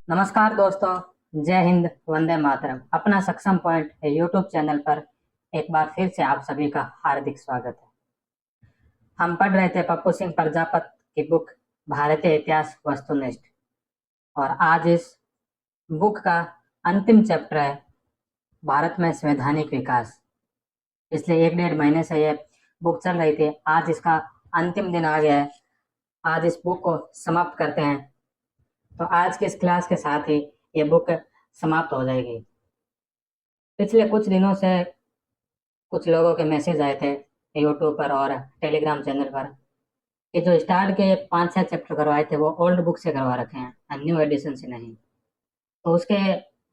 नमस्कार दोस्तों, जय हिंद, वंदे मातरम। अपना सक्षम पॉइंट यूट्यूब चैनल पर एक बार फिर से आप सभी का हार्दिक स्वागत है। हम पढ़ रहे थे पप्पू सिंह प्रजापत की बुक भारतीय इतिहास वस्तुनिष्ठ, और आज इस बुक का अंतिम चैप्टर है भारत में संवैधानिक विकास। पिछले 1 डेढ़ महीने से ये बुक चल रही थी, आज इसका अंतिम दिन आ गया है। आज इस बुक को समाप्त करते हैं। तो आज की इस क्लास के साथ ही ये बुक समाप्त हो जाएगी। पिछले कुछ दिनों से कुछ लोगों के मैसेज आए थे यूट्यूब पर और टेलीग्राम चैनल पर कि जो स्टार्ट के 5 6 चैप्टर करवाए थे वो ओल्ड बुक से करवा रखे हैं, न्यू एडिशन से नहीं। तो उसके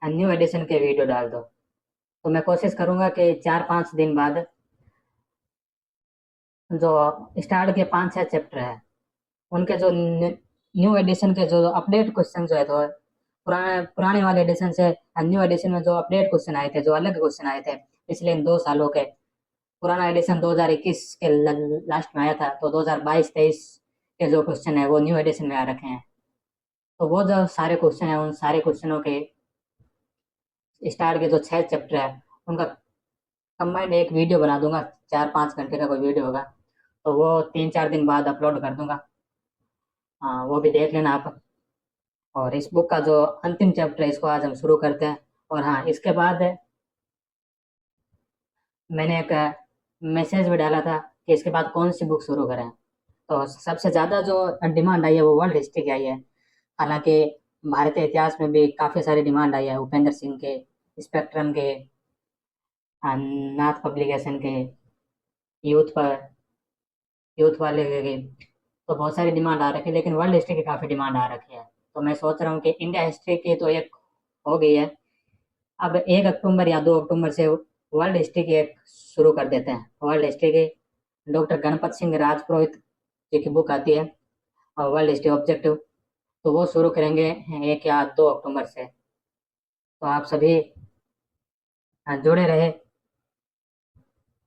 न्यू एडिशन के वीडियो डाल दो। तो मैं कोशिश करूंगा कि 4 5 दिन बाद जो स्टार्ट के 5 6 चैप्टर है उनके जो न्यू एडिशन के जो अपडेट क्वेश्चन जो है, तो पुराने पुराने वाले एडिशन से न्यू एडिशन में जो अपडेट क्वेश्चन आए थे, जो अलग क्वेश्चन आए थे पिछले इन 2 सालों के। पुराना एडिशन 2021 के लास्ट में आया था, तो 2022 23 के जो क्वेश्चन है वो न्यू एडिशन में आ रखे हैं। तो वो जो सारे क्वेश्चन है, उन सारे क्वेश्चनों के स्टार्ट के जो 6 चैप्टर है उनका कंबाइंड एक वीडियो बना दूंगा। 4 5 घंटे का कोई वीडियो होगा, तो वो 3 4 दिन बाद अपलोड कर दूंगा। हाँ, वो भी देख लेना आप। और इस बुक का जो अंतिम चैप्टर है इसको आज हम शुरू करते हैं। और हाँ, इसके बाद मैंने एक मैसेज भी डाला था कि इसके बाद कौन सी बुक शुरू करें। तो सबसे ज़्यादा जो डिमांड आई है वो वर्ल्ड हिस्ट्री की आई है। हालांकि भारतीय इतिहास में भी काफ़ी सारी डिमांड आई है, उपेंद्र सिंह के, स्पेक्ट्रम के, नाथ पब्लिकेशन के, यूथ पर, यूथ वाले के। तो बहुत सारी डिमांड आ रखी है, लेकिन वर्ल्ड हिस्ट्री की काफ़ी डिमांड आ रखी है। तो मैं सोच रहा हूँ कि इंडिया हिस्ट्री की तो एक हो गई है, अब 1 अक्टूबर या 2 अक्टूबर से वर्ल्ड हिस्ट्री की एक शुरू कर देते हैं। वर्ल्ड हिस्ट्री की डॉक्टर गणपत सिंह राजपुरोहित जी की बुक आती है, और वर्ल्ड हिस्ट्री ऑब्जेक्टिव, तो वो शुरू करेंगे 1 या 2 अक्टूबर से। तो आप सभी जुड़े रहे,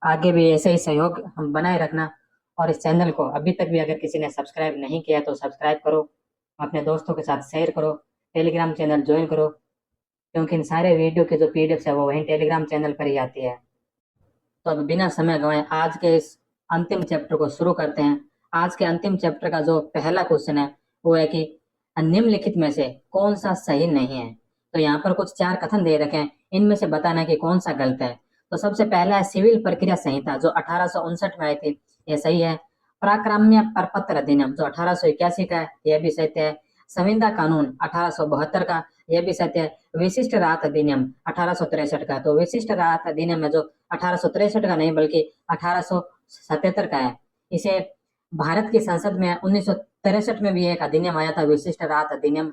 आगे भी ऐसे ही सहयोग हम बनाए रखना। और इस चैनल को अभी तक भी अगर किसी ने सब्सक्राइब नहीं किया तो सब्सक्राइब करो, अपने दोस्तों के साथ शेयर करो, टेलीग्राम चैनल ज्वाइन करो, क्योंकि इन सारे वीडियो के जो पीडीएफ है वो वहीं टेलीग्राम चैनल पर ही आती है। तो अब बिना समय गंवाए आज के इस अंतिम चैप्टर को शुरू करते हैं। आज के अंतिम चैप्टर का जो पहला क्वेश्चन है वो है कि निम्नलिखित में से कौन सा सही नहीं है। तो यहाँ पर कुछ 4 कथन दे रखे हैं, इनमें से बताना है कि कौन सा गलत है। तो सबसे पहला है सिविल प्रक्रिया संहिता जो 1859 में आई थी, ये सही है। पराक्रम्य प्रपत्र अधिनियम जो 1881 का है, यह भी सत्य है। संविदा कानून 1872 का, यह भी सत्य है। विशिष्ट राहत अधिनियम 1863 का, तो विशिष्ट राहत अधिनियम है जो 1863 का नहीं बल्कि 1877 का है। इसे भारत की संसद में 1963 में भी एक अधिनियम आया था, विशिष्ट राहत अधिनियम,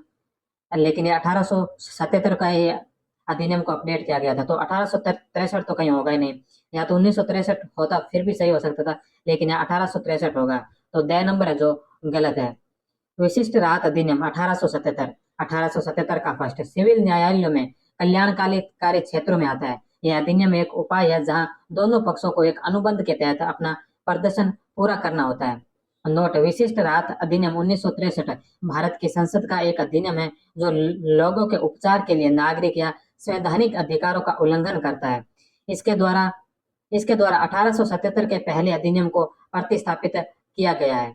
लेकिन ये 1877 का ये अधिनियम को अपडेट किया गया था। तो 1863 तो कहीं होगा ही नहीं, या तो 1963 होता फिर भी सही हो सकता था, लेकिन यहाँ 1863 होगा। तो द नंबर है जो गलत है। विशिष्ट राहत अधिनियम 1877, 1877 का फर्स्ट सिविल न्यायालयों में कल्याणकारी क्षेत्रों में आता है। यह अधिनियम एक उपाय है जहां दोनों पक्षों को एक अनुबंध के तहत अपना प्रदर्शन पूरा करना होता है। नोट, विशिष्ट राहत अधिनियम 1963 भारत की संसद का एक अधिनियम है जो लोगों के उपचार के लिए नागरिक या संवैधानिक अधिकारों का उल्लंघन करता है। इसके द्वारा इसके द्वारा 1877 के पहले अधिनियम को प्रतिस्थापित किया गया है।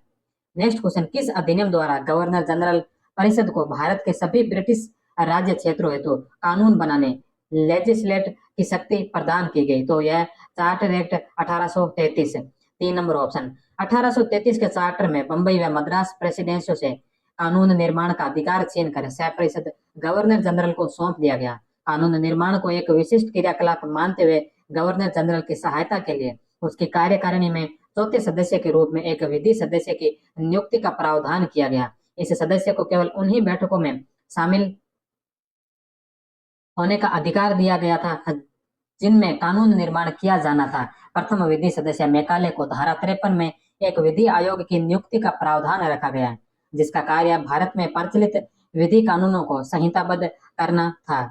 नेक्स्ट क्वेश्चन, किस अधिनियम द्वारा गवर्नर जनरल परिषद को भारत के सभी ब्रिटिश राज्य क्षेत्रों हेतु कानून बनाने, लेजिस्लेट की शक्ति प्रदान की गई। तो यह चार्टर एक्ट 1833। 3 नंबर ऑप्शन, 1833 के चार्टर में बंबई व मद्रास प्रेसिडेंसियों से कानून निर्माण का अधिकार छीन कर सह परिषद गवर्नर जनरल को सौंप दिया गया। कानून निर्माण को एक विशिष्ट क्रियाकलाप मानते हुए गवर्नर जनरल की सहायता के लिए उसकी कार्यकारिणी में चौथे सदस्य के रूप में एक विधि सदस्य की नियुक्ति का प्रावधान किया गया। इस सदस्य को केवल उन्हीं बैठकों में शामिल होने का अधिकार दिया गया था जिनमें कानून निर्माण किया जाना था। प्रथम विधि सदस्य मैकाले को धारा 53 में एक विधि आयोग की नियुक्ति का प्रावधान रखा गया है, जिसका कार्य भारत में प्रचलित विधि कानूनों को संहिताबद्ध करना था।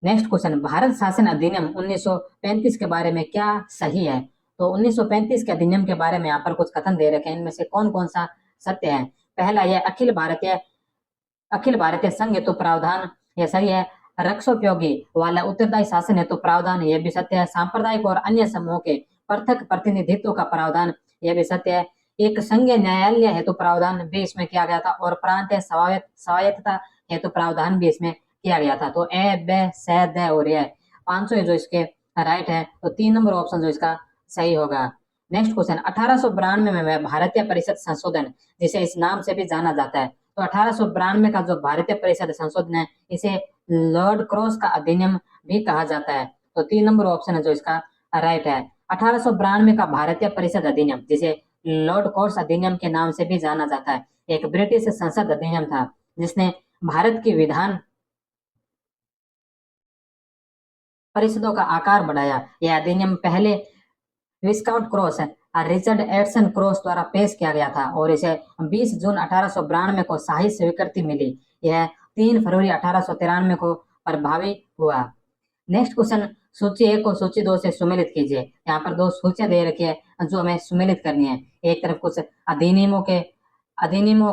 नेक्स्ट क्वेश्चन, भारत शासन अधिनियम 1935 के बारे में क्या सही है। तो 1935 के अधिनियम के बारे में यहाँ पर कुछ कथन दे रखे हैं, इनमें से कौन कौन सा सत्य है। पहला, यह अखिल भारतीय अखिल भारतीय संघ हेतु प्रावधान, यह सही है। रक्षोपयोगी वाला उत्तरदायी शासन हेतु प्रावधान, यह भी सत्य है। सांप्रदायिक और अन्य समूहों के पृथक प्रतिनिधित्व का प्रावधान, यह भी सत्य है। एक संघीय न्यायालय हेतु प्रावधान भी इसमें किया गया था और प्रांतीय स्वायत्तता हेतु प्रावधान भी इसमें किया गया था। तो ए, ब, स, द और ये 500 जो इसके राइट है। तो 3 नंबर ऑप्शन जो इसका सही होगा। नेक्स्ट क्वेश्चन, 1892 में भारतीय परिषद संशोधन, जिसे इस नाम से भी जाना जाता है, तो 1892 का जो भारतीय परिषद संशोधन है, इसे लॉर्ड क्रॉस का अधिनियम भी कहा जाता है। तो 3 नंबर ऑप्शन है जो इसका राइट है। 1892 का भारतीय परिषद अधिनियम, जिसे लॉर्ड क्रॉस अधिनियम के नाम से भी जाना जाता है, एक ब्रिटिश संसद अधिनियम था जिसने भारत की विधान परिषदों का आकार बढ़ाया। यह अधिनियम पहले विस्काउंट क्रॉस रिचर्ड एडसन क्रॉस द्वारा पेश किया गया था और इसे 20 जून 1892 को शाही स्वीकृति मिली। यह 3 फरवरी 1893 को प्रभावी हुआ। नेक्स्ट क्वेश्चन, सूची 1 को सूची 2 से सुमेलित कीजिए। यहाँ पर 2 सूचियां दे रखी है जो हमें सुमेलित करनी है। एक तरफ कुछ अधिनियमों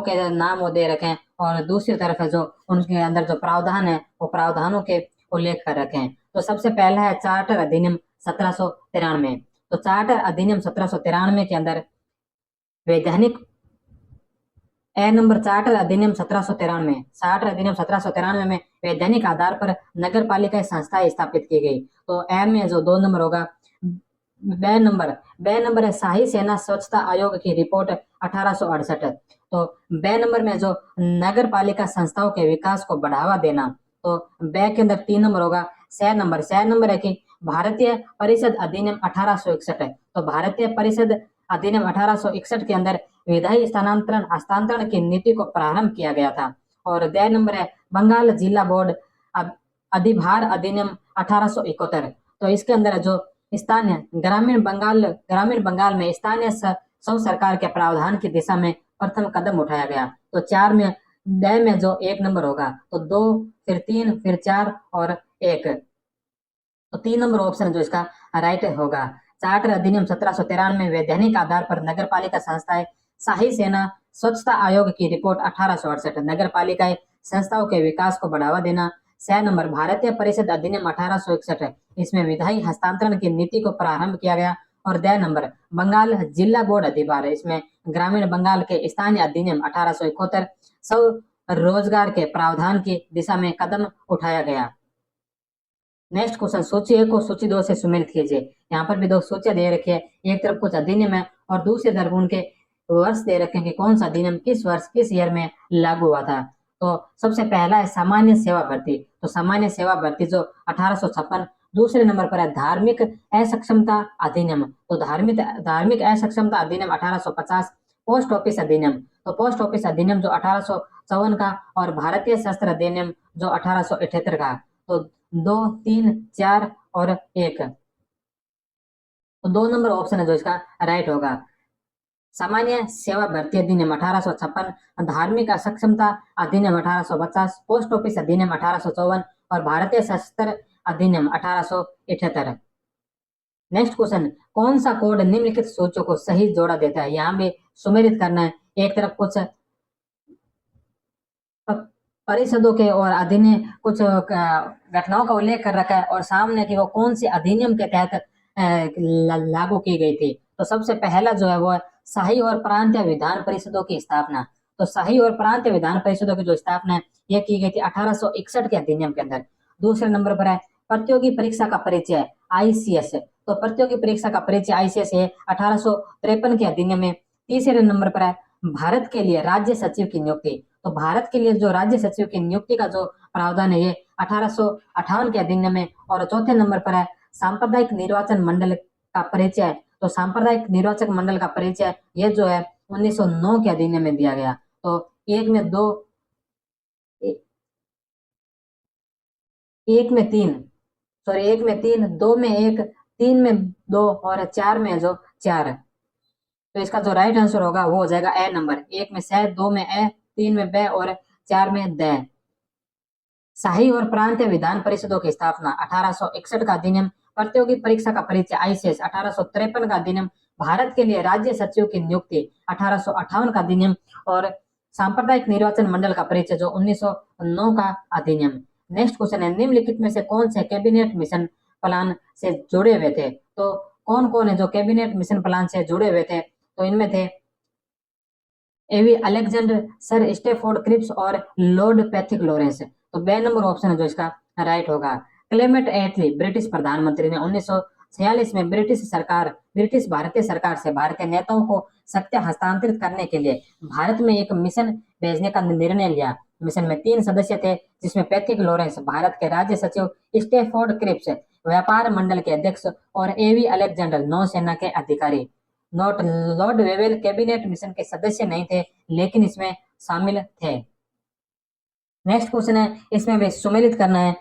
के नाम वो दे रखे हैं और दूसरी तरफ है जो उनके अंदर जो प्रावधान है वो प्रावधानों के उल्लेख कर रखे हैं। तो सबसे पहला है चार्टर अधिनियम 1793। तो चार्टर अधिनियम 1793 के अंदर वैधानिक ए नंबर, चार्टर अधिनियम 1793 में वैधानिक आधार पर नगर पालिका संस्थाएं स्थापित की गई। तो ए में जो 2 नंबर होगा। बे नंबर है शाही सेना स्वच्छता आयोग की रिपोर्ट 1868। तो बे नंबर में जो नगर पालिका संस्थाओं के विकास को बढ़ावा देना, तो बे के अंदर 3 नंबर होगा। सह नंबर है कि भारतीय परिषद अधिनियम 1861 है। तो भारतीय परिषद अधिनियम 1861 के अंदर विधायी हस्तांतरण की नीति को प्रारंभ किया गया था। और दे नंबर है बंगाल जिला बोर्ड अधिभार अधिनियम 1871। तो इसके अंदर जो स्थानीय ग्रामीण बंगाल में स्थानीय स्व सरकार के प्रावधान की दिशा में प्रथम कदम उठाया गया। तो 4 में दे में जो 1 नंबर होगा, तो 2 फिर 3 फिर 4 और 1, तो 3 नंबर ऑप्शन जो इसका राइट होगा। चार्टर अधिनियम 1793 में वैधानिक आधार पर नगर पालिका संस्थाएं, शाही सेना स्वच्छता आयोग की रिपोर्ट 1868, नगर पालिकाएं संस्थाओं के विकास को बढ़ावा देना। 6 नंबर भारतीय परिषद अधिनियम 1861, इसमें विधायी हस्तांतरण की नीति को प्रारंभ किया गया। और 10 नंबर बंगाल जिला बोर्ड अधिभार, इसमें ग्रामीण बंगाल के स्थानीय अधिनियम 1871 स्व रोजगार के प्रावधान की दिशा में कदम उठाया गया। नेक्स्ट क्वेश्चन, सूची 1 को सूची 2 से सुमेलित कीजिए। यहाँ पर भी 2 सूचियां दे रखी है। एक तरफ कुछ अधिनियम है और दूसरी तरफ उनके वर्ष दे रखे हैं कि कौन सा अधिनियम किस वर्ष किस ईयर में लागू हुआ था। तो सबसे पहला है सामान्य सेवा भर्ती। तो सामान्य सेवा भर्ती जो 1856। दूसरे नंबर पर है धार्मिक असक्षमता अधिनियम। तो धार्मिक असक्षमता अधिनियम 1850। पोस्ट ऑफिस अधिनियम, तो पोस्ट ऑफिस अधिनियम जो 1854 का, और भारतीय शस्त्र अधिनियम जो 1878 का। तो 2, 3, 4 और 1, तो 2 नंबर ऑप्शन है जो इसका राइट होगा। सामान्य सेवा भर्ती अधिनियम 1856, धार्मिक असक्षमता अधिनियम 1850, पोस्ट ऑफिस अधिनियम 1854 और भारतीय सशस्त्र अधिनियम 1878। नेक्स्ट क्वेश्चन, कौन सा कोड निम्नलिखित सूचियों को सही जोड़ा देता है। यहाँ भी सुमेलित करना है। एक तरफ कुछ परिषदों के और अधिनियम कुछ घटनाओं का उल्लेख कर रखा है और सामने कि वो कौन सी अधिनियम के तहत लागू की गई थी। तो सबसे पहला जो है वो है शाही और प्रांतीय विधान परिषदों की स्थापना। तो शाही और प्रांतीय विधान परिषदों की जो स्थापना है यह की गई थी 1861 के अधिनियम के अंदर। दूसरे नंबर पर है प्रतियोगी परीक्षा का परिचय ICS। तो प्रतियोगी परीक्षा का परिचय ICS है 1853 के अधिनियम में। तीसरे नंबर पर है भारत के लिए राज्य सचिव की नियुक्ति। तो भारत के लिए जो राज्य सचिव की नियुक्ति का जो प्रावधान है ये 1858 के अधिनियम में। और चौथे नंबर पर है सांप्रदायिक निर्वाचन मंडल का परिचय। तो सांप्रदायिक निर्वाचक मंडल का परिचय ये जो है 1909 के अधिनियम में दिया गया। तो 1 में 2, 1 में 3, 2 में 1, 3 में 2 और 4 में जो 4। तो इसका जो राइट आंसर होगा वो हो जाएगा ए नंबर। 1 में से, 2 में ए, 3 में बे और 4 में द। शाही और प्रांतीय विधान परिषदों की स्थापना 1861 का अधिनियम। प्रतियोगी परीक्षा का परिचय ICS 1853 का अधिनियम। भारत के लिए राज्य सचिव की नियुक्ति 1858 का अधिनियम। और सांप्रदायिक निर्वाचन मंडल का परिचय जो 1909 का अधिनियम। नेक्स्ट क्वेश्चन है, निम्नलिखित में से कौन से कैबिनेट मिशन प्लान से जुड़े हुए थे? तो कौन कौन है जो कैबिनेट मिशन प्लान से जुड़े हुए थे? तो इनमें थे एवी अलेक्जेंडर, सर स्टेफोर्ड क्रिप्स और लॉर्ड पैथिक लॉरेंस। तो बे नंबर ऑप्शन है जो इसका राइट होगा। क्लेमेंट एटली ब्रिटिश प्रधानमंत्री ने 1946 में ब्रिटिश भारतीय सरकार से भारतीय नेताओं को शक्ति हस्तांतरित करने के लिए भारत में एक मिशन भेजने का निर्णय लिया। मिशन में 3 सदस्य थे, जिसमें पैथिक लॉरेंस भारत के राज्य सचिव, स्टेफोर्ड क्रिप्स व्यापार मंडल के अध्यक्ष और एवी अलेक्जेंडर नौसेना के अधिकारी। Note, Lord Wavell cabinet mission के सदस्य नहीं थे, लेकिन इसमें शामिल थे। नेक्स्ट क्वेश्चन है, इसमें भी सम्मिलित करना है।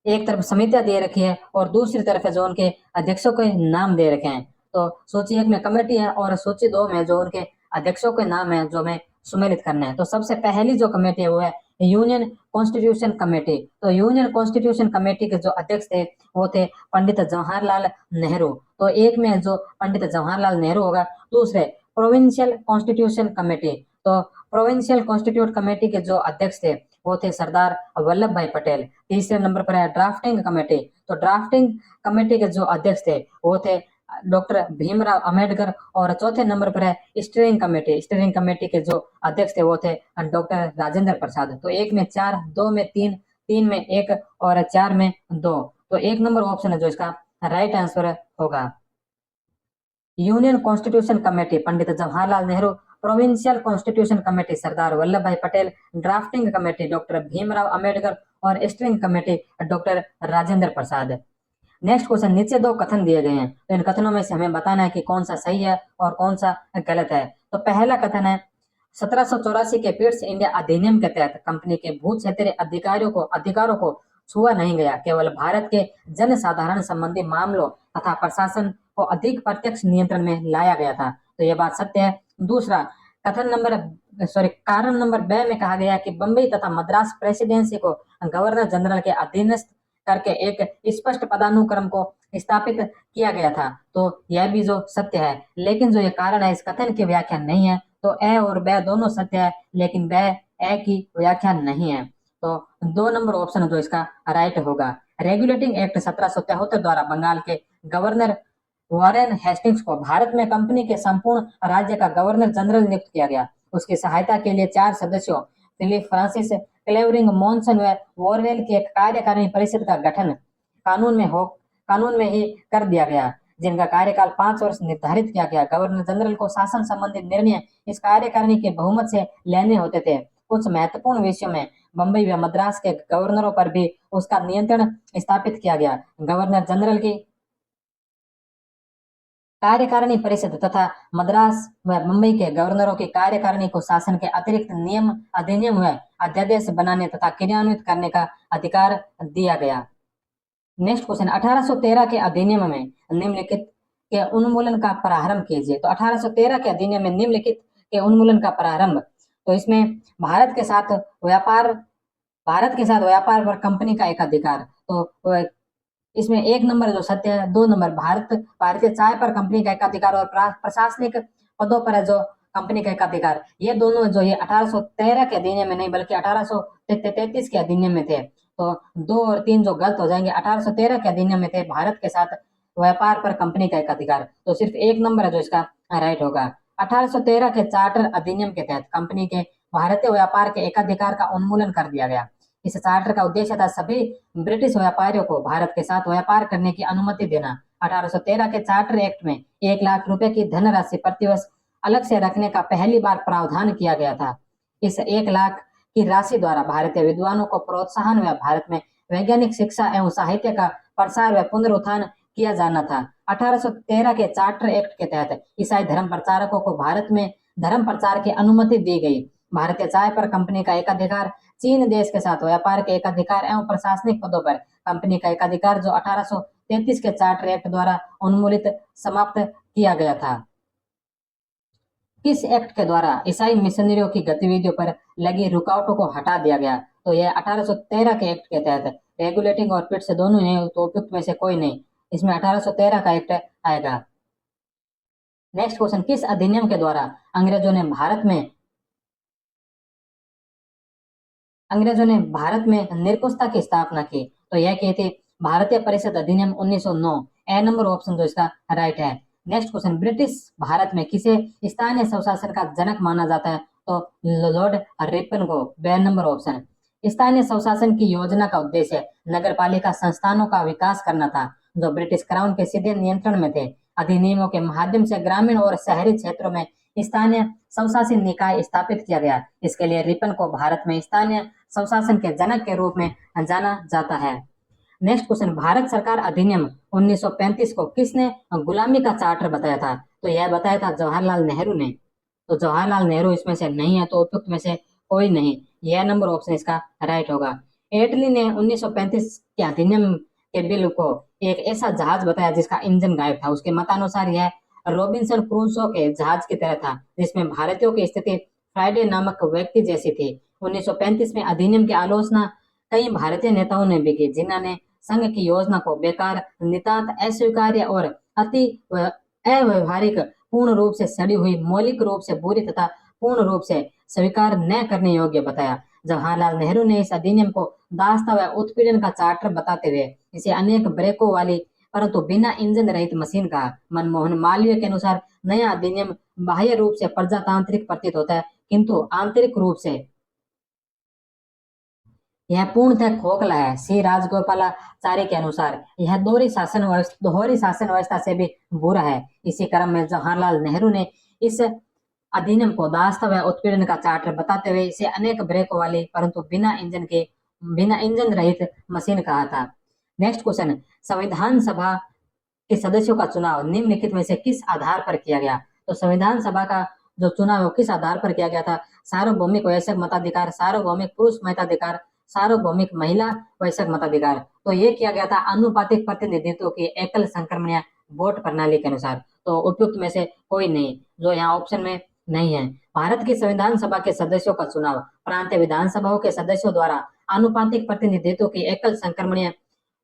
एक तरफ समितियां दे रखी है और दूसरी तरफ है जो उनके अध्यक्षों के नाम दे रखे हैं। तो सूची 1 में कमेटी है और सूची 2 में जो उनके अध्यक्षों के नाम है जो हमें सम्मिलित करना है। तो सबसे पहली जो कमेटी है वो है यूनियन कॉन्स्टिट्यूशन कमेटी। तो यूनियन कॉन्स्टिट्यूशन कमेटी के जो अध्यक्ष थे वो थे पंडित जवाहरलाल नेहरू। तो एक में जो पंडित जवाहरलाल नेहरू होगा। दूसरे प्रोविंशियल कॉन्स्टिट्यूशन कमेटी। तो प्रोविंशियल कॉन्स्टिट्यूट कमेटी के जो अध्यक्ष थे वो थे सरदार वल्लभ भाई पटेल। तीसरे नंबर पर है ड्राफ्टिंग कमेटी। तो ड्राफ्टिंग कमेटी के जो अध्यक्ष थे वो थे डॉक्टर भीमराव अंबेडकर। और चौथे नंबर पर है स्टीयरिंग कमेटी। स्टीयरिंग कमेटी के जो अध्यक्ष थे वो थे डॉक्टर राजेंद्र प्रसाद। तो 1 में 4, 2 में 3, 3 में 1 और 4 में 2। तो 1 नंबर ऑप्शन है जो इसका राइट आंसर होगा। Union constitution committee Pandit Jawaharlal Nehru, provincial constitution committee Sardar Vallabhbhai Patel, drafting committee doctor Bhimrao Ambedkar और steering committee doctor Rajendra Prasad. Next question, नीचे 2 कथन दिए गए हैं, तो इन कथनों में से हमें बताना है कि कौन सा सही है और कौन सा गलत है। तो पहला कथन है 1784 के पिट्स इंडिया अधिनियम के तहत कंपनी के भू क्षेत्रीय अधिकारों को छुआ नहीं गया, केवल भारत के जन साधारण संबंधी मामलों तथा प्रशासन को अधिक प्रत्यक्ष नियंत्रण में लाया गया था। तो यह बात सत्य है। दूसरा कारण नंबर बे में कहा गया कि बंबई तथा मद्रास प्रेसिडेंसी को गवर्नर जनरल के अधीनस्थ करके एक स्पष्ट पदानुक्रम को स्थापित किया गया था। तो यह भी जो सत्य है, लेकिन जो ये कारण है इस कथन की व्याख्या नहीं है। तो ए और बे दोनों सत्य है, लेकिन बे ए की व्याख्या नहीं है। तो 2 नंबर ऑप्शन जो इसका राइट होगा। रेगुलेटिंग एक्ट 1773 द्वारा बंगाल के गवर्नर वॉरेन हेस्टिंग्स को भारत में कंपनी के संपूर्ण राज्य का गवर्नर जनरल नियुक्त किया गया। उसकी सहायता के लिए 4 सदस्यों फिलिप फ्रांसिस, क्लेवरिंग, मॉनसन व वॉरवेल की एक कार्यकारिणी परिषद का गठन कानून में ही कर दिया गया, जिनका कार्यकाल 5 वर्ष निर्धारित किया गया। गवर्नर जनरल को शासन संबंधी निर्णय इस कार्यकारिणी के बहुमत से लेने होते थे। कुछ महत्वपूर्ण विषयों में बंबई व मद्रास के गवर्नरों पर भी उसका नियंत्रण स्थापित किया गया। गवर्नर जनरल की कार्यकारिणी परिषद तथा मद्रास व मुंबई के गवर्नरों की कार्यकारिणी को शासन के अतिरिक्त नियम, अधिनियम व अध्यादेश बनाने तथा क्रियान्वित करने का अधिकार दिया गया। नेक्स्ट क्वेश्चन, 1813 के अधिनियम में निम्नलिखित के उन्मूलन का प्रारंभ कीजिए। तो 1813 के अधिनियम में निम्नलिखित के उन्मूलन का प्रारंभ, तो इसमें भारत के साथ व्यापार पर कंपनी का एक अधिकार। तो इसमें 1 नंबर जो सत्य है, 2 नंबर भारतीय चाय पर कंपनी का एक अधिकार और प्रशासनिक पदों पर है जो कंपनी का एक अधिकार। ये दोनों जो ये 1813 के अधिनियम में नहीं बल्कि 1833 के अधिनियम में थे। तो 2 और 3 जो गलत हो जाएंगे। 1813 के अधिनियम में थे भारत के साथ व्यापार पर कंपनी का एक अधिकार। तो सिर्फ 1 नंबर है जो इसका राइट होगा। 1813 के चार्टर अधिनियम के तहत कंपनी के भारतीय व्यापार के एकाधिकार का उन्मूलन कर दिया गया। इस चार्टर का उद्देश्य था सभी ब्रिटिश व्यापारियों को भारत के साथ व्यापार करने की अनुमति देना। 1813 के चार्टर एक्ट में 1 लाख रुपए की धनराशि प्रतिवर्ष अलग से रखने का पहली बार प्रावधान किया गया था। इस 1 लाख की राशि द्वारा भारतीय विद्वानों को प्रोत्साहन व भारत में वैज्ञानिक शिक्षा एवं साहित्य का प्रसार व पुनरुत्थान किया जाना था। 1813 के चार्टर एक्ट के तहत ईसाई धर्म प्रचारकों को भारत में धर्म प्रचार की अनुमति दी गई। भारतीय चाय पर कंपनी का एकाधिकार, चीन देश के साथ व्यापार के एकाधिकार एवं प्रशासनिक पदों पर कंपनी का एकाधिकार जो 1833 के चार्टर एक्ट द्वारा उन्मूलित समाप्त किया गया था। किस एक्ट के द्वारा ईसाई मिशनरियों की गतिविधियों पर लगी रुकावटों को हटा दिया गया? तो यह 1813 के एक्ट के तहत। रेगुलेटिंग और पिट से दोनों नहीं, तो उपयुक्त में से कोई नहीं। इसमें 1813 का एक्ट आएगा। नेक्स्ट क्वेश्चन, किस अधिनियम के द्वारा अंग्रेजों ने भारत में अंग्रेजों ने भारत में निरंकुशता की स्थापना की, तो यह की थी भारतीय परिषद अधिनियम 1909। ए नंबर ऑप्शन जो इसका राइट है। नेक्स्ट क्वेश्चन, ब्रिटिश भारत में किसे स्थानीय स्वशासन का जनक माना जाता है? तो लॉर्ड रिपन को। B number option. स्थानीय स्वशासन की योजना का उद्देश्य नगरपालिका संस्थानों का विकास करना था, जो ब्रिटिश क्राउन के सीधे नियंत्रण में थे। अधिनियमों के माध्यम से ग्रामीण और शहरी क्षेत्रों में स्थानीय स्वशासन निकाय स्थापित किया गया। इसके लिए रिपन को भारत में स्थानीय स्वशासन के जनक के रूप में जाना जाता है। नेक्स्ट क्वेश्चन, भारत सरकार अधिनियम 1935 को किसने गुलामी का चार्टर बताया था? तो यह बताया था जवाहरलाल नेहरू ने। तो जवाहरलाल नेहरू इसमें से नहीं है, तो उपयुक्त में से कोई नहीं। यह नंबर ऑप्शन इसका राइट होगा। एटली ने 1935 के अधिनियम के बिल को एक ऐसा जहाज बताया जिसका इंजन गायब था। उसके मतानुसार यह रॉबिन्सन क्रूसो के जहाज की तरह था, जिसमें भारतीयों की स्थिति फ्राइडे नामक व्यक्ति जैसी थी। 1935 में अधिनियम की आलोचना कई भारतीय नेताओं ने भी की, जिन्होंने संघ की योजना को बेकार, नितांत अस्वीकार्य और अति अव्यवहारिक, पूर्ण रूप से सड़ी हुई, मौलिक रूप से बुरी तथा पूर्ण रूप से स्वीकार न करने योग्य बताया। जवाहरलाल नेहरू ने इस अधिनियम को दास्ता व उत्पीड़न का चार्टर बताते हुए इसे अनेक ब्रेकों वाली परंतु बिना इंजन रहित मशीन कहा। मनमोहन मालवीय के अनुसार नया अधिनियम बाह्य रूप से प्रजातांत्रिक प्रतीत होता है, किंतु आंतरिक रूप से यह पूर्णतः खोखला है। सी राजगोपालाचारी के अनुसार यह दोहरी शासन व्यवस्था से भी बुरा है। इसी क्रम में जवाहरलाल नेहरू ने इस अधिनियम को दास्ता व उत्पीड़न का चार्टर बताते हुए इसे अनेक ब्रेक वाली परंतु बिना इंजन रहित मशीन कहा था। नेक्स्ट क्वेश्चन, संविधान सभा के सदस्यों का चुनाव निम्नलिखित में से किस आधार पर किया गया? तो संविधान सभा का जो चुनाव है किस आधार पर किया गया था? सार्वभौमिक वयस्क मताधिकार, सार्वभौमिक पुरुष मताधिकार, सार्वभौमिक महिला वयस्क मताधिकार। तो ये किया गया था अनुपातिक प्रतिनिधित्व की एकल संक्रमणीय वोट प्रणाली के अनुसार। तो उपयुक्त में से कोई नहीं, जो यहाँ ऑप्शन में नहीं है। भारत की संविधान सभा के सदस्यों का चुनाव प्रांतीय विधानसभाओं के सदस्यों द्वारा अनुपातिक प्रतिनिधित्व की एकल संक्रमणीय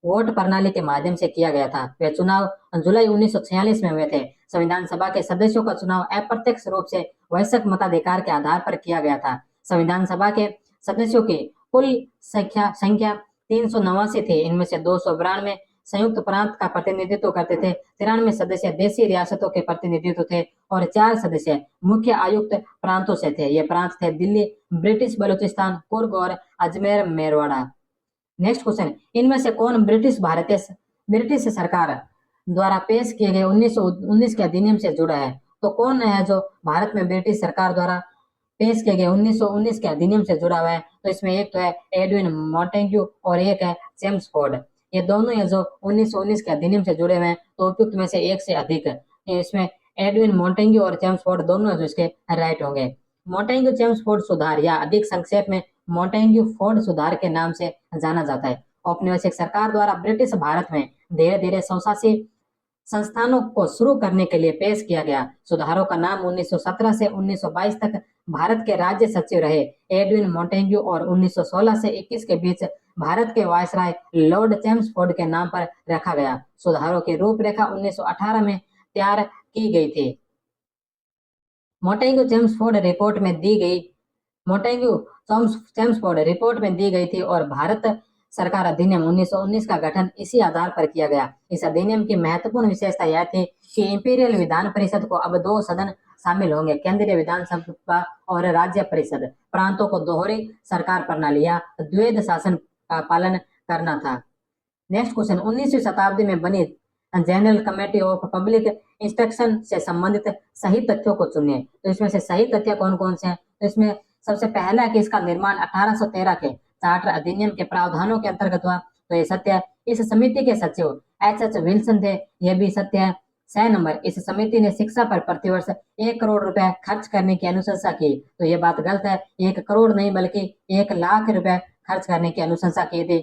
वोट प्रणाली के माध्यम से किया गया था। वे चुनाव जुलाई 1946 में हुए थे। संविधान सभा के सदस्यों का चुनाव अप्रत्यक्ष रूप से वयस्क मताधिकार के आधार पर किया गया था। संविधान सभा के सदस्यों की कुल संख्या 389 थी। इनमें से 292 संयुक्त प्रांत का प्रतिनिधित्व करते थे, 93 सदस्य देशी रियासतों के प्रतिनिधित्व थे और 4 सदस्य मुख्य आयुक्त प्रांतों से थे। ये प्रांत थे दिल्ली, ब्रिटिश बलूचिस्तान, कुर्ग और अजमेर मेरवाड़ा। नेक्स्ट क्वेश्चन, इनमें से कौन ब्रिटिश सरकार द्वारा पेश किए गए 1919 के अधिनियम से जुड़ा है? तो कौन है जो भारत में ब्रिटिश सरकार द्वारा पेश किए गए 1919 के अधिनियम से जुड़ा हुआ है? तो इसमें एक तो है एडविन मॉन्टेग्यू और एक है जेम्स फोर्ड। ये दोनों है जो 1919 के अधिनियम से जुड़े हुए हैं। तो उपयुक्त में से एक से अधिक है। इसमें एडविन मॉन्टेग्यू और जेम्स फोर्ड दोनों जो इसके राइट होंगे। मॉन्टेग्यू जेम्स फोर्ड सुधार या अधिक संक्षेप में मॉन्टेग्यू फोर्ड सुधार के नाम से जाना जाता है। औपनिवेशिक सरकार द्वारा ब्रिटिश भारत में धीरे धीरे स्वशासी संस्थानों को शुरू करने के लिए पेश किया गया सुधारों का नाम 1917 से 1922 तक भारत के राज्य सचिव रहे एडविन मॉन्टेग्यू और 1916 से 21 के बीच भारत के वायसराय लॉर्ड चेम्सफोर्ड के नाम पर रखा गया। सुधारों की रूपरेखा 1918 में तैयार की गई थी। मॉन्टेग्यू चेम्सफोर्ड रिपोर्ट में दी गई थी और भारत सरकार अधिनियम 1919 का गठन इसी आधार पर किया गया। इस अधिनियम की महत्वपूर्ण विशेषता यह थी कि इंपीरियल विधान परिषद को अब 2 सदन शामिल होंगे, केंद्रीय विधानसभा और राज्य परिषद। प्रांतों को दोहरी सरकार प्रणाली या द्वैध शासन का पालन करना था। नेक्स्ट क्वेश्चन, 19वीं शताब्दी में बनी general committee of public instruction से संबंधित सही तथ्यों को चुनिए। तो इसमें से सही तथ्य कौन कौन से हैं? तो इसमें सबसे पहला है कि इसका निर्माण 1813 के चार्टर अधिनियम के प्रावधानों के अंतर्गत हुआ। तो ये सत्य है। इस समिति के सचिव एच विल्सन थे, यह भी सत्य है। 6 नंबर, इस समिति ने शिक्षा पर प्रतिवर्ष 1 करोड़ रुपए खर्च करने की अनुशंसा की। तो ये बात गलत है। 1 करोड़ नहीं बल्कि 1 लाख रुपए खर्च करने की अनुशंसा की थी।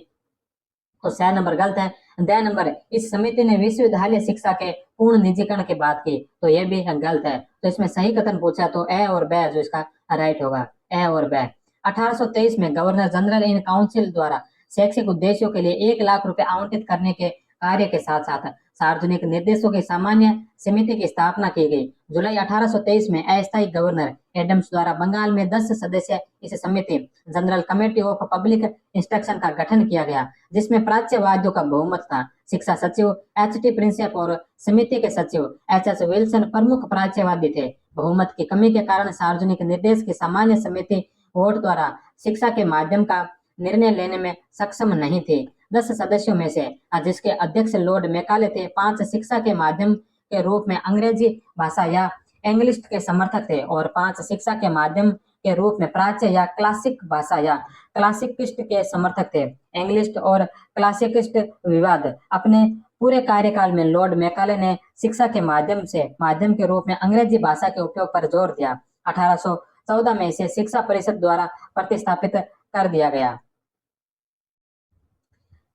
तो 6 नंबर गलत है। 10 नंबर, इस समिति ने विश्वविद्यालय शिक्षा के पूर्ण निजीकरण की बात की। तो ये भी गलत है। तो इसमें सही कथन पूछा तो ए और बे जो इसका राइट होगा, ए और बे। 1823 में गवर्नर जनरल इन काउंसिल द्वारा शैक्षिक उद्देश्यों के लिए 1 लाख रुपए आवंटित करने के कार्य के साथ साथ सार्वजनिक निर्देशों की सामान्य समिति की स्थापना की गई। जुलाई 1823 में अस्थायी गवर्नर एडम्स द्वारा बंगाल में 10 सदस्य इस समिति general committee of public instruction का गठन किया गया, जिसमें प्राच्यवादियों का बहुमत था। शिक्षा सचिव H.T. प्रिंसेप और समिति के सचिव H.S. विल्सन प्रमुख प्राच्यवादी थे। बहुमत की कमी के कारण सार्वजनिक निर्देश की सामान्य समिति वोट द्वारा शिक्षा के माध्यम का निर्णय लेने में सक्षम नहीं थी। 10 सदस्यों में से जिसके अध्यक्ष लॉर्ड मैकाले थे, 5 शिक्षा के माध्यम के रूप में अंग्रेजी भाषा या इंग्लिश के समर्थक थे और 5 शिक्षा के माध्यम के रूप में प्राच्य या क्लासिक भाषा या क्लासिकिस्ट के समर्थक थे। इंग्लिश और क्लासिकिस्ट विवाद। अपने पूरे कार्यकाल में लॉर्ड मैकाले ने शिक्षा के माध्यम के रूप में अंग्रेजी भाषा के उपयोग पर जोर दिया। 1814 में इसे शिक्षा परिषद द्वारा प्रतिस्थापित कर दिया गया।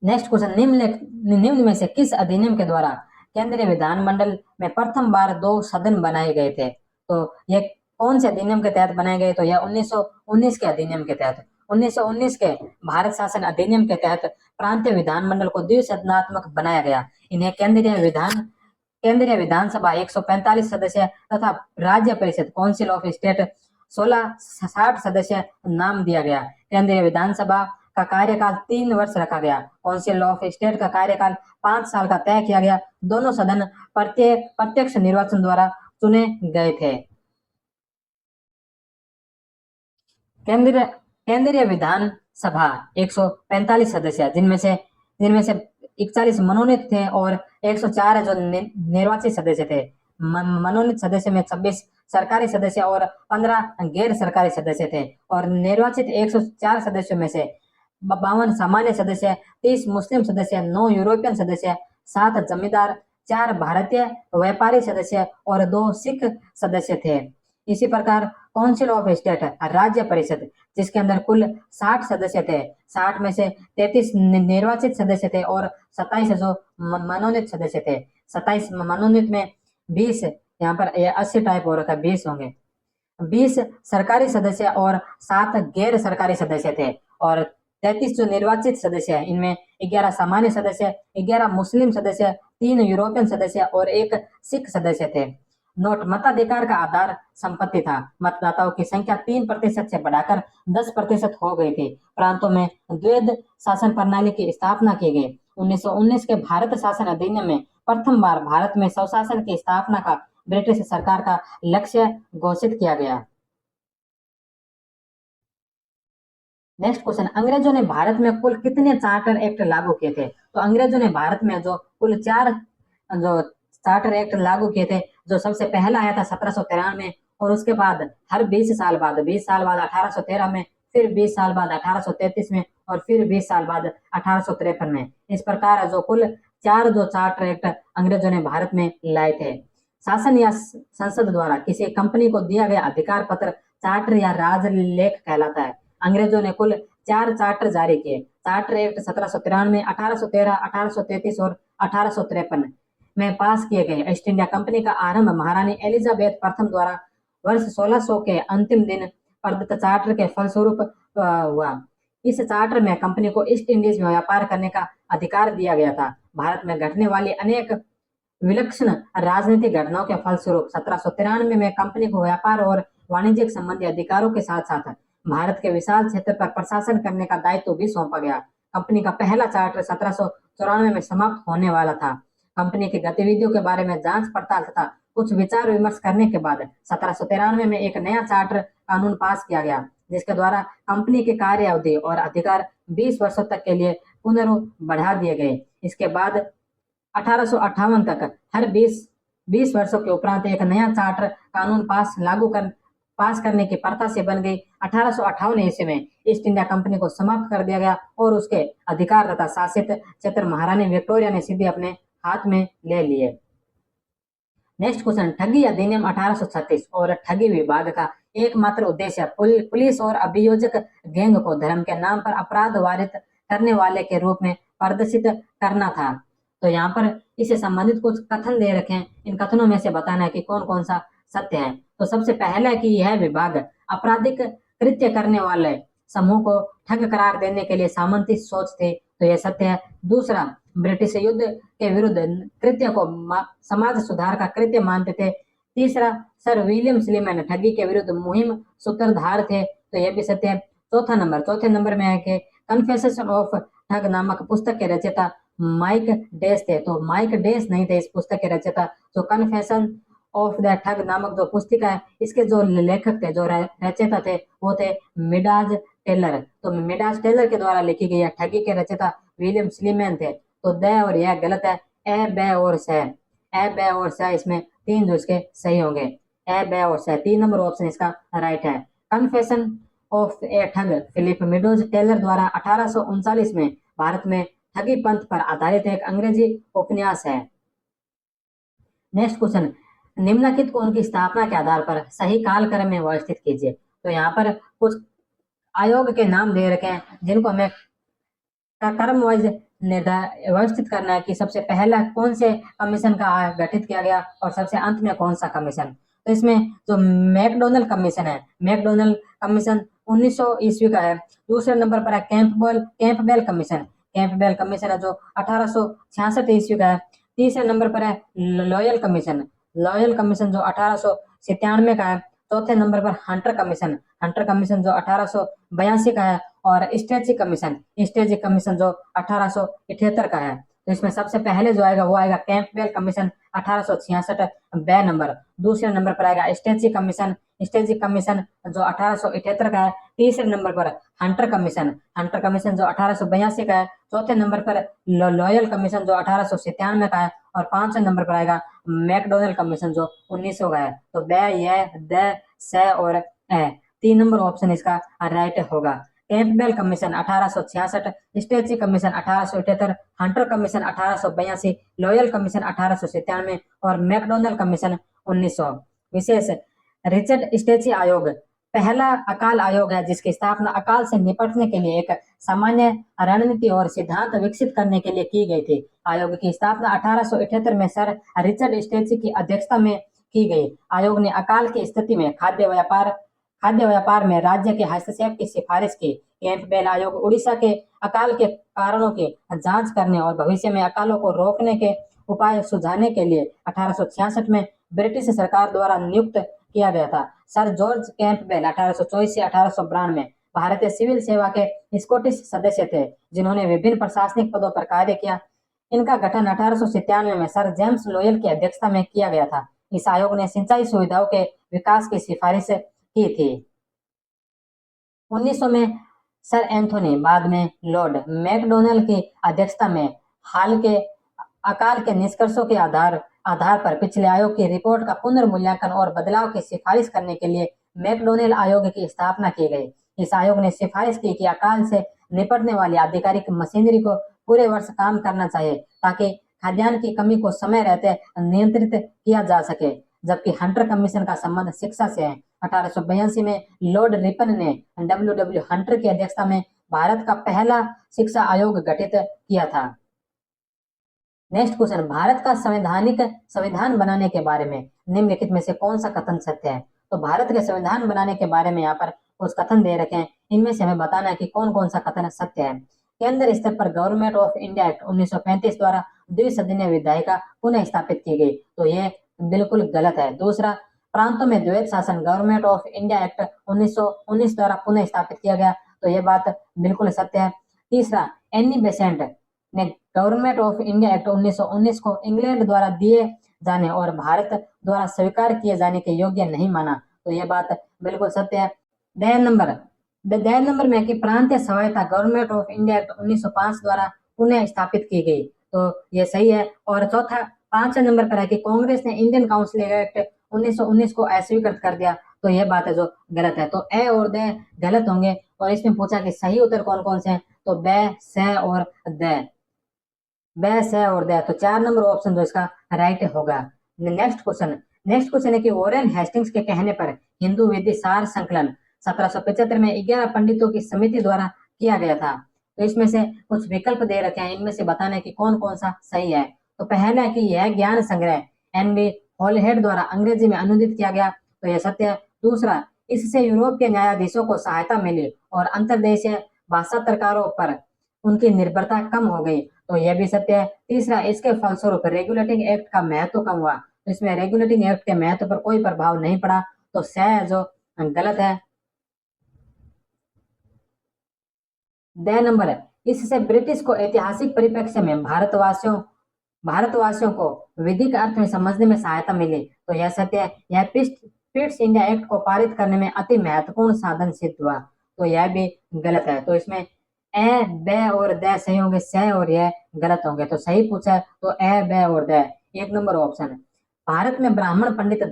नेक्स्ट क्वेश्चन, निम्न में से किस अधिनियम के द्वारा केंद्रीय विधानमंडल में प्रथम बार 2 सदन बनाए गए थे? तो ये कौन से अधिनियम के तहत बनाए गए? तो यह 1919 के अधिनियम के तहत। 1919 के भारत शासन अधिनियम के तहत प्रांतीय विधानमंडल को द्विसदनात्मक बनाया गया। इन्हें केंद्रीय विधानसभा 145 सदस्य तथा राज्य परिषद काउंसिल ऑफ स्टेट 1660 सदस्य नाम दिया गया। केंद्रीय विधानसभा का कार्यकाल 3 वर्ष रखा गया। काउंसिल ऑफ स्टेट का कार्यकाल 5 साल का तय किया गया। दोनों सदन प्रत्यक्ष निर्वाचन द्वारा चुने गए थे। केंद्रीय विधानसभा 145 सदस्य, जिनमें से 41 मनोनीत थे और 104 जो निर्वाचित सदस्य थे। मनोनीत सदस्य में 26 सरकारी सदस्य और 15 गैर सरकारी सदस्य थे और निर्वाचित 104 सदस्यों में से 52 सामान्य सदस्य, 30 मुस्लिम सदस्य, 9 यूरोपियन सदस्य, 7 जमींदार, 4 भारतीय व्यापारी सदस्य और 2 सिख सदस्य थे। इसी प्रकार काउंसिल ऑफ स्टेट राज्य परिषद, जिसके अंदर कुल 60 सदस्य थे, 60 में से 33 निर्वाचित सदस्य थे और 27 जो मनोनीत सदस्य थे। 27 मनोनीत में 20, यहाँ पर 80 टाइप हो रखा है, 20 होंगे। 20 सरकारी सदस्य और 7 गैर सरकारी सदस्य थे और 33 जो निर्वाचित सदस्य है, इनमें 11 सामान्य सदस्य, 11 मुस्लिम सदस्य, 3 यूरोपियन सदस्य और 1 सिख सदस्य थे। नोट, मताधिकार का आधार संपत्ति था। मतदाताओं की संख्या 3% से बढ़ाकर 10% हो गई थी। प्रांतों में द्वैध शासन प्रणाली की स्थापना की गई। 1919 के भारत शासन अधिनियम में प्रथम बार भारत में स्वशासन की स्थापना का ब्रिटिश सरकार का लक्ष्य घोषित किया गया। नेक्स्ट क्वेश्चन, अंग्रेजों ने भारत में कुल कितने चार्टर एक्ट लागू किए थे? तो अंग्रेजों ने भारत में जो कुल 4 जो चार्टर एक्ट लागू किए थे, जो सबसे पहला आया था 1793 में और उसके बाद हर 20 साल बाद 1813 में, फिर 20 साल बाद 1833 में और फिर 20 साल बाद 1853 में। इस प्रकार जो कुल 4 जो चार्टर एक्ट अंग्रेजों ने भारत में लाए थे। शासन या संसद द्वारा किसी कंपनी को दिया गया अधिकार पत्र चार्टर या राजलेख कहलाता है। अंग्रेजों ने कुल 4 चार्टर जारी किए। चार्टर एक्ट 1793, 1813, 1833 और 1853 में पास किए गए। ईस्ट इंडिया कंपनी का आरंभ महारानी एलिजाबेथ प्रथम द्वारा वर्ष 1600 के अंतिम दिन प्रदत्त चार्टर के फलस्वरूप हुआ। इस चार्टर में कंपनी को ईस्ट इंडीज में व्यापार करने का अधिकार दिया गया था। भारत में घटने वाली अनेक विलक्षण राजनीतिक घटनाओं के फलस्वरूप 1793 में कंपनी को व्यापार और वाणिज्यिक संबंधी अधिकारों के साथ साथ भारत के विशाल क्षेत्र पर प्रशासन करने का दायित्व भी सौंपा गया। कंपनी का पहला चार्टर 1794 में समाप्त होने वाला था। कंपनी की गतिविधियों के बारे में जांच पड़ताल तथा कुछ विचार विमर्श करने के बाद 1793 में एक नया चार्टर कानून पास किया गया, जिसके द्वारा कंपनी की कार्य अवधि और अधिकार 20 वर्षों तक के लिए बढ़ा दिए गए। इसके बाद 1858 तक हर 20 वर्षों के उपरांत एक नया चार्टर कानून पास करने की प्रथा से बन गई। 1858 ईस्वी में ईस्ट इंडिया कंपनी को समाप्त कर दिया गया और उसके अधिकार तथा शासित क्षेत्र महारानी विक्टोरिया ने सीधे अपने हाथ में ले लिए। नेक्स्ट क्वेश्चन, ठगी अधिनियम 1836 और ठगी विभाग का एकमात्र उद्देश्य पुलिस और अभियोजक गैंग को धर्म के नाम पर अपराध वारित करने वाले के रूप में प्रदर्शित करना था। तो यहाँ पर इससे संबंधित कुछ कथन दे रखे हैं। इन कथनों में से बताना है कि कौन कौन सा सत्य है। तो सबसे पहला है कि यह विभाग आपराधिक कृत्य करने वाले समूह को ठग करार देने के लिए सामंती सोच थे। तो यह सत्य है। दूसरा, ब्रिटिश युद्ध के विरुद्ध कृत्य को समाज सुधार का कृत्य मानते थे। तीसरा, सर विलियम स्लीमैन ठगी के विरुद्ध मुहिम सूत्रधार थे, तो यह भी सत्य है। चौथे नंबर में है कि कन्फेशन ऑफ ठग नामक पुस्तक के रचयिता माइक डेस थे, तो माइक डेस नहीं थे इस पुस्तक के रचयिता। तो कन्फेशन ऑफ द ठग नामक जो पुस्तिका है, इसके जो लेखक थे, जो रचयिता थे, वो थे मिडाज टेलर। तो मिडाज टेलर के द्वारा लिखी गई ठगी के रचयिता विलियम स्लीमैन थे। तो द और यह गलत है। ए, ब और स, ए, ब और स इसमें तीन जो इसके सही होंगे। ए, ब और स, 3 नंबर ऑप्शन इसका राइट है। कन्फेशन ऑफ ए ठग फिलिप मिडोज टेलर द्वारा 1839 में भारत में ठगी पंथ पर आधारित एक अंग्रेजी उपन्यास है। नेक्स्ट क्वेश्चन, निम्नलिखित को उनकी स्थापना के आधार पर सही कालक्रम में व्यवस्थित कीजिए। तो यहाँ पर कुछ आयोग के नाम दे रखे हैं जिनको हमें क्रम वाइज व्यवस्थित करना है कि सबसे पहला कौन से कमीशन का गठित किया गया और सबसे अंत में कौन सा कमीशन। तो इसमें जो मैकडोनल्ड कमीशन है, मैकडोनल्ड कमीशन 1900 ईस्वी का है। दूसरे नंबर पर है कैंपबेल कमीशन, कैंपबेल कमीशन है जो 1866 ईस्वी का है। तीसरे नंबर पर है लॉयल कमीशन, लॉयल कमीशन जो 1897 का है। चौथे नंबर पर हंटर कमीशन, हंटर कमीशन जो 1882 का है। और स्ट्रेची कमीशन, स्ट्रेची कमीशन जो 1878 का है। तो इसमें सबसे पहले जो आएगा वो आएगा कैंपबेल कमीशन 1866 बे नंबर। दूसरे नंबर पर आएगा स्ट्रेची कमीशन, स्ट्रेची कमीशन जो 1878 का है। तीसरे नंबर पर हंटर कमीशन, हंटर कमीशन जो 1882 का है। चौथे नंबर पर लॉयल कमीशन जो 1897 का है। और पांचवें नंबर पर आएगा मैकडोनल्ड कमीशन जो 1900 का है। तो बे, ये, द, स और ए, 3 नंबर ऑप्शन इसका राइट होगा। Campbell commission 1866, stretchy commission 1878, Hunter commission 1882, loyal commission 1897 और मैकडोनल्ड कमीशन 1900। विशेष, रिचर्ड स्ट्रेची आयोग पहला अकाल आयोग है जिसकी स्थापना अकाल से निपटने के लिए एक सामान्य रणनीति और सिद्धांत विकसित करने के लिए की गई थी। आयोग की स्थापना 1878 में सर रिचर्ड स्ट्रेची की अध्यक्षता में की गई। आयोग ने अकाल की स्थिति में खाद्य व्यापार में राज्य के हस्तक्षेप की सिफारिश की। कैंपबेल आयोग उड़ीसा के अकाल के कारणों की जांच करने और भविष्य में अकालों को रोकने के उपाय सुझाने के लिए 1866 में ब्रिटिश सरकार द्वारा नियुक्त किया गया था। सर जॉर्ज कैंपबेल 1824 से 1892 भारतीय सिविल सेवा के स्कॉटिश सदस्य थे जिन्होंने विभिन्न प्रशासनिक पदों पर कार्य किया। इनका गठन 1897 में सर जेम्स लोयल की अध्यक्षता में किया गया था। इस आयोग ने सिंचाई सुविधाओं के विकास की सिफारिश की थी। 1900 में सर एंथोनी, बाद में लॉर्ड मैकडोनल्ड की अध्यक्षता में हाल के अकाल के निष्कर्षों के आधार पर पिछले आयोग की रिपोर्ट का पुनर्मूल्यांकन और बदलाव की सिफारिश करने के लिए मैकडोनल्ड आयोग की स्थापना की गई। इस आयोग ने सिफारिश की कि अकाल से निपटने वाली आधिकारिक मशीनरी को पूरे वर्ष काम करना चाहिए ताकि खाद्यान्न की कमी को समय रहते नियंत्रित किया जा सके। जबकि हंटर कमीशन का संबंध शिक्षा से है। 1882 में लॉर्ड रिपन ने डब्ल्यू हंटर की अध्यक्षता में भारत का पहला शिक्षा आयोग गठित किया था। नेक्स्ट क्वेश्चन, भारत का संविधान बनाने के बारे में निम्नलिखित में से कौन सा कथन सत्य है। तो भारत के संविधान बनाने के बारे में यहाँ पर कुछ कथन दे रखे हैं, इनमें से हमें बताना है कि कौन कौन सा कथन सत्य है। केंद्र स्तर पर गवर्नमेंट ऑफ इंडिया एक्ट 1935 द्वारा द्विसदनीय विधायिका पुनः स्थापित की गई, तो ये बिल्कुल गलत है। दूसरा, प्रांतों में द्वैत शासन गवर्नमेंट ऑफ इंडिया एक्ट 1919 द्वारा पुनः स्थापित किया गया, तो यह बात बिल्कुल सत्य है। तीसरा, एनी बेसेंट ने गवर्नमेंट ऑफ इंडिया एक्ट 1919 को इंग्लैंड द्वारा दिए जाने और भारत द्वारा स्वीकार किए जाने के योग्य नहीं माना, तो यह बात बिल्कुल सत्य है। दया नंबर में कि प्रांतीय स्वायत्ता गवर्नमेंट ऑफ इंडिया एक्ट 1905 द्वारा पुनः स्थापित की गई, तो यह सही है। और चौथा, 5वें नंबर पर है कि कांग्रेस ने इंडियन काउंसिल एक्ट 1919 को अस्वीकृत कर दिया, तो यह बात है जो गलत है। तो ए और द गलत होंगे। और इसमें पूछा कि सही उत्तर कौन कौन से हैं, तो ब, स और द, ब, स और द, तो 4 नंबर ऑप्शन जो इसका राइट होगा। नेक्स्ट क्वेश्चन है कि वॉरेन हेस्टिंग्स के कहने पर हिंदू विधि सार संकलन 1775 में 11 पंडितों की समिति द्वारा किया गया था। तो इसमें से कुछ विकल्प दे रखे हैं, इनमें से बताना है कि कौन कौन सा सही है। तो पहला है कि यह ज्ञान संग्रह एनबी हॉलहेड द्वारा अंग्रेजी में अनुदित किया गया, तो यह सत्य है। दूसरा, इससे यूरोप के न्यायाधीशों को सहायता मिली और अंतर्देशीय भाषांतरकारों पर उनकी निर्भरता कम हो गई, तो यह भी सत्य है। तीसरा, इसके फलस्वरूप रेगुलेटिंग एक्ट का महत्व कम हुआ, तो इसमें रेगुलेटिंग एक्ट के महत्व पर कोई प्रभाव नहीं पड़ा, तो स है जो गलत है। द नंबर है, इससे ब्रिटिश को ऐतिहासिक परिप्रेक्ष्य में भारतवासियों को विधिक अर्थ में समझने में सहायता मिली, तो यह सत्य है। यह पिट्स इंडिया एक्ट को पारित करने में अति महत्वपूर्ण साधन सिद्ध हुआ, तो यह भी गलत है। तो इसमें ए, ब और द सही होंगे, स और यह गलत होंगे, तो सही पूछा है तो ए, ब और द, एक नंबर ऑप्शन है। भारत में ब्राह्मण पंडित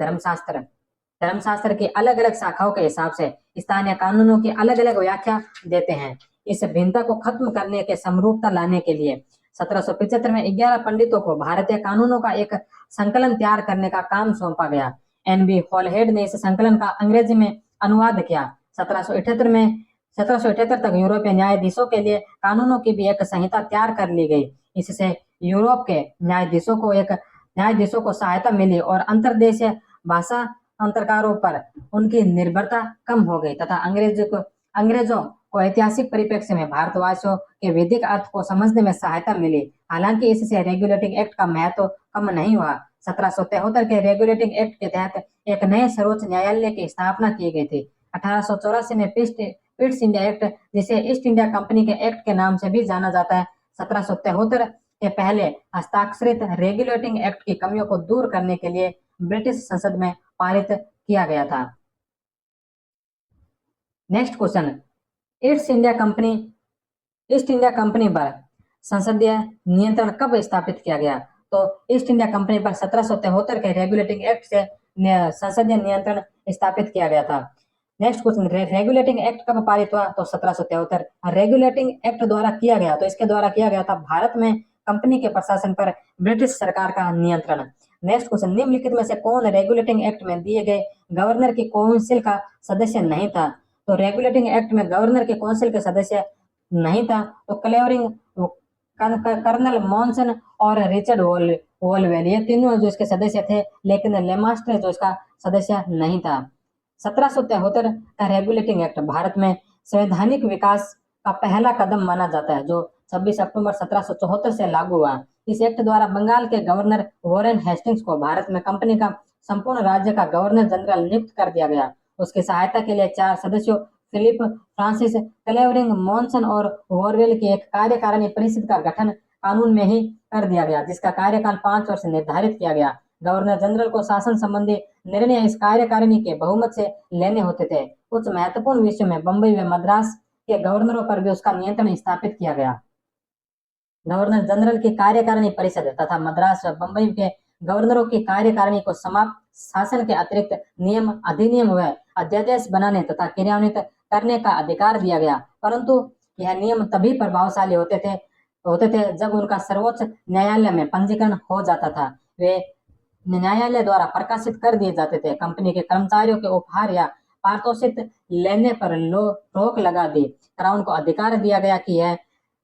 धर्मशास्त्र की अलग अलग शाखाओं के हिसाब से स्थानीय कानूनों की अलग अलग व्याख्या देते हैं। इस भिन्नता को खत्म करने के समरूपता लाने के लिए 1775 में 11 पंडितों को भारतीय कानूनों का एक संकलन तैयार करने का काम सौंपा गया। एन बी हॉलहेड ने इस संकलन का अंग्रेजी में अनुवाद किया। 1778 तक यूरोपीय न्यायाधीशों के लिए कानूनों की भी एक संहिता तैयार कर ली गई। इससे यूरोप के न्यायाधीशों को सहायता मिली और अंतर्देशीय भाषा अंतरकारों पर उनकी निर्भरता कम हो गई तथा अंग्रेजों को ऐतिहासिक परिप्रेक्ष्य में भारतवासियों के वैदिक अर्थ को समझने में सहायता मिली। हालांकि इससे रेगुलेटिंग एक्ट का महत्व कम नहीं हुआ। 1773 के रेगुलेटिंग एक्ट के तहत एक नए सर्वोच्च न्यायालय की स्थापना की गई थी। 1884 में पिट्स इंडिया एक्ट, जिसे ईस्ट इंडिया कंपनी के एक्ट के नाम से भी जाना जाता है, 1773 के पहले हस्ताक्षरित रेगुलेटिंग एक्ट की कमियों को दूर करने के लिए ब्रिटिश संसद में पारित किया गया था। Next question, east India company पर संसदीय नियंत्रण कब स्थापित किया गया? तो ईस्ट इंडिया कंपनी पर 1773 के रेगुलेटिंग एक्ट से संसदीय नियंत्रण स्थापित किया गया था। नेक्स्ट क्वेश्चन, रेगुलेटिंग एक्ट कब पारित हुआ? तो 1773 रेगुलेटिंग एक्ट द्वारा किया गया, तो इसके द्वारा किया गया था भारत में कंपनी के प्रशासन पर ब्रिटिश सरकार का नियंत्रण। नेक्स्ट क्वेश्चन, निम्नलिखित में से कौन रेगुलेटिंग एक्ट में दिए गए गवर्नर की काउंसिल का सदस्य नहीं था? तो रेगुलेटिंग एक्ट में गवर्नर के काउंसिल के सदस्य नहीं था, तो क्लेवरिंग, कर्नल मॉनसन और रिचर्ड वोलवेल, ये तीनों जो इसके सदस्य थे, लेकिन लेमास्टर जो इसका सदस्य नहीं था। 1773 का रेगुलेटिंग एक्ट भारत में संवैधानिक विकास का पहला कदम माना जाता है, जो 26 अक्टूबर 1774 से लागू हुआ। इस एक्ट द्वारा बंगाल के गवर्नर वॉरेन हेस्टिंग्स को भारत में कंपनी का संपूर्ण राज्य का गवर्नर जनरल नियुक्त कर दिया गया। उसकी सहायता के लिए 4 सदस्यों फिलिप फ्रांसिस, क्लेवरिंग, मॉनसन और वॉरवेल की एक कार्यकारिणी परिषद का गठन कानून में ही कर दिया गया, जिसका कार्यकाल 5 वर्ष निर्धारित किया गया। गवर्नर जनरल को शासन संबंधी निर्णय इस कार्यकारिणी के बहुमत से लेने होते थे। कुछ महत्वपूर्ण विषयों में बंबई व मद्रास के गवर्नरों पर भी उसका नियंत्रण स्थापित किया गया। गवर्नर जनरल की कार्यकारिणी परिषद तथा मद्रास व बंबई के गवर्नरों की कार्यकारिणी को समाप्त शासन के अतिरिक्त नियम, अधिनियम व अध्यादेश बनाने तथा क्रियान्वित करने का अधिकार दिया गया, परंतु यह नियम तभी प्रभावशाली होते थे जब उनका सर्वोच्च न्यायालय में पंजीकरण हो जाता था। वे न्यायालय द्वारा प्रकाशित कर दिए जाते थे। कंपनी के कर्मचारियों के उपहार या पारितोषिक लेने पर रोक लगा दी। क्राउन को अधिकार दिया गया कि यह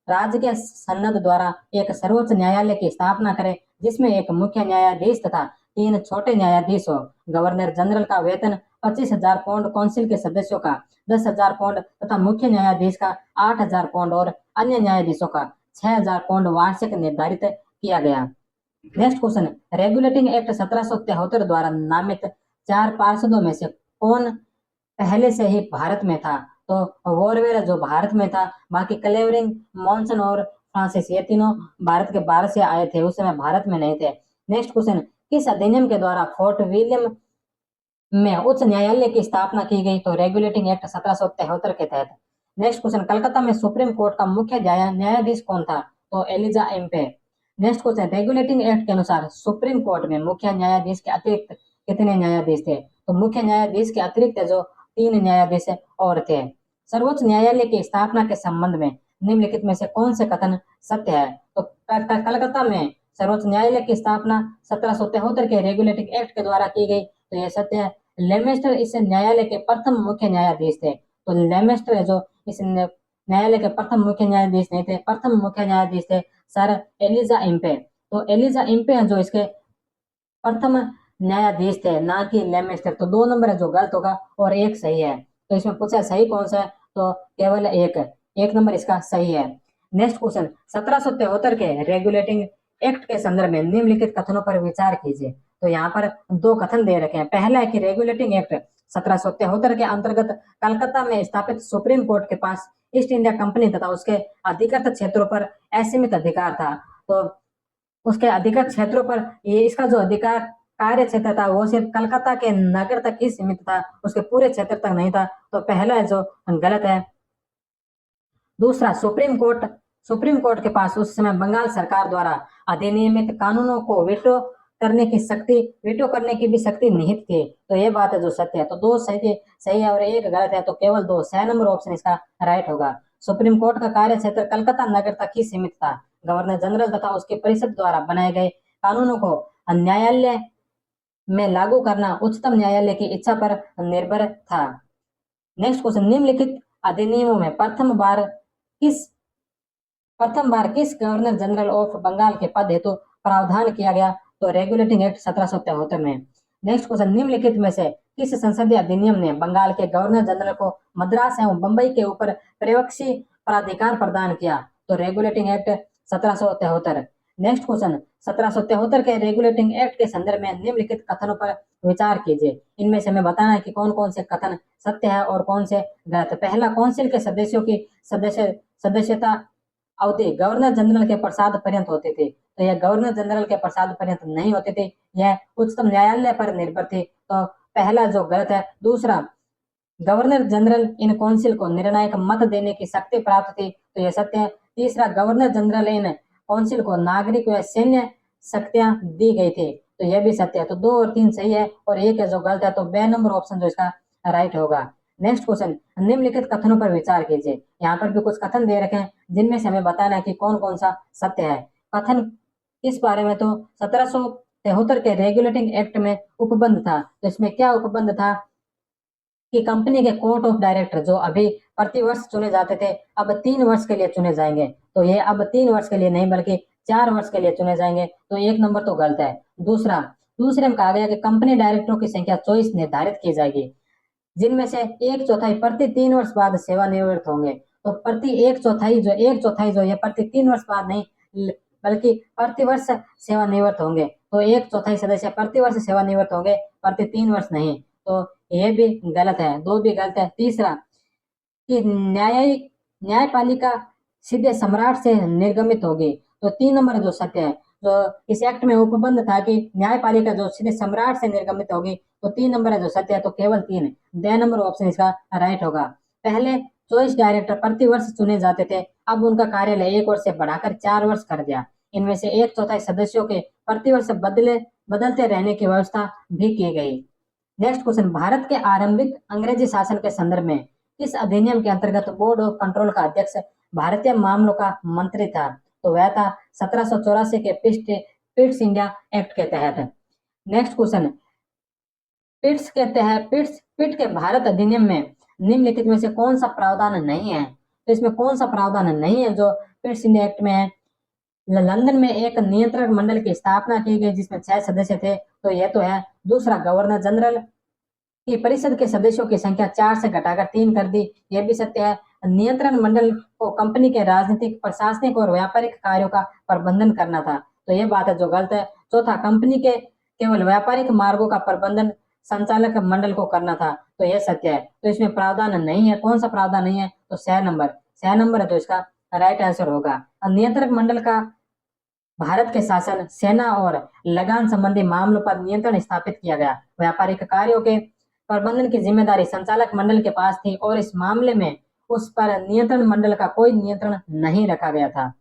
राज्य के सन्नद द्वारा एक सर्वोच्च न्यायालय की स्थापना करे, जिसमें एक मुख्य न्यायाधीश तथा 3 छोटे न्यायाधीश हो। गवर्नर जनरल का वेतन 25,000 पाउंड, काउंसिल के सदस्यों का 10,000 पाउंड तथा मुख्य न्यायाधीश का 8,000 पाउंड और अन्य न्यायाधीशों का 6,000 पाउंड वार्षिक निर्धारित किया गया। नेक्स्ट क्वेश्चन, रेगुलेटिंग एक्ट 1773 द्वारा नामित 4 पार्षदों में से कौन पहले से ही भारत में था? तो वॉरवेल जो भारत में था, बाकी क्लेवरिंग, मॉनसन और फ्रांसिस, ये तीनों भारत के बाहर से आए थे, उस समय भारत में नहीं थे। नेक्स्ट क्वेश्चन, किस अधिनियम के द्वारा फोर्ट विलियम में उच्च न्यायालय की स्थापना की गई? तो रेगुलेटिंग एक्ट 1773 के तहत। नेक्स्ट क्वेश्चन, कलकत्ता में सुप्रीम कोर्ट का मुख्य न्यायाधीश कौन था? तो Elijah Impey. Next question, regulating act के अनुसार सुप्रीम कोर्ट में मुख्य न्यायाधीश के अतिरिक्त कितने न्यायाधीश थे? तो मुख्य न्यायाधीश के अतिरिक्त जो 3 न्यायाधीश और थे। सर्वोच्च न्यायालय की स्थापना के संबंध में निम्नलिखित में से कौन से कथन सत्य है? तो कलकत्ता में सर्वोच्च न्यायालय की स्थापना 1773 के रेगुलेटिंग एक्ट के द्वारा की गई, तो यह सत्य है। लेमेस्टर इस न्यायालय के प्रथम मुख्य न्यायाधीश थे, तो लेमेस्टर जो इस न्यायालय के प्रथम मुख्य न्यायाधीश नहीं थे, प्रथम मुख्य न्यायाधीश थे सर एलिजा इम्पे। तो एलिजा इम्पे जो इसके प्रथम न्यायाधीश थे, ना कि लेमेस्टर। तो 2 नंबर है जो गलत होगा और 1 सही है। तो इसमें पूछा सही कौन सा है? तो केवल 1 नंबर इसका सही है। नेक्स्ट क्वेश्चन, 1773 के रेगुलेटिंग एक्ट के संदर्भ में निम्नलिखित कथनों पर विचार कीजिए। तो यहाँ पर दो कथन दे रखे हैं। पहला है कि रेगुलेटिंग एक्ट 1773 के अंतर्गत कलकत्ता में स्थापित सुप्रीम कोर्ट के पास ईस्ट इंडिया कंपनी तथा उसके अधिकृत क्षेत्रों पर असीमित अधिकार था। तो उसके अधिकृत क्षेत्रों पर ये इसका जो अधिकार कार्य क्षेत्र था वो सिर्फ कलकत्ता के नगर तक ही सीमित था, उसके पूरे क्षेत्र तक नहीं था। तो पहला है जो गलत है। दूसरा, सुप्रीम कोर्ट के पास उस समय बंगाल सरकार द्वारा अधिनियमित कानूनों को वीटो करने की भी शक्ति निहित थी। तो ये बात है जो सत्य है। तो दो सही है और एक गलत है। तो केवल दो, 6 नंबर ऑप्शन इसका राइट होगा। सुप्रीम कोर्ट का कार्य क्षेत्र कलकत्ता नगर तक ही सीमित था। गवर्नर जनरल तथा उसकी परिषद द्वारा बनाए गए कानूनों को न्यायालय में लागू करना उच्चतम न्यायालय की इच्छा पर निर्भर था। नेक्स्ट क्वेश्चन, निम्नलिखित अधिनियमों में प्रथम बार किस गवर्नर जनरल ऑफ बंगाल के पद हेतु प्रावधान किया गया? तो रेगुलेटिंग एक्ट 1773 में। नेक्स्ट क्वेश्चन, निम्नलिखित में से किस संसदीय अधिनियम ने बंगाल के गवर्नर जनरल को मद्रास एवं बंबई के ऊपर पर्यवेक्षी प्राधिकार प्रदान किया? तो रेगुलेटिंग एक्ट 1773। नेक्स्ट क्वेश्चन, 1773 के रेगुलेटिंग एक्ट के संदर्भ में निम्नलिखित कथनों पर विचार कीजिए। इनमें से हमें बताना है कि कौन कौन से कथन सत्य है और कौन से गलत। पहला, काउंसिल के सदस्यों की सदस्यता अवधि गवर्नर जनरल के प्रसाद पर्यंत होती थी। तो यह गवर्नर जनरल के प्रसाद पर्यंत नहीं होती थी, यह उच्चतम न्यायालय पर निर्भर थी। तो पहला जो गलत है। दूसरा, गवर्नर जनरल इन काउंसिल को निर्णायक मत देने की शक्ति प्राप्त थी। तो यह सत्य है। तीसरा, गवर्नर जनरल इन काउंसिल को नागरिक व सैन्य शक्तियां दी गई थी। तो यह भी सत्य है। तो 2 और 3 सही है और एक है जो गलत है। तो बे नंबर ऑप्शन जो इसका राइट होगा। नेक्स्ट क्वेश्चन, निम्नलिखित कथनों पर विचार कीजिए। यहाँ पर भी कुछ कथन दे रखे हैं जिनमें से हमें बताना है कि कौन कौन सा सत्य है। कथन किस बारे में? तो 1773 के रेगुलेटिंग एक्ट में उपबंध था। तो इसमें क्या उपबंध था कि कंपनी के कोर्ट ऑफ डायरेक्टर जो अभी प्रति वर्ष चुने जाते थे अब 3 वर्ष के लिए चुने जाएंगे। तो ये अब 3 वर्ष के लिए नहीं बल्कि 4 वर्ष के लिए चुने जाएंगे। तो 1 नंबर तो गलत है। दूसरे में कहा गया कि कंपनी डायरेक्टरों की संख्या 24 निर्धारित की जाएगी, जिनमें से 1/4 प्रति 3 वर्ष बाद सेवानिवृत्त होंगे। तो प्रति 1/4 जो ये प्रति 3 वर्ष बाद नहीं बल्कि प्रति वर्ष सेवानिवृत्त होंगे। तो 1/4 सदस्य प्रति वर्ष सेवानिवृत्त होंगे, प्रति 3 वर्ष नहीं। तो ये भी गलत है, 2 भी गलत है। तीसरा, कि न्यायपालिका सीधे सम्राट से निर्गमित होगी। तो 3 नंबर जो सत्य है। तो इस एक्ट में उपबंध था कि न्यायपालिका जो सीधे सम्राट से निर्गमित होगी। तो 3 नंबर है जो सत्य है। तो केवल 3, 2 नंबर ऑप्शन इसका राइट होगा। पहले 24 डायरेक्टर प्रति वर्ष चुने जाते थे, अब उनका कार्यालय 1 वर्ष से बढ़ाकर 4 वर्ष कर दिया। इनमें से 1/4 सदस्यों के प्रति वर्ष बदलते रहने की व्यवस्था भी की गई। नेक्स्ट क्वेश्चन, भारत के आरंभिक अंग्रेजी शासन के संदर्भ में किस अधिनियम के अंतर्गत बोर्ड ऑफ कंट्रोल का अध्यक्ष भारतीय मामलों का मंत्री था? तो वह था 1784 के पिट्स इंडिया एक्ट के तहत। नेक्स्ट क्वेश्चन, पिट के भारत अधिनियम में निम्नलिखित में से कौन सा प्रावधान नहीं है? तो इसमें कौन सा प्रावधान नहीं है जो पिट्स इंडिया एक्ट में है? लंदन में एक नियंत्रण मंडल की स्थापना की गई जिसमें 6 सदस्य थे। तो यह तो है। दूसरा, गवर्नर जनरल की परिषद के सदस्यों की संख्या 4 से घटाकर 3 कर दी। यह भी सत्य है। नियंत्रण मंडल को कंपनी के राजनीतिक, प्रशासनिक और व्यापारिक कार्यों का प्रबंधन करना था। तो यह बात है जो गलत है। चौथा, कंपनी के केवल व्यापारिक मार्गों का प्रबंधन संचालक मंडल को करना था। तो यह सत्य है। तो इसमें प्रावधान नहीं है। कौन सा प्रावधान नहीं है? तो 6 नंबर है तो इसका राइट आंसर होगा। नियंत्रक मंडल का भारत के शासन, सेना और लगान संबंधी मामलों पर नियंत्रण स्थापित किया गया। व्यापारिक कार्यों के प्रबंधन की जिम्मेदारी संचालक मंडल के पास थी और इस मामले में उस पर नियंत्रण मंडल का कोई नियंत्रण नहीं रखा गया था।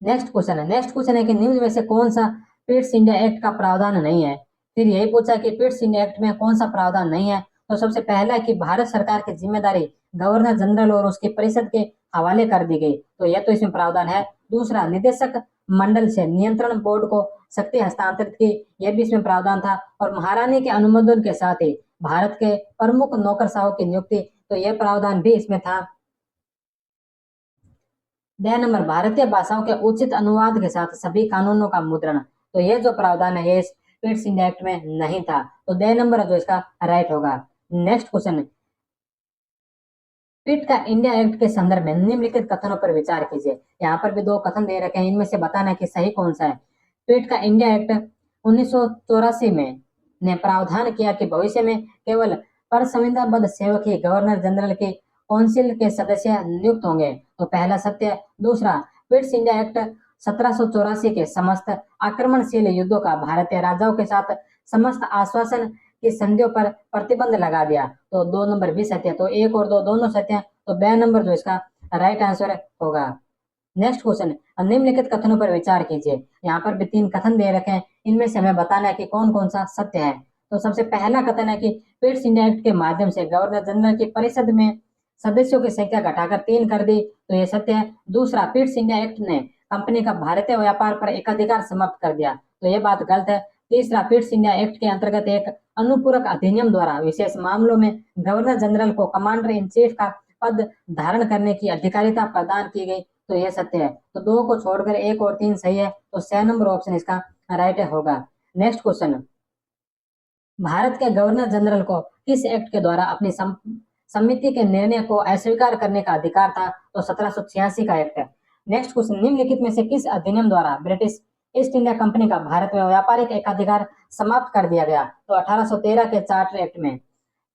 नेक्स्ट क्वेश्चन है कि निम्न में से कौन सा पिट्स इंडिया एक्ट का प्रावधान नहीं है? फिर यही पूछा कि पिट्स इंडिया एक्ट में कौन सा प्रावधान नहीं है। तो सबसे पहला है कि भारत सरकार की जिम्मेदारी गवर्नर जनरल और उसकी परिषद के हवाले कर दी गई। तो यह तो इसमें प्रावधान है। दूसरा, निदेशक मंडल से नियंत्रण बोर्ड को शक्ति हस्तांतरित की, यह भी इसमें प्रावधान था। और महारानी के अनुमोदन के साथ ही भारत के प्रमुख नौकरशाहों की नियुक्ति, तो यह प्रावधान भी इसमें था। 2 नंबर, भारतीय भाषाओं के उचित अनुवाद के साथ सभी कानूनों का मुद्रण। तो यह जो प्रावधान है ये पिट्स इंडिया एक्ट में नहीं था। तो 2 नंबर है जो इसका राइट होगा। नेक्स्ट क्वेश्चन, ट्वीट का इंडिया एक्ट के संदर्भ में निम्नलिखित कथनों पर विचार कीजिए। यहाँ पर भी दो कथन दे रखे हैं, इनमें से बताना है कि सही कौन सा है। ट्वीट का इंडिया एक्ट 1984 में ने प्रावधान किया कि भविष्य में केवल परसंविदाबद्ध सेवक ही गवर्नर जनरल की काउंसिल के सदस्य नियुक्त होंगे। तो पहला सत्य। दूसरा, ट्वीट्स इंडिया एक्ट 1784 के समस्त आक्रमणशील युद्धों का भारतीय राजाओं के साथ समस्त आश्वासन की संधियों पर प्रतिबंध लगा दिया। तो 2 नंबर भी सत्य है। तो 1 और 2 दोनों सत्य हैं। तो बे नंबर जो इसका राइट आंसर होगा। नेक्स्ट क्वेश्चन, निम्नलिखित कथनों पर विचार कीजिए। यहाँ पर भी 3 कथन दे रखे हैं, इनमें से हमें बताना है कि कौन कौन सा सत्य है। तो सबसे पहला कथन है कि ट्वीट्स इंडिया एक्ट के माध्यम से गवर्नर जनरल की परिषद में सदस्यों की संख्या घटाकर 3 कर दी। तो ये सत्य है। दूसरा, ट्वीट्स इंडिया एक्ट ने कंपनी का भारतीय व्यापार पर एकाधिकार समाप्त कर दिया। तो ये बात गलत है। तीसरा, ट्वीट्स इंडिया एक्ट के अंतर्गत एक अनुपूरक अधिनियम द्वारा विशेष मामलों में गवर्नर जनरल को कमांडर इन चीफ का पद धारण करने की अधिकारिता प्रदान की गई। तो यह सत्य है। तो 2 को छोड़कर 1 और 3 सही है। तो 6 नंबर ऑप्शन इसका राइट होगा। नेक्स्ट क्वेश्चन, भारत के गवर्नर जनरल को किस एक्ट के द्वारा अपनी समिति के निर्णय को अस्वीकार करने का अधिकार था? तो 1786 का एक्ट है। नेक्स्ट क्वेश्चन, निम्नलिखित में से किस अधिनियम द्वारा ब्रिटिश ईस्ट इंडिया कंपनी का भारत में व्यापारिक एकाधिकार समाप्त कर दिया गया? तो 1813 के चार्टर एक्ट में।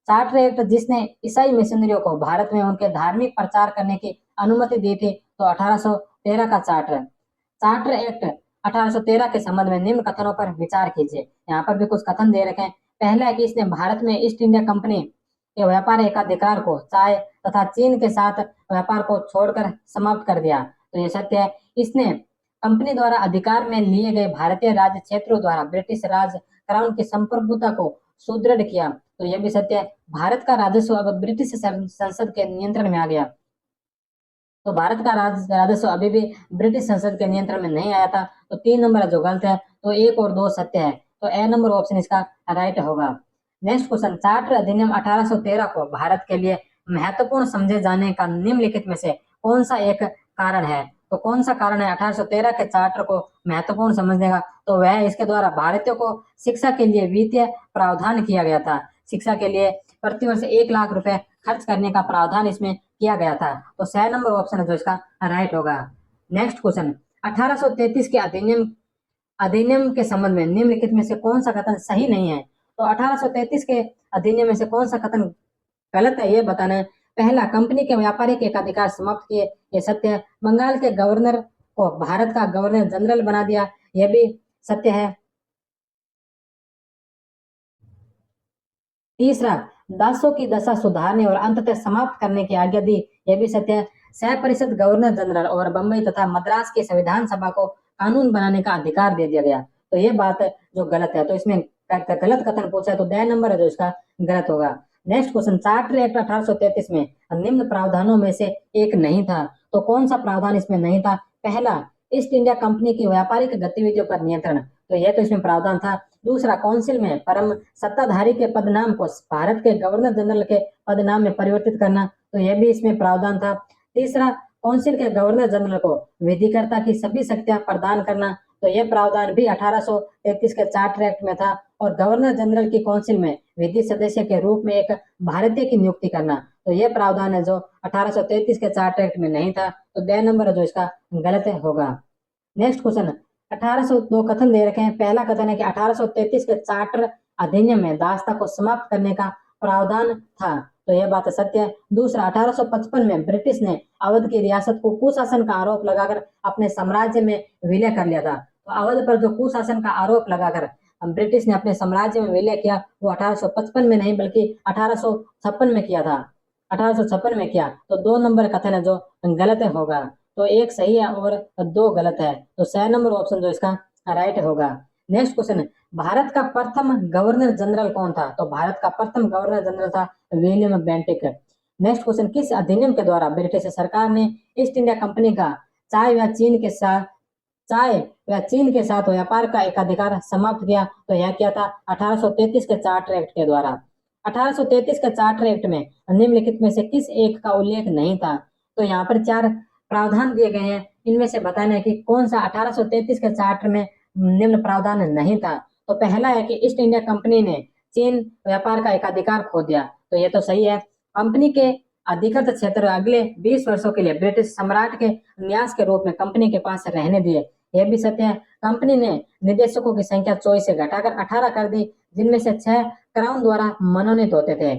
चार्टर एक्ट जिसने ईसाई मिशनरियों को भारत में उनके धार्मिक प्रचार करने की अनुमति दी थी। तो 1813 का चार्टर। चार्टर एक्ट 1813 के संबंध में निम्न कथनों पर विचार कीजिए। यहाँ पर भी कुछ कथन दे रखे हैं। पहला है कि इसने भारत में ईस्ट इंडिया कंपनी के व्यापार एकाधिकार को चाय तथा चीन के साथ व्यापार को छोड़कर समाप्त कर दिया। तो ये सत्य है। इसने कंपनी द्वारा अधिकार में लिए गए भारतीय राज्य क्षेत्रों द्वारा ब्रिटिश राज क्राउन की संप्रभुता को सुदृढ़ किया। तो यह भी सत्य है। भारत का राजस्व अब ब्रिटिश संसद के नियंत्रण में आ गया। तो भारत का राजस्व अभी भी ब्रिटिश संसद के नियंत्रण में नहीं आया था। तो 3 नंबर जो गलत है। तो 1 और 2 सत्य है। तो ए नंबर ऑप्शन इसका राइट होगा। नेक्स्ट क्वेश्चन, चार्टर अधिनियम 1813 को भारत के लिए महत्वपूर्ण समझे जाने का निम्नलिखित में से कौन सा एक कारण है? तो कौन सा कारण है 1813 के चार्टर को महत्वपूर्ण समझने का? तो वह इसके द्वारा भारतीयों को शिक्षा के लिए वित्तीय प्रावधान किया गया था। शिक्षा के लिए प्रतिवर्ष 1 लाख रुपए खर्च करने का प्रावधान इसमें किया गया था। तो 6 नंबर ऑप्शन है जो इसका राइट होगा। नेक्स्ट क्वेश्चन, 1833 के अधिनियम के संबंध में निम्नलिखित में से कौन सा कथन सही नहीं है? तो 1833 के अधिनियम में से कौन सा कथन गलत है ये बताना है। पहला, कंपनी के व्यापारिक एकाधिकार समाप्त किए, ये सत्य है। बंगाल के गवर्नर को भारत का गवर्नर जनरल बना दिया, यह भी सत्य है। तीसरा, दासों की दशा सुधारने और अंततः समाप्त करने की आज्ञा दी, यह भी सत्य है। सह परिषद गवर्नर जनरल और बंबई तथा मद्रास की संविधान सभा को कानून बनाने का अधिकार दे दिया गया। तो ये बात जो गलत है। तो इसमें गलत कथन पूछा है तो 2 नंबर है जो इसका गलत होगा। नेक्स्ट क्वेश्चन, चार्टर एक्ट 1833 में निम्न प्रावधानों में से एक नहीं था। तो कौन सा प्रावधान इसमें नहीं था? पहला, ईस्ट इंडिया कंपनी की व्यापारिक गतिविधियों पर नियंत्रण, तो यह तो इसमें प्रावधान था। दूसरा, काउंसिल में परम सत्ताधारी के पदनाम को भारत के गवर्नर जनरल के पदनाम में परिवर्तित करना, तो यह भी इसमें प्रावधान था। तीसरा, काउंसिल के गवर्नर जनरल को विधिकर्ता की सभी शक्तियां प्रदान करना, तो यह प्रावधान भी 1833 के चार्टर एक्ट में था। और गवर्नर जनरल की काउंसिल में विधि सदस्य के रूप में एक भारतीय की नियुक्ति करना, तो यह प्रावधान है जो 1833 के चार्टर एक्ट में नहीं था। तो 2 नंबर है जो इसका गलत होगा। नेक्स्ट क्वेश्चन, 1802 कथन दे रखे हैं। पहला कथन है कि 1833 के चार्टर अधिनियम में दासता को समाप्त करने का प्रावधान था, तो यह बात सत्य है। दूसरा, 1855 में ब्रिटिश ने अवध की रियासत को कुशासन का आरोप लगाकर अपने साम्राज्य में विलय कर लिया था। तो अवध पर जो कुशासन का आरोप लगाकर ब्रिटिश ने अपने साम्राज्य में विलय किया, वो 1855 में नहीं बल्कि 1856 में किया था। 1856 में किया। तो 2 नंबर कथन है जो गलत होगा। तो 1 सही है और 2 गलत है। तो 6 नंबर ऑप्शन जो इसका राइट होगा। नेक्स्ट क्वेश्चन, भारत का प्रथम गवर्नर जनरल कौन था? तो भारत का प्रथम गवर्नर जनरल था विलियम बेंटिक। नेक्स्ट क्वेश्चन, किस अधिनियम के द्वारा ब्रिटिश सरकार ने ईस्ट इंडिया कंपनी का चाय व चीन के साथ व्यापार का एकाधिकार समाप्त किया? तो यह किया था 1833 के चार्टर एक्ट के द्वारा। 1833 के चार्टर एक्ट में निम्नलिखित में से किस एक का उल्लेख नहीं था? तो यहाँ पर 4 प्रावधान दिए गए हैं, इनमें से बताना है कि कौन सा 1833 के चार्टर में निम्न प्रावधान नहीं था। तो पहला है कि ईस्ट इंडिया कंपनी ने चीन व्यापार का एकाधिकार खो दिया, तो ये तो सही है। कंपनी के अधिकृत क्षेत्र अगले 20 वर्षों के लिए ब्रिटिश सम्राट के न्यास के रूप में कंपनी के पास रहने दिए। यह भी सत्य है। कंपनी ने निदेशकों की संख्या 24 से घटाकर 18 कर दी, जिनमें से 6 क्राउन द्वारा मनोनीत होते थे।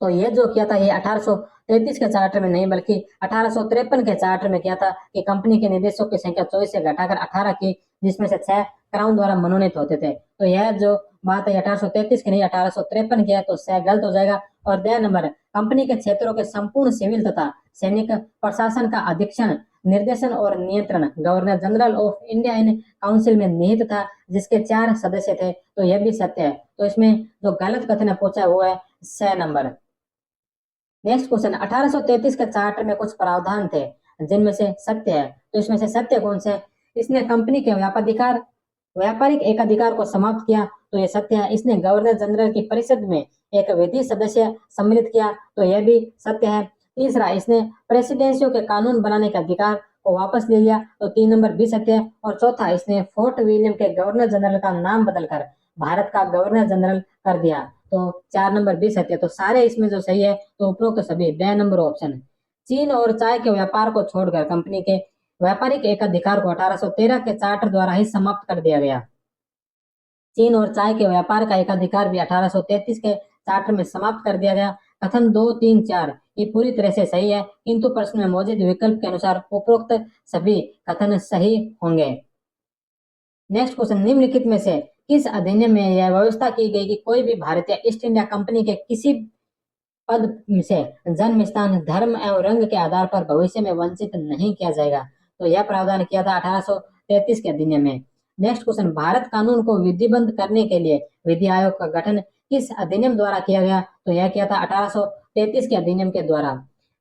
तो ये जो किया था ये 1833 के चार्टर में नहीं बल्कि 1853 के चार्टर में किया था कि कंपनी के निदेशकों की संख्या 24 से घटाकर 18 की, जिसमें से 6 क्राउन द्वारा मनोनीत होते थे। तो यह जो बात है 1833 की नहीं 1853 की है, तो 6 गलत हो जाएगा। और 2 नंबर, कंपनी के क्षेत्रों के संपूर्ण सिविल तथा सैनिक प्रशासन का अधीक्षण, निर्देशन और नियंत्रण governor general of India in council में निहित था, जिसके 4 सदस्य थे। तो यह भी सत्य है। तो इसमें जो गलत कथन पूछा हुआ है 6 नंबर। नेक्स्ट क्वेश्चन, 1833 के चार्टर में कुछ प्रावधान थे जिनमें से सत्य है। तो इसमें से सत्य कौन से? इसने कंपनी के व्यापारिक एकाधिकार को समाप्त किया। तो यह सत्य है। इसने गवर्नर जनरल की परिषद में एक विधि सदस्य सम्मिलित किया। तो यह भी सत्य है। तीसरा, इसने प्रेसिडेंसियों के कानून बनाने के अधिकार को वापस ले लिया। तो 3 नंबर भी सत्य है। और चौथा, इसने फोर्ट विलियम के गवर्नर जनरल का नाम बदलकर भारत का गवर्नर जनरल कर दिया। तो 4 नंबर भी सत्य है। तो सारे इसमें जो सही है तो उपरोक्त सभी 2 नंबर ऑप्शन। चीन और चाय के व्यापार को छोड़कर कंपनी के व्यापारिक एकाधिकार को 1813 के चार्टर द्वारा ही समाप्त कर दिया गया। चीन और चाय के व्यापार का एकाधिकार भी 1833 के चार्टर में समाप्त कर दिया गया। कथन 2, 3, 4 ये पूरी तरह से सही है, किंतु प्रश्न में मौजूद विकल्प के अनुसार उपरोक्त सभी कथन सही होंगे। नेक्स्ट क्वेश्चन, निम्नलिखित में से किस अधिनियम में यह व्यवस्था की गई कि कोई भी भारतीय ईस्ट इंडिया कंपनी के किसी पद से जन्म स्थान, धर्म एवं रंग के आधार पर भविष्य में वंचित नहीं किया जाएगा? तो यह प्रावधान किया था 1833 के अधिनियम में। नेक्स्ट क्वेश्चन, भारत कानून को विधिबद्ध करने के लिए विधि आयोग का गठन किस अधिनियम द्वारा किया गया? तो यह किया था 1833 के अधिनियम के द्वारा।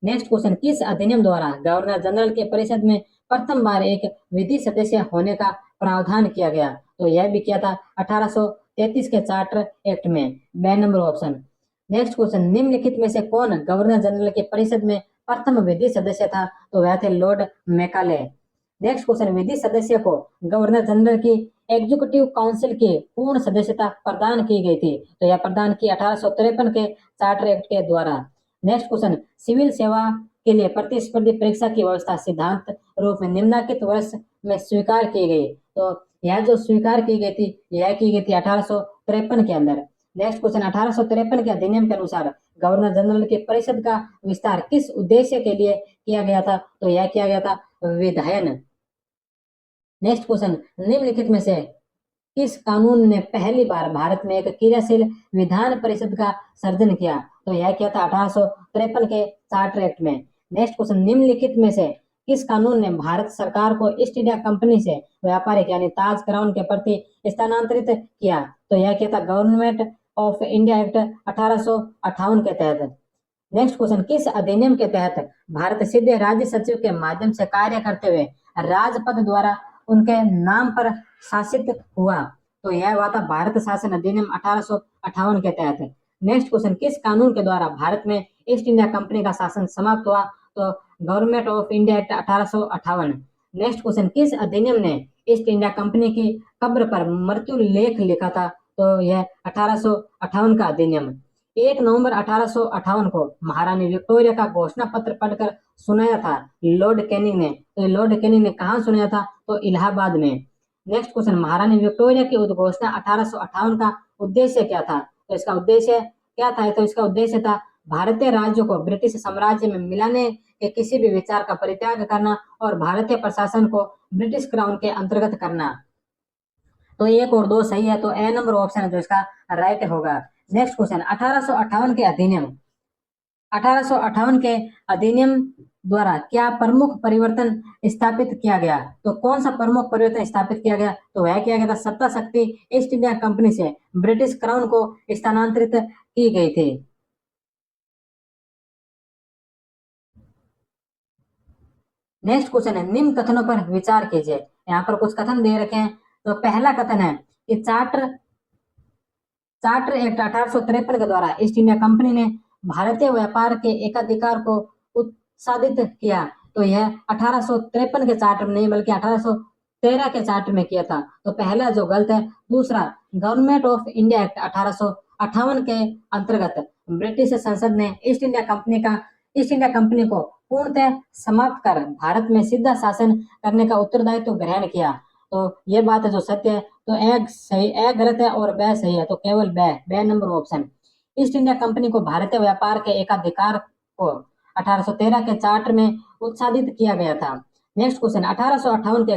नेक्स्ट क्वेश्चन, किस अधिनियम द्वारा गवर्नर जनरल के परिषद में प्रथम बार एक विधि सदस्य होने का प्रावधान किया गया? तो यह भी किया था 1833 के चार्टर एक्ट में। 2 नंबर ऑप्शन। नेक्स्ट क्वेश्चन, निम्नलिखित में से कौन गवर्नर जनरल के परिषद में प्रथम विधि सदस्य था? तो वह थे लॉर्ड मैकाले। नेक्स्ट क्वेश्चन, विधि सदस्य को गवर्नर जनरल की एग्जीक्यूटिव काउंसिल की पूर्ण सदस्यता प्रदान की गई थी। तो यह प्रदान की 1853 के चार्टर एक्ट के द्वारा। नेक्स्ट क्वेश्चन, सिविल सेवा के लिए प्रतिस्पर्धी परीक्षा की व्यवस्था सिद्धांत रूप में निम्नलिखित वर्ष में स्वीकार की गई? तो यह जो स्वीकार की गई थी यह की गई थी 1853 के अंदर। नेक्स्ट क्वेश्चन, 1853 के अधिनियम के अनुसार गवर्नर जनरल की परिषद का विस्तार किस उद्देश्य के लिए किया गया था? तो यह किया गया था विधायन। नेक्स्ट क्वेश्चन, निम्नलिखित में से किस कानून ने पहली बार भारत में एक क्रियाशील विधान परिषद का सर्जन किया? तो यह किया था 1853 के चार्टर एक्ट में। नेक्स्ट क्वेश्चन, निम्नलिखित में से किस कानून ने भारत सरकार को ईस्ट इंडिया कंपनी से व्यापारिक यानी ताज क्राउन के प्रति स्थानांतरित किया? तो यह किया था गवर्नमेंट ऑफ इंडिया एक्ट 1858 के तहत। नेक्स्ट क्वेश्चन, किस अधिनियम के तहत भारत सीधे राज्य सचिव के माध्यम से कार्य करते हुए राजपद द्वारा उनके नाम पर शासित हुआ? तो यह हुआ था भारत शासन अधिनियम 1858 के तहत। नेक्स्ट क्वेश्चन, किस कानून के द्वारा भारत में ईस्ट इंडिया कंपनी का शासन समाप्त हुआ? तो government of India act 1858। Next question, किस अधिनियम ने ईस्ट इंडिया कंपनी की कब्र पर मृत्यु लेख लिखा था? तो यह 1858 का अधिनियम। 1 नवंबर 1858 को महारानी विक्टोरिया का घोषणा पत्र पढ़कर सुनाया था लॉर्ड कैनिंग ने। तो लॉर्ड कैनिंग ने कहाँ सुनाया था? तो इलाहाबाद में। नेक्स्ट क्वेश्चन, महारानी विक्टोरिया की उद्घोषणा 1858 का उद्देश्य क्या था? तो इसका उद्देश्य क्या था? तो इसका उद्देश्य था भारतीय राज्यों को ब्रिटिश साम्राज्य में मिलाने के किसी भी विचार का परित्याग करना और भारतीय प्रशासन को ब्रिटिश क्राउन के अंतर्गत करना। तो 1 और 2 सही है। तो ए नंबर ऑप्शन है जो इसका राइट होगा। नेक्स्ट क्वेश्चन, 1858 के अधिनियम 1858 के अधिनियम द्वारा क्या प्रमुख परिवर्तन स्थापित किया गया? तो कौन सा प्रमुख परिवर्तन स्थापित किया गया? तो वह किया गया था सत्ता शक्ति ईस्ट इंडिया कंपनी से ब्रिटिश क्राउन को स्थानांतरित की गई थी। नेक्स्ट क्वेश्चन है, निम्न कथनों पर विचार कीजिए। यहाँ पर कुछ कथन दे रखे हैं। तो पहला कथन है कि चार्टर एक्ट 1853 के द्वारा ईस्ट इंडिया कंपनी ने भारतीय व्यापार के एकाधिकार को उत्साहित किया। तो यह 1853 के चार्टर में नहीं बल्कि 1813 के चार्टर में किया था। तो पहला जो गलत है। दूसरा, गवर्नमेंट ऑफ इंडिया एक्ट 1858 के अंतर्गत ब्रिटिश संसद ने ईस्ट इंडिया कंपनी को पूर्णतः समाप्त कर भारत में सीधा शासन करने का उत्तरदायित्व ग्रहण किया। तो ये बात है जो सत्य है, तो एक सही, एक गलत है और ब सही है, तो केवल ब number option. East India company को भारतीय व्यापार के एकाधिकार को 1813 के चार्टर में उत्साहित किया गया था। नेक्स्ट क्वेश्चन, 1858 के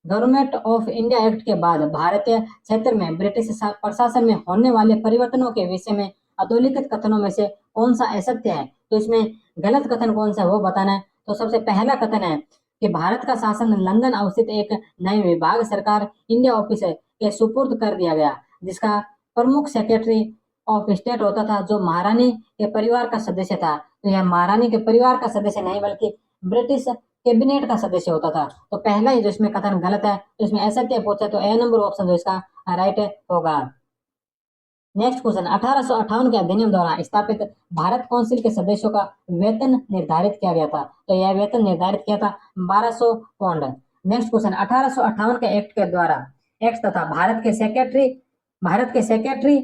गवर्नमेंट ऑफ इंडिया एक्ट के बाद भारतीय क्षेत्र में ब्रिटिश प्रशासन में होने वाले परिवर्तनों के विषय में अधोलिखित कथनों में से कौन सा असत्य है? तो इसमें गलत कथन कौन सा है वो बताना है। तो सबसे पहला कथन है कि भारत का शासन लंदन अवस्थित एक नए विभाग सरकार इंडिया ऑफिस के सुपुर्द कर दिया गया, जिसका प्रमुख सेक्रेटरी ऑफ स्टेट होता था, जो महारानी के परिवार का सदस्य था। तो यह महारानी के परिवार का सदस्य नहीं बल्कि ब्रिटिश कैबिनेट का सदस्य होता था। तो पहला ही जो इसमें कथन गलत है, तो इसमें ऐसा क्या पूछा, तो ए नंबर ऑप्शन जो इसका राइट होगा। नेक्स्ट क्वेश्चन, 1858 के अधिनियम द्वारा स्थापित भारत काउंसिल के सदस्यों का वेतन निर्धारित किया गया था। तो यह वेतन निर्धारित किया था 1200 पाउंड। नेक्स्ट क्वेश्चन, 1858 के एक्ट के द्वारा एक्ट तथा भारत के सेक्रेटरी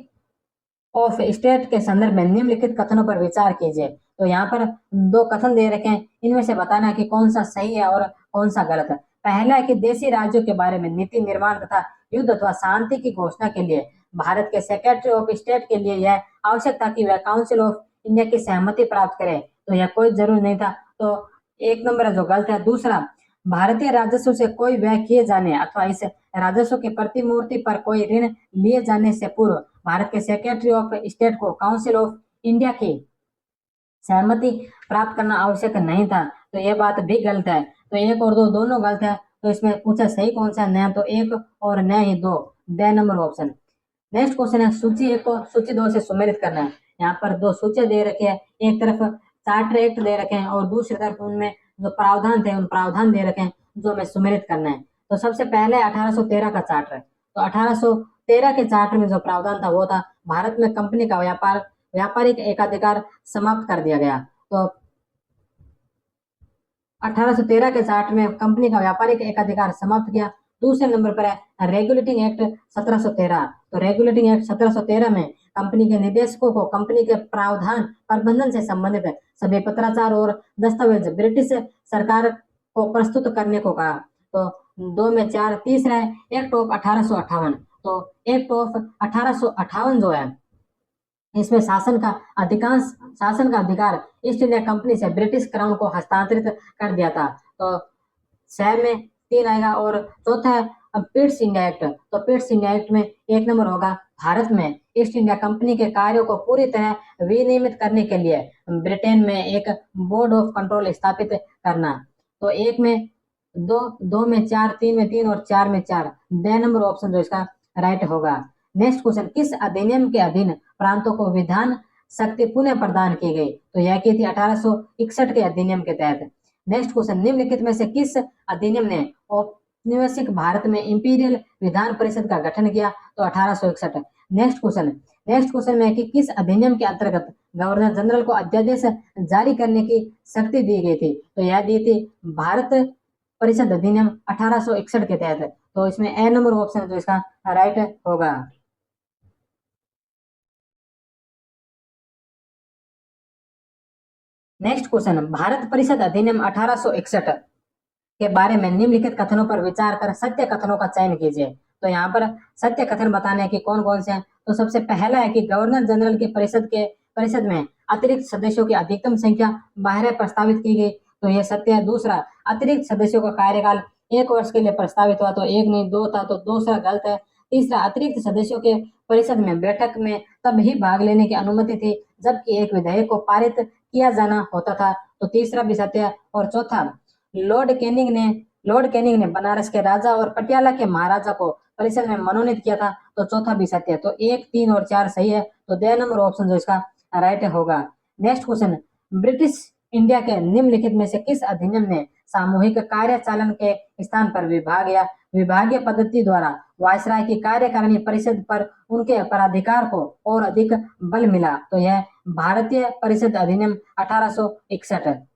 ऑफ स्टेट के संदर्भ में निम्नलिखित कथनों पर विचार कीजिए। तो यहाँ पर दो कथन दे रखे हैं, इनमें से बताना है कि कौन सा सही है और कौन सा गलत है। पहला है कि देशी राज्यों के बारे में नीति निर्माण तथा युद्ध अथवा शांति की घोषणा के लिए भारत के सेक्रेटरी ऑफ स्टेट के लिए यह आवश्यक था कि वह काउंसिल ऑफ इंडिया की सहमति प्राप्त करे। तो यह कोई जरूरी नहीं था, तो एक नंबर जो गलत है। दूसरा, भारतीय राजस्व से कोई व्यय किए जाने अथवा इस राजस्व के प्रतिमूर्ति पर कोई ऋण लिए जाने से पूर्व भारत के सेक्रेटरी ऑफ स्टेट को काउंसिल ऑफ इंडिया की सहमति प्राप्त करना आवश्यक नहीं था। तो यह बात भी गलत है। तो एक और दो दोनों गलत है, तो इसमें पूछा सही कौन सा, न तो एक और न ही दो, the number option. Next question है, सूची एक को सूची दो से सुमेलित करना है। यहाँ पर दो सूची दे रखे हैं, एक तरफ चार्टर एक्ट दे रखे हैं और दूसरी तरफ उनमें जो प्रावधान थे उन प्रावधान दे रखे हैं जो हमें सुमेलित करना है। तो सबसे पहले 1813 का चार्टर है। तो 1813 के चार्टर में जो प्रावधान था वो था भारत में कंपनी का व्यापारिक एकाधिकार समाप्त कर दिया गया। तो 1813 के चार्टर में कंपनी का व्यापारिक एकाधिकार समाप्त किया। दूसरे नंबर पर है रेगुलेटिंग एक्ट 1713। तो रेगुलेटिंग एक्ट 1713 में कंपनी के निदेशकों को कंपनी के प्रावधान प्रबंधन से संबंधित सभी पत्राचार और दस्तावेज ब्रिटिश सरकार को प्रस्तुत करने को कहा। तो 2 में 4। तीसरा है एक्ट ऑफ 1858। तो एक्ट ऑफ 1858 जो है इसमें शासन का अधिकार ईस्ट इंडिया कंपनी से ब्रिटिश क्राउन को हस्तांतरित कर दिया था। तो शहर में 3 आएगा। और चौथा है पिट्स इंडिया एक्ट। तो पिट्स इंडिया एक्ट में एक नंबर होगा, भारत में ईस्ट इंडिया कंपनी के कार्यों को पूरी तरह विनियमित करने के लिए ब्रिटेन में एक बोर्ड ऑफ कंट्रोल स्थापित करना। तो एक में 2 में 4, 3 में 3 और 4 में 4, द नंबर ऑप्शन जो इसका राइट होगा। नेक्स्ट क्वेश्चन, किस अधिनियम के अधीन प्रांतों को विधान शक्ति पुनः प्रदान की गई? तो यह की थी 1861 के अधिनियम के तहत। नेक्स्ट क्वेश्चन, निम्नलिखित में से किस अधिनियम ने औपनिवेशिक भारत में इंपीरियल विधान परिषद का गठन किया? तो 1861। नेक्स्ट क्वेश्चन में कि किस अधिनियम के अंतर्गत गवर्नर जनरल को अध्यादेश जारी करने की शक्ति दी गई थी? तो यह दी थी भारत परिषद अधिनियम 1861 के तहत। तो इसमें ए नंबर ऑप्शन जो इसका राइट होगा। नेक्स्ट क्वेश्चन, भारत परिषद अधिनियम 1861 के बारे में निम्नलिखित कथनों पर विचार कर सत्य कथनों का चयन कीजिए। तो यहाँ पर सत्य कथन बताने हैं कि कौन कौन से हैं। तो सबसे पहला है कि गवर्नर जनरल की परिषद में अतिरिक्त सदस्यों की अधिकतम संख्या 12 प्रस्तावित की गई। तो यह सत्य है। दूसरा, अतिरिक्त सदस्यों का कार्यकाल 1 वर्ष के लिए प्रस्तावित हुआ। तो 1 नहीं 2 था, तो दूसरा गलत है। तीसरा, अतिरिक्त सदस्यों के परिषद में बैठक में तब ही भाग लेने की अनुमति थी जबकि एक विधेयक को पारित किया जाना होता था। तो तीसरा भी सत्य है। और चौथा, लॉर्ड कैनिंग ने बनारस के राजा और पटियाला के महाराजा को परिषद में मनोनीत किया था। तो चौथा भी सत्य है। तो 1, 3 और 4 सही है। तो द नंबर ऑप्शन जो इसका राइट होगा। नेक्स्ट क्वेश्चन, ब्रिटिश इंडिया के निम्नलिखित में से किस अधिनियम ने सामूहिक कार्यचालन के स्थान पर विभागीय पद्धति द्वारा वायसराय की कार्यकारिणी परिषद पर उनके पराधिकार को और अधिक बल मिला? तो यह भारतीय परिषद अधिनियम 1861 है।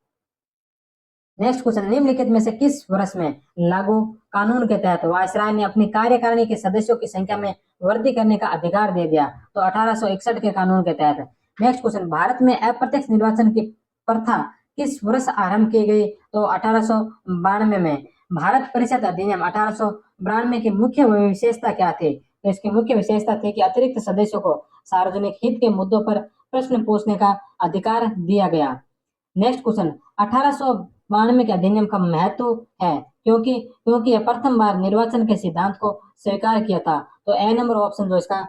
नेक्स्ट क्वेश्चन, निम्नलिखित में से किस वर्ष में लागू कानून के तहत वायसराय ने अपनी कार्यकारिणी के सदस्यों की संख्या में वृद्धि करने का अधिकार दे दिया, तो 1861 के कानून के तहत। नेक्स्ट क्वेश्चन, भारत में अप्रत्यक्ष निर्वाचन की प्रथा किस वर्ष आरंभ की गई, तो 1892 में। भारत परिषद अधिनियम 1892 की मुख्य विशेषता क्या थी, तो इसकी मुख्य विशेषता थी कि अतिरिक्त सदस्यों को सार्वजनिक हित के मुद्दों पर प्रश्न पूछने का अधिकार दिया गया। नेक्स्ट क्वेश्चन, 1892 के अधिनियम का महत्व है क्योंकि क्योंकि यह प्रथम बार निर्वाचन के सिद्धांत को स्वीकार किया था, तो ए नंबर ऑप्शन जो इसका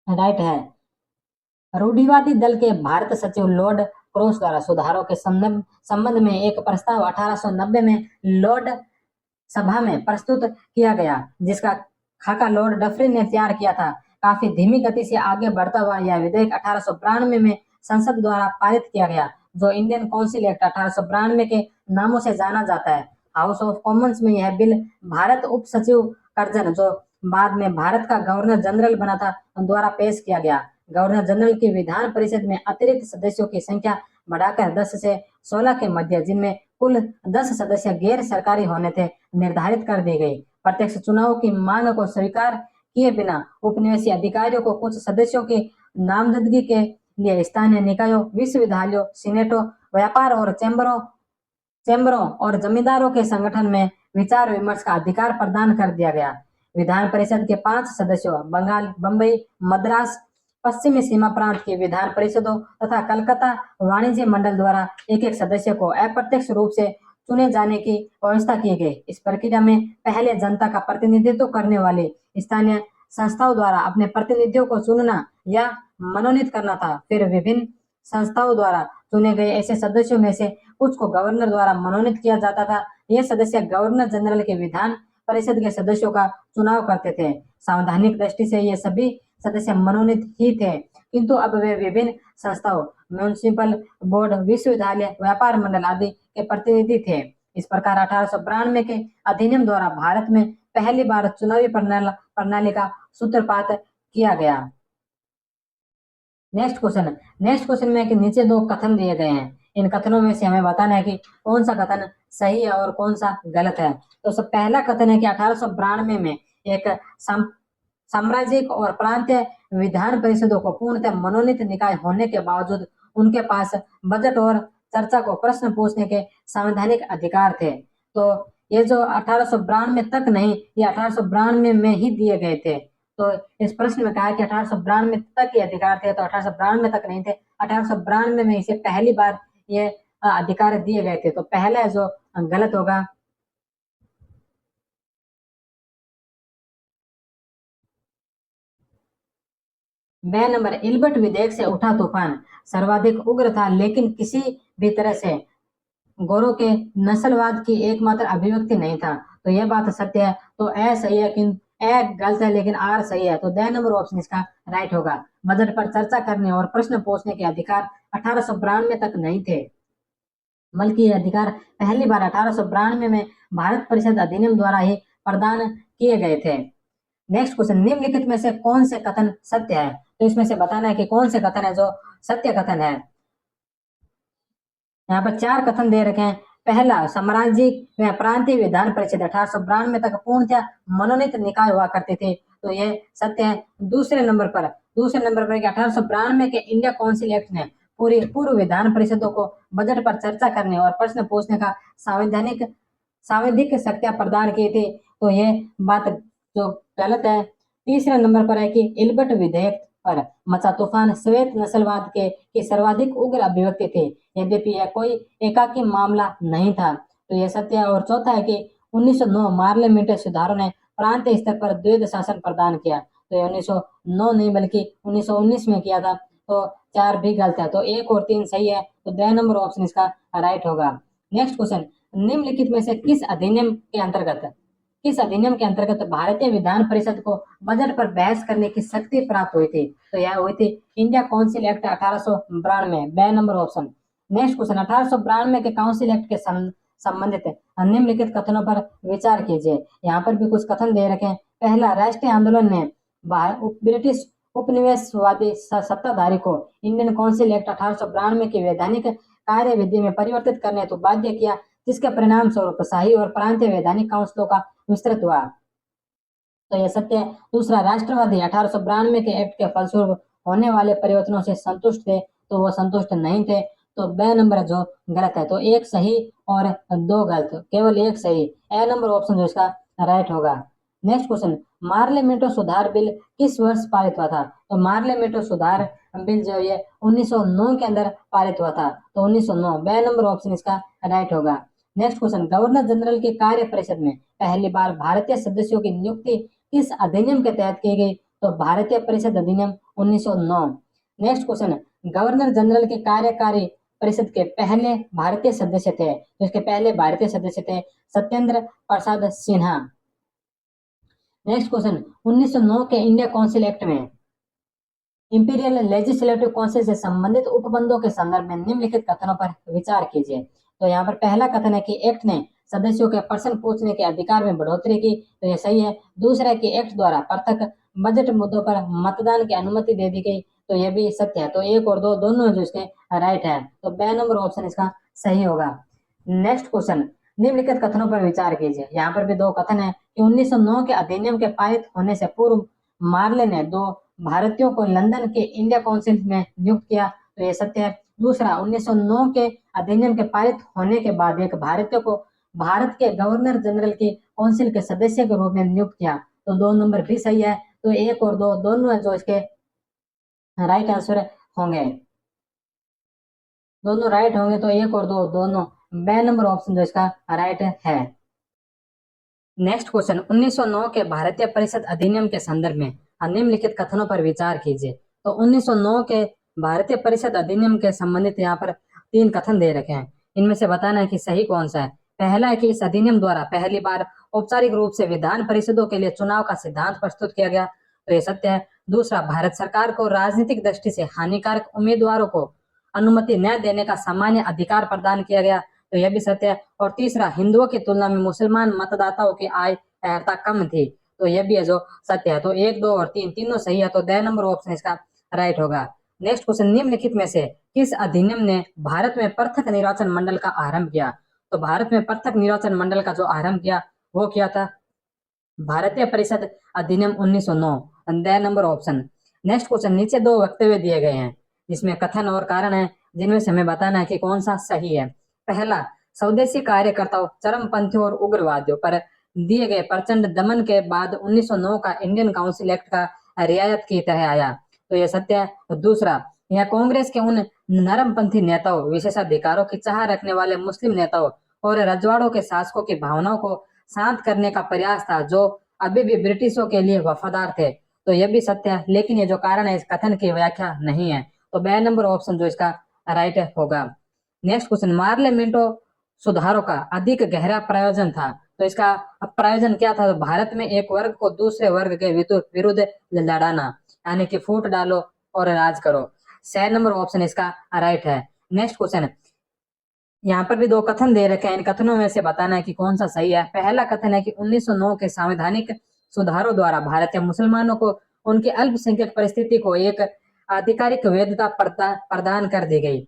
राइट है। रूढ़िवादी दल के भारत सचिव लॉर्ड क्रॉस द्वारा सुधारों के संबंध में एक प्रस्ताव 1890 में लॉर्ड सभा में प्रस्तुत किया गया, जिसका खाका लॉर्ड डफरिन ने तैयार किया था। काफी धीमी गति से आगे बढ़ता हुआ यह विधेयक 1892 में संसद द्वारा पारित किया गया, जो इंडियन काउंसिल एक्ट 1892 के नामों से जाना जाता है। हाउस ऑफ कॉमन्स में यह बिल भारत उप सचिव कर्जन, जो बाद में भारत का गवर्नर जनरल बना था, द्वारा पेश किया गया। गवर्नर जनरल की विधान परिषद में अतिरिक्त सदस्यों की संख्या बढ़ाकर 10 से 16 के मध्य, जिनमें कुल 10 सदस्य गैर सरकारी होने थे, निर्धारित कर दी गई। प्रत्यक्ष चुनाव की मांग को स्वीकार किए बिना उपनिवेशी अधिकारियों को कुछ सदस्यों की नामजदगी के लिए स्थानीय निकायों, विश्वविद्यालयों, सीनेटों, व्यापार और चैम्बरों और जमींदारों के संगठन में विचार विमर्श का अधिकार प्रदान कर दिया गया। विधान परिषद के 5 सदस्यों बंगाल, बंबई, मद्रास, पश्चिमी सीमा प्रांत की विधान परिषदों तथा कलकत्ता वाणिज्य मंडल द्वारा एक एक सदस्य को अप्रत्यक्ष रूप से चुने जाने की व्यवस्था की गई। इस प्रक्रिया में पहले जनता का प्रतिनिधित्व करने वाली स्थानीय संस्थाओं द्वारा अपने प्रतिनिधियों को चुनना या मनोनीत करना था। फिर विभिन्न संस्थाओं द्वारा चुने गए ऐसे सदस्यों में से कुछ को गवर्नर द्वारा मनोनीत किया जाता था। ये सदस्य गवर्नर जनरल के विधान परिषद के सदस्यों का चुनाव करते थे। संवैधानिक दृष्टि से ये सभी सदस्य मनोनीत ही थे, किंतु अब वे विभिन्न संस्थाओं, म्युनिसिपल बोर्ड, विश्वविद्यालय, व्यापार मंडल आदि के प्रतिनिधि थे। इस प्रकार 1892 के अधिनियम द्वारा भारत में पहली बार चुनावी प्रणाली का सूत्रपात किया गया। नेक्स्ट क्वेश्चन में कि नीचे 2 कथन दिए गए हैं, इन कथनों में से हमें बताना है कि कौन सा कथन सही है और कौन सा गलत है। तो सब पहला कथन है कि 1892 में एक साम्राज्यिक और प्रांतीय विधान परिषदों को पूर्णतः मनोनीत निकाय होने के बावजूद उनके पास बजट और चर्चा को प्रश्न पूछने के संवैधानिक अधिकार थे। तो ये जो 1892 तक नहीं, ये 1892 में ही दिए गए थे। तो इस प्रश्न में कहा कि 1892 तक ये अधिकार थे, तो 1892 तक नहीं थे, 1892 में इसे पहली बार ये अधिकार दिए गए थे। तो पहला जो गलत होगा वह नंबर, इल्बर्ट विधेयक से उठा तूफान सर्वाधिक उग्र था, लेकिन किसी भी तरह से गोरों के नस्लवाद की एकमात्र अभिव्यक्ति नहीं था। तो यह बात सत्य है। तो ए सही है, किंतु ए गलत है लेकिन आर सही है। तो द नंबर ऑप्शन इसका राइट होगा। बजट पर चर्चा करने और प्रश्न पूछने के अधिकार 1892 तक नहीं थे, बल्कि ये अधिकार पहली बार 1892 में भारत परिषद अधिनियम द्वारा ही प्रदान किए गए थे। नेक्स्ट क्वेश्चन, निम्नलिखित में से कौन से कथन सत्य है। तो इसमें से बताना है कि कौन से कथन है जो सत्य कथन है। यहाँ पर 4 कथन दे रखे हैं। पहला, साम्राज्यिक व प्रांतीय विधान परिषद 1892 तक पूर्णतः मनोनीत निकाय हुआ करते थे, तो यह सत्य है। दूसरे नंबर पर 1892 के इंडिया काउंसिल एक्ट ने पूर्व विधान परिषदों को बजट पर चर्चा करने और प्रश्न पूछने का सांवैधिक शक्तियां प्रदान की थी, तो यह बात जो गलत है। तीसरे नंबर पर है कि इल्बर्ट विधेयक पर मचा तूफान श्वेत नस्लवाद के सर्वाधिक उग्र अभिव्यक्ति थे, यद्यपि यह कोई एकाकी मामला नहीं था, तो यह सत्य है। और चौथा है कि 1909 पार्लियामेंट्री सुधारों ने प्रांतीय स्तर पर द्वैध शासन प्रदान किया, तो यह 1909 नहीं बल्कि 1919 में किया था। तो 4 भी गलत है। तो 1 और 3 सही है। तो द नंबर ऑप्शन इसका राइट होगा। नेक्स्ट क्वेश्चन, निम्नलिखित में से किस अधिनियम के अंतर्गत भारतीय विधान परिषद को बजट पर बहस करने की शक्ति प्राप्त हुई थी। तो यह हुई थी इंडिया काउंसिल एक्ट 1892, बे नंबर ऑप्शन। नेक्स्ट क्वेश्चन, 1892 के काउंसिल एक्ट के संबंधित निम्नलिखित कथनों पर विचार कीजिए। यहाँ पर भी कुछ कथन दे रखे हैं। पहला, राष्ट्रीय आंदोलन ने ब्रिटिश उपनिवेशवादी सत्ताधारी को इंडियन काउंसिल एक्ट 1892 की वैधानिक कार्यविधि में परिवर्तित करने हेतु बाध्य किया, जिसके परिणाम स्वरूप शाही और प्रांतीय वैधानिक काउंसिलों का विस्तृत हुआ। तो यह सत्य है। दूसरा, राष्ट्रवादी 1892 के एक्ट के फलस्वरूप होने वाले परिवर्तनों से संतुष्ट थे, तो वो संतुष्ट नहीं थे। तो ब नंबर जो गलत है, तो एक सही और दो गलत, केवल एक सही। ए नंबर ऑप्शन जो इसका राइट होगा। नेक्स्ट क्वेश्चन, मार्लेमेंटो सुधार बिल किस वर्ष पारित हुआ था? तो मार्लेमेंटो सुधार बिल जो ये 1909 के अंदर पारित हुआ था, तो 1909, बे नंबर ऑप्शन इसका राइट होगा। नेक्स्ट क्वेश्चन, गवर्नर जनरल की कार्य परिषद में पहली बार भारतीय सदस्यों की नियुक्ति किस अधिनियम के तहत की गई? तो भारतीय परिषद अधिनियम 1909। नेक्स्ट क्वेश्चन, गवर्नर जनरल के कार्यकारी परिषद के पहले भारतीय सदस्य थे, तो इसके पहले भारतीय सदस्य थे सत्येंद्र प्रसाद सिन्हा। नेक्स्ट क्वेश्चन, 1909 के इंडिया काउंसिल एक्ट में इंपीरियल लेजिस्लेटिव काउंसिल से संबंधित उपबंधों के संदर्भ में निम्नलिखित कथनों पर विचार कीजिए। तो यहाँ पर पहला कथन है कि एक्ट ने सदस्यों के प्रश्न पूछने के अधिकार में बढ़ोतरी की, तो यह सही है। दूसरा है कि एक्ट द्वारा पृथक बजट मुद्दों पर मतदान की अनुमति दे दी गई, तो यह भी सत्य है। तो एक और दो दोनों जो इसके राइट है, तो बे नंबर ऑप्शन इसका सही होगा। नेक्स्ट क्वेश्चन, निम्नलिखित कथनों पर विचार कीजिए। यहाँ पर भी दो कथन है कि 1909 के अधिनियम के पारित होने से पूर्व मार्ले ने दो भारतीयों को लंदन के इंडिया काउंसिल में नियुक्त किया, तो यह सत्य है। दूसरा, 1909 के अधिनियम के पारित होने के बाद एक भारतीय को भारत के गवर्नर जनरल की काउंसिल के सदस्य के रूप में नियुक्त किया, तो दो नंबर भी सही है। तो एक और दो दोनों जो इसके राइट आंसर होंगे, दोनों राइट होंगे, तो एक और दो दोनों, बे नंबर ऑप्शन जो इसका राइट है। नेक्स्ट क्वेश्चन, 1909 के भारतीय परिषद अधिनियम के संदर्भ में निम्नलिखित कथनों पर विचार कीजिए। तो 1909 के भारतीय परिषद अधिनियम के संबंधित यहाँ पर तीन कथन दे रखे हैं, इनमें से बताना है कि सही कौन सा है। पहला है कि इस अधिनियम द्वारा पहली बार औपचारिक रूप से विधान परिषदों के लिए चुनाव का सिद्धांत प्रस्तुत किया गया, तो यह सत्य है। दूसरा, भारत सरकार को राजनीतिक दृष्टि से हानिकारक उम्मीदवारों को अनुमति न देने का सामान्य अधिकार प्रदान किया गया, तो यह भी सत्य है। और तीसरा, हिंदुओं की तुलना में मुसलमान मतदाताओं की आय अर्हता कम थी, तो यह भी है जो सत्य है। तो एक, दो और तीन तीनों सही है, तो द नंबर ऑप्शन इसका राइट होगा। नेक्स्ट क्वेश्चन, निम्नलिखित में से किस अधिनियम ने भारत में पृथक निर्वाचन मंडल का आरंभ किया? तो भारत में पृथक निर्वाचन मंडल का जो आरंभ किया वो किया था भारतीय परिषद अधिनियम 1909, the number option. Next question, नीचे दो वक्तव्य दिए गए हैं जिसमें कथन और कारण है, जिनमें से हमें बताना है कि कौन सा सही है। पहला, स्वदेशी कार्यकर्ताओं, चरमपंथियों और उग्रवादियों पर दिए गए प्रचंड दमन के बाद 1909 का इंडियन काउंसिल एक्ट का रियायत की तरह आया, तो यह सत्य है। तो दूसरा, यह कांग्रेस के उन नरमपंथी नेताओं, विशेषाधिकारों की चाह रखने वाले मुस्लिम नेताओं और रजवाड़ों के शासकों की भावनाओं को शांत करने का प्रयास था जो अभी भी ब्रिटिशों के लिए वफादार थे, तो यह भी सत्य है। लेकिन ये जो कारण है इस कथन की व्याख्या नहीं है, तो बे नंबर ऑप्शन जो इसका राइट होगा। नेक्स्ट क्वेश्चन, मार्लेमेंटो सुधारों का अधिक गहरा प्रयोजन था, तो इसका प्रयोजन क्या था? तो भारत में एक वर्ग को दूसरे वर्ग के विरुद्ध लड़ाना, यानी कि फूट डालो और राज करो। सी नंबर ऑप्शन इसका राइट है। नेक्स्ट क्वेश्चन, यहाँ पर भी दो कथन दे रखे हैं, इन कथनों में से बताना है कि कौन सा सही है। पहला कथन है कि 1909 के संवैधानिक सुधारों द्वारा भारतीय मुसलमानों को उनकी अल्पसंख्यक परिस्थिति को एक आधिकारिक वैधता प्रदान कर दी गई,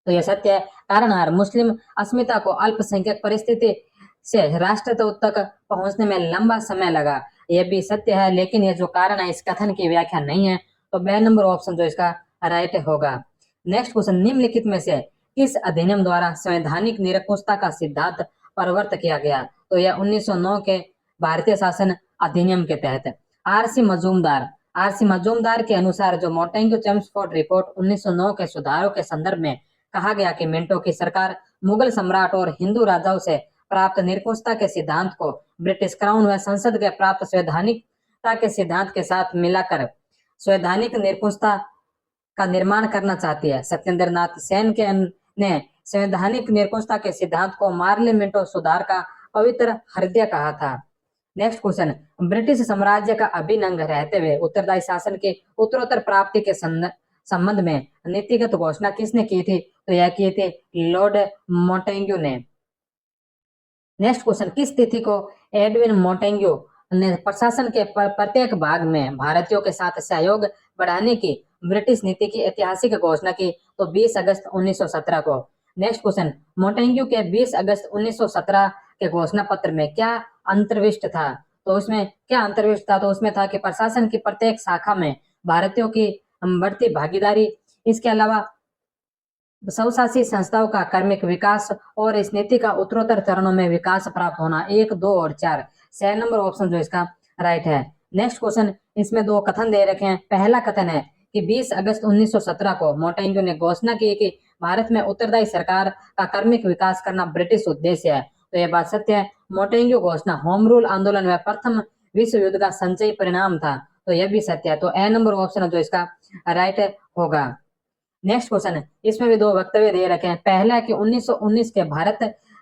तो यह सत्य है। कारण आर, मुस्लिम अस्मिता को अल्पसंख्यक परिस्थिति से राष्ट्रत्व तक पहुंचने में लंबा समय लगा, यह भी सत्य है। लेकिन यह जो कारण है इस कथन की व्याख्या नहीं है, तो बे नंबर ऑप्शन जो इसका राइट होगा। नेक्स्ट क्वेश्चन, निम्नलिखित में से किस अधिनियम द्वारा संवैधानिक निरंकुशता का सिद्धांत प्रवर्त किया गया? तो यह 1909 के भारतीय शासन अधिनियम के तहत। आरसी मजूमदार के अनुसार जो मोंटेग्यू चेम्सफोर्ड रिपोर्ट 1909 के सुधारों के संदर्भ में कहा गया कि मिंटो की सरकार मुगल सम्राट और हिंदू राजाओं से प्राप्त निरंकुशता के सिद्धांत को ब्रिटिश क्राउन व संसद के प्राप्त संवैधानिकता के सिद्धांत के साथ मिलाकर संवैधानिक निरंकुशता का निर्माण करना चाहती है। सत्येंद्र नाथ सेन ने संवैधानिक निरंकुशता के सिद्धांत को मार्लेमेंटो सुधार का पवित्र हृदय कहा था। नेक्स्ट क्वेश्चन, ब्रिटिश साम्राज्य का अभिन्न अंग रहते हुए उत्तरदायी शासन के उत्तरोत्तर प्राप्ति के संबंध में नीतिगत घोषणा किसने की थी? तो यह की थी लॉर्ड मोंटेग्यू ने। नेक्स्ट क्वेश्चन, किस तिथि को एडविन मोंटेग्यू ने प्रशासन के प्रत्येक भाग में भारतीयों के साथ सहयोग बढ़ाने की ब्रिटिश नीति की ऐतिहासिक घोषणा की? तो 20 अगस्त 1917 को। नेक्स्ट क्वेश्चन, मोंटेग्यू के 20 अगस्त 1917 के घोषणा पत्र में क्या अंतर्विष्ट था? तो उसमें क्या अंतर्विष्ट था? तो उसमें था कि प्रशासन की प्रत्येक शाखा में भारतीयों की बढ़ती भागीदारी, इसके अलावा स्वशासी संस्थाओं का कार्मिक विकास और इस नीति का उत्तरोत्तर चरणों में विकास प्राप्त होना। 1, 2 और 4, 6 नंबर ऑप्शन जो इसका राइट है। नेक्स्ट क्वेश्चन, इसमें दो कथन दे रखे हैं। पहला कथन है कि 20 अगस्त 1917 को मोंटेग्यू ने घोषणा की कि भारत में उत्तरदायी सरकार का कार्मिक विकास करना ब्रिटिश उद्देश्य है। तो यह बात सत्य है। मोंटेग्यू घोषणा होम रूल आंदोलन में प्रथम विश्व युद्ध का संचयी परिणाम था। तो यह भी सत्य है। तो ए नंबर ऑप्शन जो इसका राइट होगा। नेक्स्ट क्वेश्चन है, इसमें भी दो वक्तव्य दे रखे हैं। पहला है कि 1919 के भारत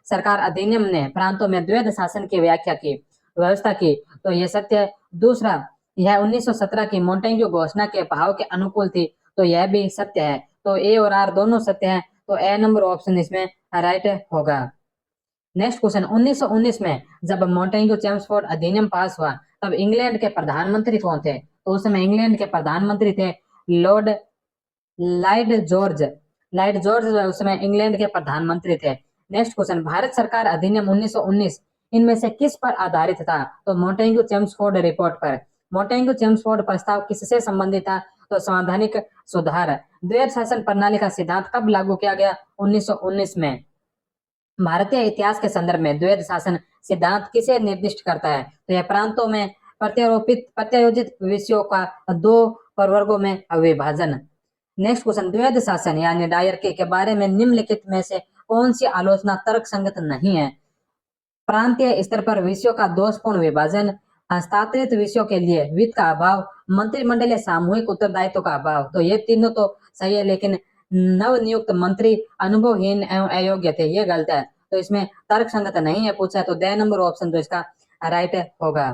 सरकार अधिनियम ने प्रांतों में द्वैध शासन की व्याख्या की, व्यवस्था की। तो यह सत्य है। दूसरा, यह 1917 की मोंटेग्यू घोषणा के भाव के अनुकूल थी। तो यह भी सत्य है। तो ए और आर दोनों सत्य है। तो ए नंबर ऑप्शन इसमें राइट होगा। नेक्स्ट क्वेश्चन, 1919 में जब मोंटेग्यू चेम्सफोर्ड अधिनियम पास हुआ तब इंग्लैंड के प्रधानमंत्री कौन थे? तो उस समय इंग्लैंड के प्रधानमंत्री थे Lord Lord George. Lord George जो है उस समय इंग्लैंड के प्रधानमंत्री थे। नेक्स्ट क्वेश्चन, भारत सरकार अधिनियम 1919 इनमें से किस पर आधारित था? तो मोंटेग्यू चेम्सफोर्ड रिपोर्ट पर। मोंटेग्यू चेम्सफोर्ड प्रस्ताव किससे संबंधित था? तो संवैधानिक सुधार। द्वैध शासन प्रणाली का सिद्धांत कब लागू किया गया? 1919 में। भारतीय इतिहास के संदर्भ में द्वैध शासन सिद्धांत किसे निर्दिष्ट करता है? तो यह प्रांतों में प्रत्यायोजित विषयों का दो प्रवर्गों में विभाजन। नेक्स्ट क्वेश्चन, द्वैध शासन यानी डायरकी के बारे में निम्नलिखित में से कौन सी आलोचना तर्कसंगत नहीं है? प्रांतीय स्तर पर विषयों का दोषपूर्ण विभाजन, हस्तांतरित विषयों के लिए वित्त का अभाव, मंत्रिमंडलीय सामूहिक उत्तरदायित्व का अभाव। तो ये तीनों तो सही है, लेकिन नवनियुक्त मंत्री अनुभवहीन एवं अयोग्य थे, ये गलत है। तो इसमें तर्कसंगत नहीं है पूछा, तो द नंबर ऑप्शन जो इसका राइट होगा।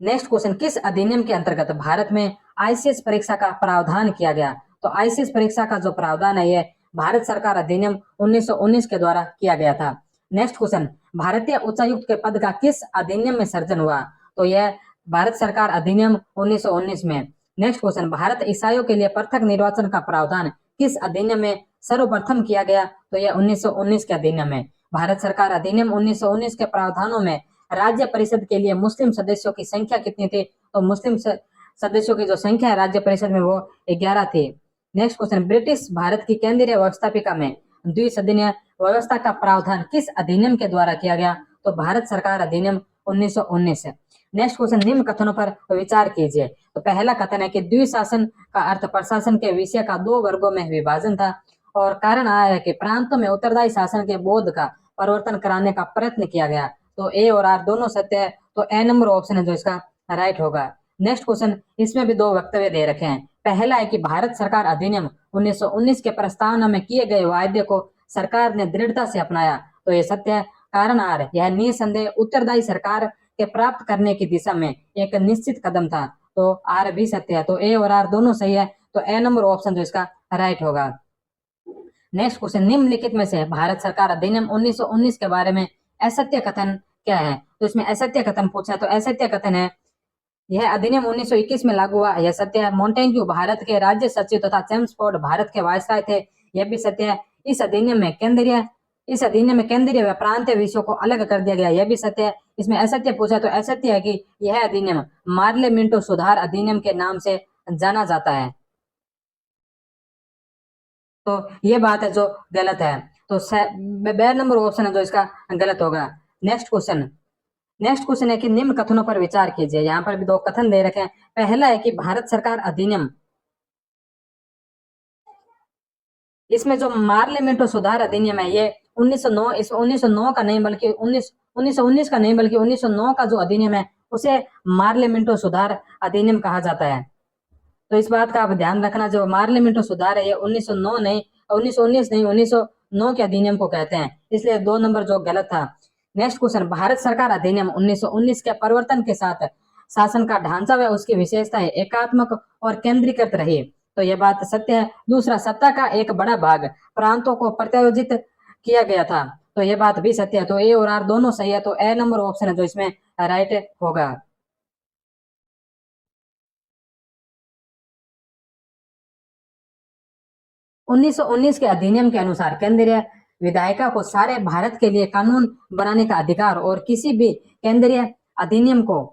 नेक्स्ट क्वेश्चन, किस अधिनियम के अंतर्गत भारत में आईसीएस परीक्षा का प्रावधान किया गया? तो आईसीएस परीक्षा का जो प्रावधान है ये भारत सरकार अधिनियम 1919 के द्वारा किया गया था। नेक्स्ट क्वेश्चन, भारतीय उच्चायुक्त के पद का किस अधिनियम में सर्जन हुआ? तो यह भारत सरकार अधिनियम 1919 में। नेक्स्ट क्वेश्चन, भारत ईसाइयों के लिए पृथक निर्वाचन का प्रावधान किस अधिनियम में सर्वप्रथम किया गया? तो यह 1919 के अधिनियम में। भारत सरकार अधिनियम 1919 के प्रावधानों में राज्य परिषद के लिए मुस्लिम सदस्यों की संख्या कितनी थी? तो मुस्लिम सदस्यों की जो संख्या है राज्य परिषद में वो 11 थी। नेक्स्ट क्वेश्चन, ब्रिटिश भारत की केंद्रीय व्यवस्थापिका में द्विसदनीय व्यवस्था का प्रावधान किस अधिनियम के द्वारा किया गया? तो भारत सरकार अधिनियम 1919। नेक्स्ट क्वेश्चन, निम्न कथनों पर विचार कीजिए। तो पहला कथन है कि द्विशासन का अर्थ प्रशासन के विषय का दो वर्गों में विभाजन था और कारण आया है कि प्रांतों में उत्तरदायी शासन के बोध का परिवर्तन कराने का प्रयत्न किया गया। तो ए और आर दोनों सत्य है। तो ए नंबर ऑप्शन है जो इसका राइट होगा। नेक्स्ट क्वेश्चन, इसमें भी दो वक्तव्य दे रखे हैं। पहला है कि भारत सरकार अधिनियम 1919 के प्रस्तावना में किए गए वायदे को सरकार ने दृढ़ता से अपनाया। तो ये सत्य है। कारण आर, यह निसंदेह उत्तरदायी सरकार के प्राप्त करने की दिशा में एक निश्चित कदम था। तो आर भी सत्य है। तो ए और आर दोनों सही है। तो ए नंबर ऑप्शन जो इसका राइट होगा। नेक्स्ट क्वेश्चन, निम्नलिखित में से भारत सरकार अधिनियम 1919 के बारे में असत्य कथन क्या है? तो इसमें असत्य कथन पूछा है। तो असत्य कथन है, यह अधिनियम 1921 में लागू हुआ, यह सत्य है। मोंटेग्यू भारत के राज्य सचिव तथा चेम्सफोर्ड भारत के वायसराय थे, यह भी सत्य है। इस अधिनियम में केंद्रीय व प्रांतीय विषयों को अलग कर दिया गया, यह भी सत्य है। इसमें असत्य पूछा तो असत्य है कि यह अधिनियम मार्ले मिंटो सुधार अधिनियम के नाम से जाना जाता है। तो ये बात है जो गलत है। तो बे नंबर ऑप्शन है जो इसका गलत होगा। नेक्स्ट क्वेश्चन है कि निम्न कथनों पर विचार कीजिए। यहाँ पर भी दो कथन दे रखे हैं। पहला है कि भारत सरकार अधिनियम, इसमें जो मार्लियामेंटो सुधार अधिनियम है ये 1909, इस 1909 का नहीं बल्कि 1919 का नहीं बल्कि 1909 का जो अधिनियम है उसे मार्लियामेंटो सुधार अधिनियम कहा जाता है। तो इस बात का आप ध्यान रखना, जो मार्लियामेंटो सुधार है ये 1909 नहीं, 1919 नहीं, 1909 के अधिनियम को कहते हैं। इसलिए 2 नंबर जो गलत था। नेक्स्ट क्वेश्चन, भारत सरकार अधिनियम 1919 के परिवर्तन के साथ शासन का ढांचा व उसकी विशेषताएं एकात्मक और केंद्रीकृत रही। तो यह बात सत्य है। दूसरा, सत्ता का एक बड़ा भाग प्रांतों को प्रत्यायोजित किया गया था। तो यह बात भी सत्य है। तो ए और आर दोनों सही है। तो ए नंबर ऑप्शन है जो इसमें राइट होगा। 1919 के अधिनियम के अनुसार केंद्रीय विधायिका को सारे भारत के लिए कानून बनाने का अधिकार और केंद्रीय अधिनियम को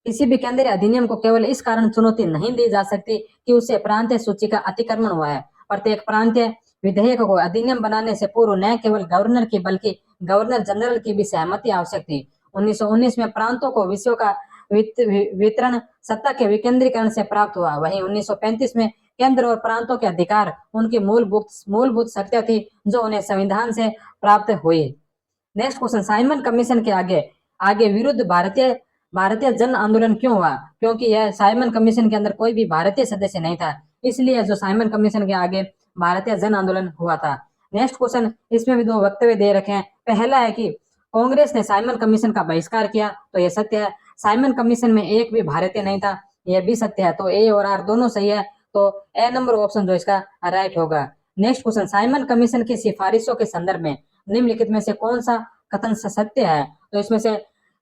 किसी भी केंद्रीय अधिनियम को केवल इस कारण चुनौती नहीं दी जा सकती कि उससे प्रांतीय सूची का अतिक्रमण हुआ है। प्रत्येक प्रांतीय विधेयक को अधिनियम बनाने से पूर्व न केवल गवर्नर की बल्कि गवर्नर जनरल की भी सहमति आवश्यक थी। 1919 में प्रांतों को विषयों का वितरण सत्ता के विकेंद्रीकरण से प्राप्त हुआ। वहीं 1935 में केंद्र और प्रांतों के अधिकार उनकी मूलभूत शक्तियां थी जो उन्हें संविधान से प्राप्त हुई। नेक्स्ट क्वेश्चन, साइमन कमीशन के आगे विरुद्ध भारतीय जन आंदोलन क्यों हुआ? क्योंकि यह साइमन कमीशन के अंदर कोई भी भारतीय सदस्य नहीं था, इसलिए जो साइमन कमीशन के आगे भारतीय जन आंदोलन हुआ था। नेक्स्ट क्वेश्चन, इसमें भी दो वक्तव्य दे रखे हैं। पहला है कि कांग्रेस ने साइमन कमीशन का बहिष्कार किया, तो यह सत्य है। साइमन कमीशन में एक भी भारतीय नहीं था, यह भी सत्य है। तो ए और आर दोनों सही है, तो ए नंबर ऑप्शन जो इसका राइट होगा। नेक्स्ट क्वेश्चन, साइमन कमीशन की सिफारिशों के संदर्भ में निम्नलिखित में से कौन सा कथन सत्य है? तो इसमें से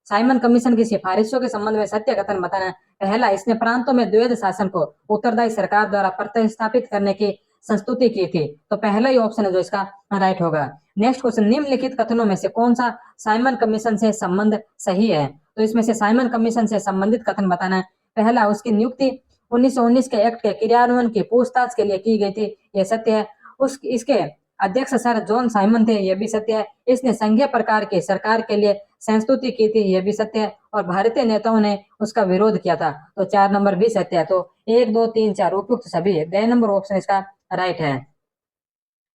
साइमन कमीशन की सिफारिशों के संबंध में सत्य कथन बताना है। पहला, इसने प्रांतों में द्वैध शासन को उत्तरदायी सरकार द्वारा प्रतिस्थापित करने की संस्तुति की थी, तो पहला ही ऑप्शन है जो इसका राइट होगा। नेक्स्ट क्वेश्चन, निम्नलिखित कथनों में से कौन सा साइमन कमीशन से संबंध सही है? तो इसमें से साइमन कमीशन से संबंधित कथन बताना है। पहला, उसकी नियुक्ति 1919 के एक्ट के क्रियान्वयन की पूछताछ के लिए की गई थी, यह सत्य है। इसके अध्यक्ष सर जॉन साइमन थे, यह भी सत्य है। इसने संघीय प्रकार की सरकार के लिए संस्तुति की थी, यह भी सत्य है। और भारतीय नेताओं ने उसका विरोध किया था, तो 4 नंबर भी सत्य है। तो 1, 2, 3, 4 उपयुक्त सभी है। 2 नंबर ऑप्शन इसका राइट है।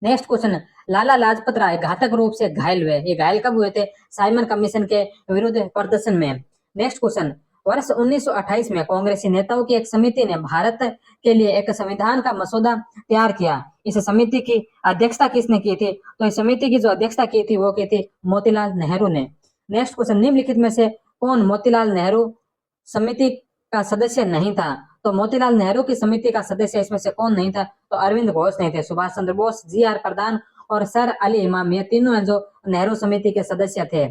नेक्स्ट क्वेश्चन, लाला लाजपत राय घातक रूप से घायल हुए, ये घायल कब हुए थे? साइमन कमीशन के विरुद्ध प्रदर्शन में। नेक्स्ट क्वेश्चन, वर्ष 1928 में कांग्रेसी नेताओं की एक समिति ने भारत के लिए एक संविधान का मसौदा तैयार किया। इस समिति की अध्यक्षता किसने की थी? तो इस समिति की जो अध्यक्षता की थी वो की थी मोतीलाल नेहरू ने। नेक्स्ट क्वेश्चन, निम्नलिखित में से कौन मोतीलाल नेहरू समिति का सदस्य नहीं था? तो मोतीलाल नेहरू की समिति का सदस्य इसमें से कौन नहीं था? तो अरविंद घोष नहीं थे, सुभाष चंद्र बोस, जी.आर. प्रधान और सर अली इमाम, ये तीनों हैं जो नेहरू समिति के सदस्य थे।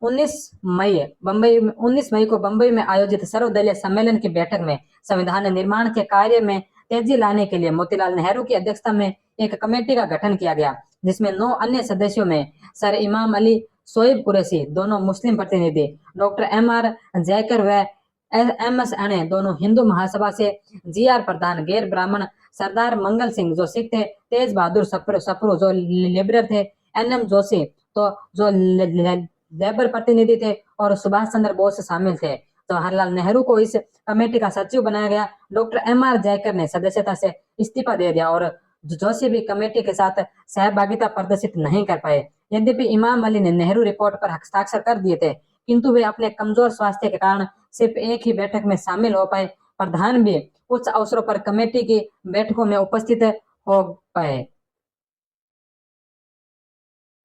19 मई को बंबई में आयोजित सर्वदलीय सम्मेलन की बैठक में संविधान निर्माण के कार्य में तेजी लाने के लिए मोतीलाल नेहरू की अध्यक्षता में एक कमेटी का गठन किया गया, जिसमें 9 अन्य सदस्यों में सर इमाम अली, शोएब कुरैशी दोनों मुस्लिम प्रतिनिधि, डॉक्टर M.R. जयकर व M.S. अणे दोनों हिंदू महासभा से, जी.आर. प्रधान गैर ब्राह्मण, सरदार मंगल सिंह जो सिख थे, तेज बहादुर सप्रू जो लिबरल थे, N.M. जोशी तो जो लेबर प्रतिनिधि थे, और सुभाष चंद्र बोस शामिल थे। जवाहरलाल नेहरू को इस कमेटी का सचिव बनाया गया। Doctor M.R. जयकर ने सदस्यता से इस्तीफा दे दिया और जोशी भी कमेटी के साथ सहभागिता प्रदर्शित नहीं कर पाए। यद्यपि इमाम अली ने नेहरू रिपोर्ट पर हस्ताक्षर कर दिए थे, किंतु वे अपने कमजोर स्वास्थ्य के कारण सिर्फ एक ही बैठक में शामिल हो पाए। प्रधान भी उच्च अवसरों पर कमेटी की बैठकों में उपस्थित हो पाए।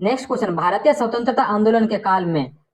नेक्स्ट क्वेश्चन, भारतीय स्वतंत्रता आंदोलन के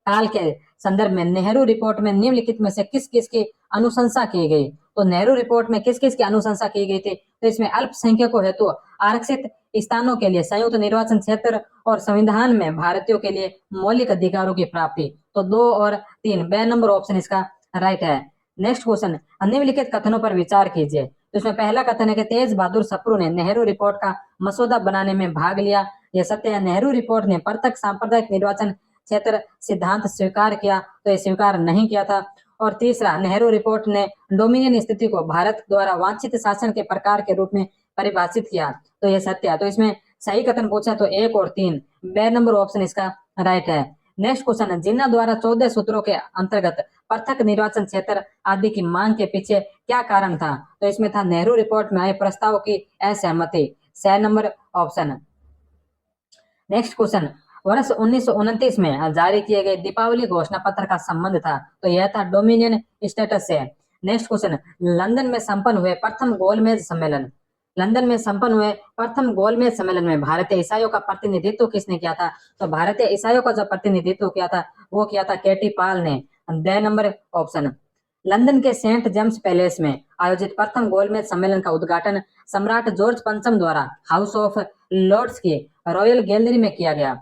काल के संदर्भ में नेहरू रिपोर्ट में निम्नलिखित में से किस किस की अनुशंसा की गई? तो नेहरू रिपोर्ट में किस किस की अनुशंसा की गई थी? तो इसमें अल्पसंख्यकों हेतु आरक्षित स्थानों के लिए संयुक्त निर्वाचन क्षेत्र और संविधान में भारतीयों के लिए मौलिक अधिकारों की प्राप्ति, तो 2 और 3, 2 नंबर ऑप्शन इसका राइट है। नेक्स्ट क्वेश्चन, निम्नलिखित कथनों पर विचार कीजिए। तो इसमें पहला कथन है कि तेज बहादुर सप्रू ने नेहरू रिपोर्ट का मसौदा बनाने में भाग लिया, यह सत्य है। नेहरू रिपोर्ट ने पृथक सांप्रदायिक निर्वाचन क्षेत्र सिद्धांत स्वीकार किया, तो यह स्वीकार नहीं किया था। और तीसरा, नेहरू रिपोर्ट ने डोमिनियन स्थिति को भारत द्वारा वांछित शासन के प्रकार के रूप में परिभाषित किया, तो यह सत्य है। तो इसमें सही कथन पूछा तो 1 और 3, 2 नंबर ऑप्शन इसका राइट है। नेक्स्ट क्वेश्चन, जिन्ना द्वारा 14 सूत्रों के अंतर्गत पृथक निर्वाचन क्षेत्र आदि की मांग के पीछे क्या कारण था? तो इसमें था नेहरू रिपोर्ट में आए प्रस्ताव की असहमति, 6 नंबर ऑप्शन। नेक्स्ट क्वेश्चन, वर्ष 1929 में जारी किए गए दीपावली घोषणा पत्र का संबंध था, तो यह था डोमिनियन स्टेटस से। नेक्स्ट क्वेश्चन, लंदन में संपन्न हुए प्रथम गोलमेज सम्मेलन में भारतीय ईसाइयों का प्रतिनिधित्व किसने किया था? तो भारतीय ईसाइयों का जो प्रतिनिधित्व किया था वो किया था केटी पाल ने, 2 नंबर ऑप्शन। लंदन के सेंट जेम्स पैलेस में आयोजित प्रथम गोलमेज सम्मेलन का उद्घाटन सम्राट जॉर्ज पंचम द्वारा हाउस ऑफ लॉर्ड्स की रॉयल गैलरी में किया गया।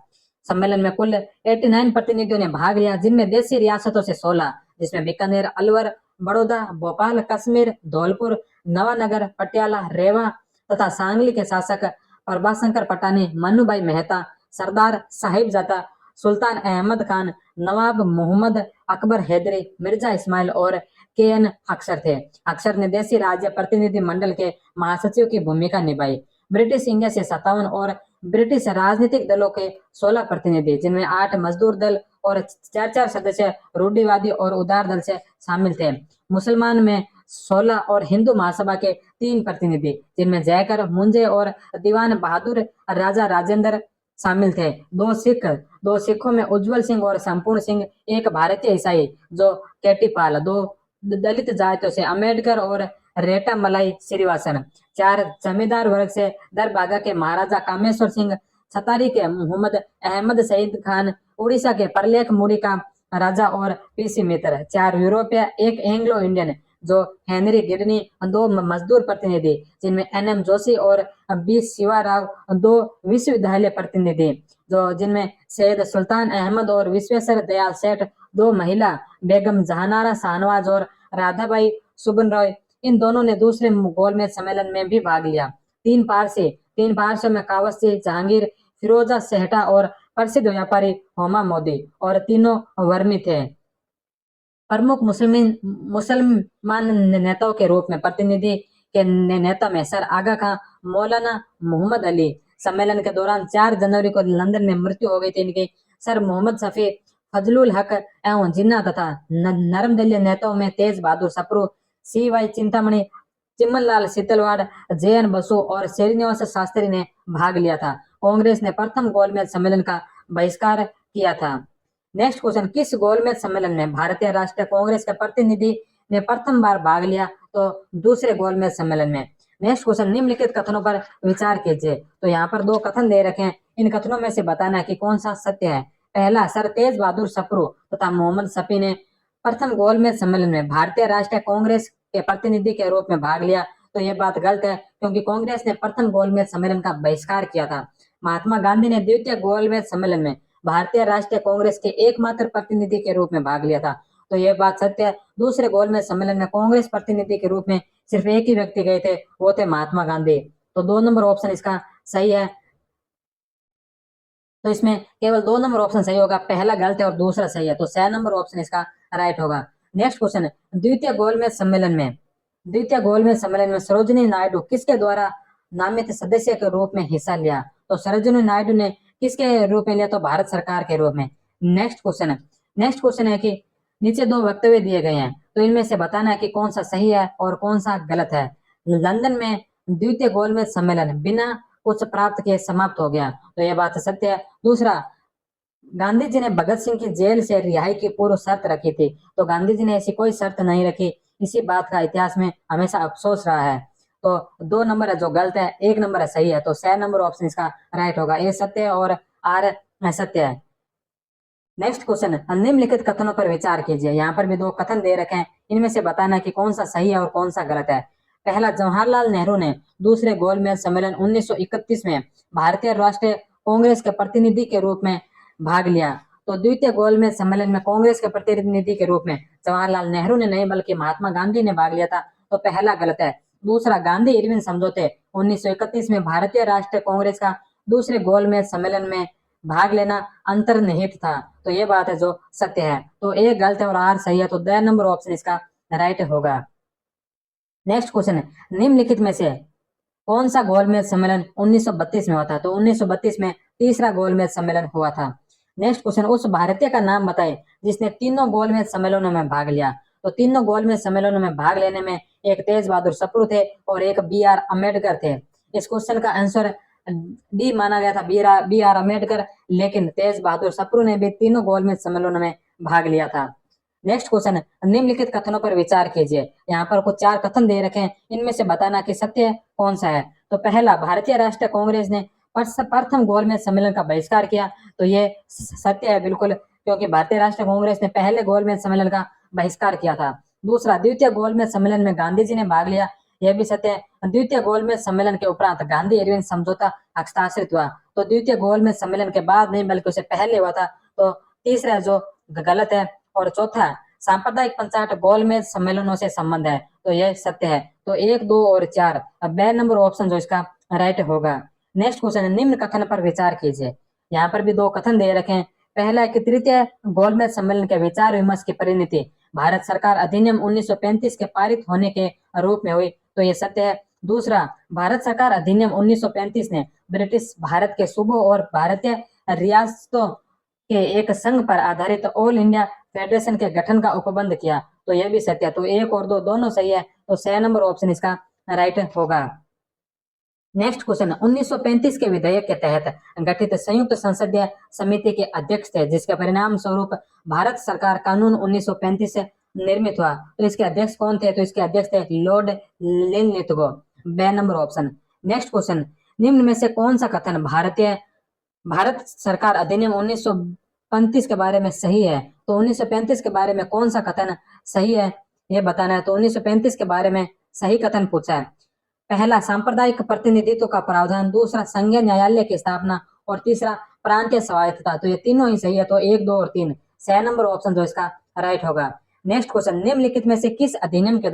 सम्मेलन में कुल 89 प्रतिनिधियों ने भाग लिया, जिनमें देशी रियासतों से 16, जिसमें बीकानेर, अलवर, बड़ौदा, भोपाल, कश्मीर, धौलपुर, नवानगर, पटियाला, रेवा तथा सांगली के शासक और बाशंकर पठानी, मन्नूभाई मेहता, सरदार साहिबजादा, सुल्तान अहमद खान, नवाब मोहम्मद अकबर हैदरी, मिर्जा इस्माइल और के.एन. अक्षर थे। अक्षर ने देशी राज्य प्रतिनिधि मंडल के महासचिव की भूमिका निभाई। ब्रिटिश इंडिया से 57 और ब्रिटिश राजनीतिक दलों के 16 प्रतिनिधि, जिनमें 8 मजदूर दल और 4 सदस्य रूढ़िवादी और उदार दल से शामिल थे। मुसलमान में 16 और हिंदू महासभा के 3 प्रतिनिधि, जिनमें जयकर मुंजे और दीवान बहादुर राजा राजेंद्र शामिल थे। 2 सिखों में उज्जवल सिंह और संपूर्ण सिंह, एक भारतीय ईसाई जो केटीपाल, 2 दलित जातियों से अम्बेडकर और रेटा मलाई श्रीवासन, 4 जमींदार वर्ग से दरभंगा के महाराजा कामेश्वर सिंह, छतारी के मोहम्मद अहमद सईद खान, उड़ीसा के परलेख मुड़ी का राजा और पीसी मित्र, 4 यूरोपीय, 1 एंग्लो इंडियन जो हेनरी गिडनी, 2 मजदूर प्रतिनिधि जिनमें एन.एम. जोशी और बी शिवाराव, 2 विश्वविद्यालय प्रतिनिधि जो जिनमें सैयद सुल्तान अहमद और विश्वेश्वर दयाल सेठ, 2 महिला बेगम जहानारा शाहनवाज और राधाबाई सुबन रॉय। इन दोनों ने दूसरे गोलमेज सम्मेलन में भी भाग लिया। 3 पारसियों में कावसी जहांगीर, फिरोजा सेहटा और प्रसिद्ध व्यापारी होमा मोदी, और तीनों वर्मी थे। प्रमुख मुसलमान नेताओं के रूप में प्रतिनिधि के नेता में सर आगा खां, मौलाना मोहम्मद अली। सम्मेलन के दौरान 4 जनवरी को लंदन में मृत्यु हो गई थी इनकी। सर मोहम्मद शफी, फजलुल हक एवं जिन्ना तथा नरम दलीय नेताओं में तेज बहादुर सप्रू, सी.वाई. चिंतामणि, चिम्मनलाल सीतलवाड़, जे.एन. बसु और श्रीनिवास शास्त्री ने भाग लिया था। कांग्रेस ने प्रथम गोलमेज सम्मेलन का बहिष्कार किया था। नेक्स्ट क्वेश्चन, किस गोलमेज सम्मेलन में भारतीय राष्ट्रीय कांग्रेस के प्रतिनिधि ने प्रथम बार भाग लिया? तो दूसरे गोलमेज सम्मेलन में। नेक्स्ट क्वेश्चन, निम्नलिखित कथनों पर विचार कीजिए। तो यहाँ पर 2 कथन दे रखे हैं, इन कथनों में से बताना है कि कौन सा सत्य है। पहला, सर तेज बहादुर सप्रू तथा मोहम्मद शफी ने प्रथम गोलमेज सम्मेलन में भारतीय राष्ट्रीय कांग्रेस के प्रतिनिधि के रूप में भाग लिया। तो यह बात गलत है, क्योंकि कांग्रेस ने प्रथम गोलमेज सम्मेलन का बहिष्कार किया था। महात्मा गांधी ने द्वितीय गोलमेज सम्मेलन में भारतीय राष्ट्रीय कांग्रेस के एकमात्र प्रतिनिधि के रूप में भाग लिया था। तो यह बात सत्य है। दूसरे गोलमेज सम्मेलन में कांग्रेस प्रतिनिधि के रूप में सिर्फ एक ही व्यक्ति गए थे, वो थे महात्मा गांधी। तो 2 नंबर ऑप्शन इसका सही है। तो इसमें केवल 2 नंबर ऑप्शन सही होगा, पहला गलत है और दूसरा सही है। तो 6 नंबर ऑप्शन इसका राइट होगा। नेक्स्ट क्वेश्चन, द्वितीय गोलमेज सम्मेलन में सरोजिनी नायडू किसके द्वारा नामित सदस्य के रूप में हिस्सा लिया? तो सरोजिनी नायडू ने किसके रूप में लिया? तो भारत सरकार के रूप में। नेक्स्ट क्वेश्चन है कि नीचे 2 वक्तव्य दिए गए हैं, तो इनमें से बताना है कि कौन सा सही है और कौन सा गलत है। लंदन में द्वितीय गोलमेज सम्मेलन बिना कुछ प्राप्त किए समाप्त हो गया, तो यह बात सत्य है। दूसरा, गांधी जी ने भगत सिंह की जेल से रिहाई की पूर्व शर्त रखी थी, तो गांधी जी ने ऐसी कोई शर्त नहीं रखी। इसी बात का इतिहास में हमेशा अफसोस रहा है। तो 2 नंबर है जो गलत है, 1 नंबर है सही है। तो 6 नंबर ऑप्शन इसका राइट होगा। ए सत्य है और आर असत्य है। नेक्स्ट क्वेश्चन, निम्नलिखित कथनों पर विचार कीजिए। यहाँ पर भी 2 कथन दे रखे हैं, इनमें से बताना है कि कौन सा सही है और कौन सा गलत है। पहला, जवाहरलाल नेहरू ने दूसरे गोलमेज सम्मेलन 1931 में भारतीय राष्ट्रीय कांग्रेस के प्रतिनिधि के रूप में भाग लिया। तो द्वितीय गोलमेज सम्मेलन में कांग्रेस के प्रतिनिधि के रूप में जवाहरलाल नेहरू ने नहीं बल्कि महात्मा गांधी ने भाग लिया था। तो पहला गलत है। दूसरा, गांधी इरविन समझौते 1931 में भारतीय राष्ट्रीय कांग्रेस का दूसरे गोलमेज सम्मेलन में भाग लेना अंतर्निहित था, तो ये बात है जो सत्य है। तो एक गलत है और आर सही है। तो 2 नंबर ऑप्शन इसका राइट होगा। नेक्स्ट क्वेश्चन है, निम्नलिखित में से कौन सा गोलमेज सम्मेलन 1932 में हुआ था? तो 1932 में तीसरा गोलमेज सम्मेलन हुआ था। नेक्स्ट क्वेश्चन, उस भारतीय का नाम बताएं जिसने तीनों गोलमेज सम्मेलनों में भाग लिया। तो तीनों गोलमेज सम्मेलनों में भाग लेने में एक तेज बहादुर सप्रू थे और एक बी.आर. अम्बेडकर थे। इस क्वेश्चन का आंसर डी माना गया था, बी.आर. अम्बेडकर, लेकिन तेज बहादुर सप्रू ने भी तीनों गोलमेज सम्मेलनों में भाग लिया था। नेक्स्ट क्वेश्चन, निम्नलिखित कथनों पर विचार कीजिए। यहाँ पर कुछ 4 कथन दे रखे हैं, इनमें से बताना कि सत्य कौन सा है। तो पहला, भारतीय राष्ट्रीय कांग्रेस ने प्रथम गोलमेज सम्मेलन का बहिष्कार किया। तो ये सत्य है बिल्कुल, क्योंकि भारतीय राष्ट्रीय कांग्रेस ने पहले गोलमेज सम्मेलन का बहिष्कार किया था। दूसरा, द्वितीय गोलमेज सम्मेलन में गांधी जी ने भाग लिया, यह भी सत्य है। द्वितीय गोलमेज सम्मेलन के उपरांत गांधी इरविन समझौता हस्ताक्षरित हुआ, तो द्वितीय गोलमेज सम्मेलन के बाद नहीं बल्कि उससे पहले हुआ था। तो तीसरा जो गलत है। और चौथा, सांप्रदायिक पंचायत गोलमेज सम्मेलनों से संबंध है, तो यह सत्य है। तो 1, 2 और 4, अब 2 नंबर ऑप्शन जो इसका राइट होगा। नेक्स्ट क्वेश्चन है, निम्न कथन पर विचार कीजिए। यहाँ पर भी दो कथन दे रखे हैं। पहला है कि तृतीय गोलमेज सम्मेलन के विचार विमर्श की परिणति भारत सरकार अधिनियम 1935 के पारित होने के रूप में हुई, तो ये सत्य है। दूसरा, भारत सरकार अधिनियम 1935 ने ब्रिटिश भारत के सूबों और भारतीय रियासतों के एक संघ पर आधारित ऑल इंडिया फेडरेशन के गठन का उपबंध किया, तो यह भी सत्य है। तो एक और दो दोनों सही है, तो 6 नंबर ऑप्शन इसका राइट होगा। नेक्स्ट क्वेश्चन, 1935 के विधेयक के तहत गठित संयुक्त संसदीय समिति के अध्यक्ष थे, जिसके परिणाम स्वरूप भारत सरकार कानून 1935 से निर्मित हुआ, तो इसके अध्यक्ष कौन थे? तो इसके अध्यक्ष थे लॉर्ड लिनलिथगो, बे नंबर ऑप्शन। नेक्स्ट क्वेश्चन, निम्न में से कौन सा कथन भारत सरकार अधिनियम 1935 के बारे में सही है? तो 1935 के बारे में कौन सा कथन सही है ये बताना है। तो 1935 के बारे में सही कथन पूछा है। पहला, सांप्रदायिक प्रतिनिधित्व का प्रावधान। दूसरा, संघीय न्यायालय की स्थापना। और तीसरा, प्रांतीय स्वायत्तता। तो ये तीनों ही सही है, तो 1, 2 और 3, 6 नंबर ऑप्शन जो इसका राइट होगा। नेक्स्ट क्वेश्चन, निम्नलिखित में से किस अधिनियम के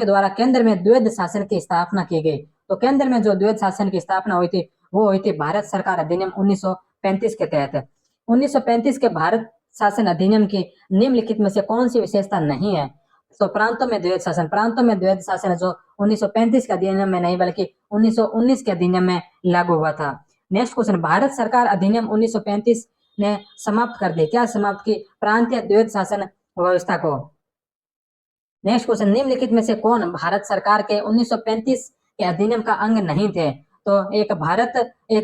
द्वारा केंद्र में द्वैध शासन की स्थापना की गई? तो केंद्र में जो द्वैध शासन की स्थापना हुई थी वो हुई थी भारत सरकार अधिनियम 1935 के तहत। 1935 के भारत शासन अधिनियम की निम्नलिखित में से कौन सी विशेषता नहीं है? तो प्रांतों में द्वैध शासन जो 1935 के अधिनियम में नहीं बल्कि 1919 के अधिनियम में लागू हुआ था। नेक्स्ट क्वेश्चन, भारत सरकार अधिनियम 1935 ने समाप्त कर दी। क्या समाप्त की? प्रांतीय द्वैध शासन व्यवस्था को। नेक्स्ट क्वेश्चन, निम्नलिखित में से कौन भारत सरकार के 1935 के अधिनियम का अंग नहीं थे? तो एक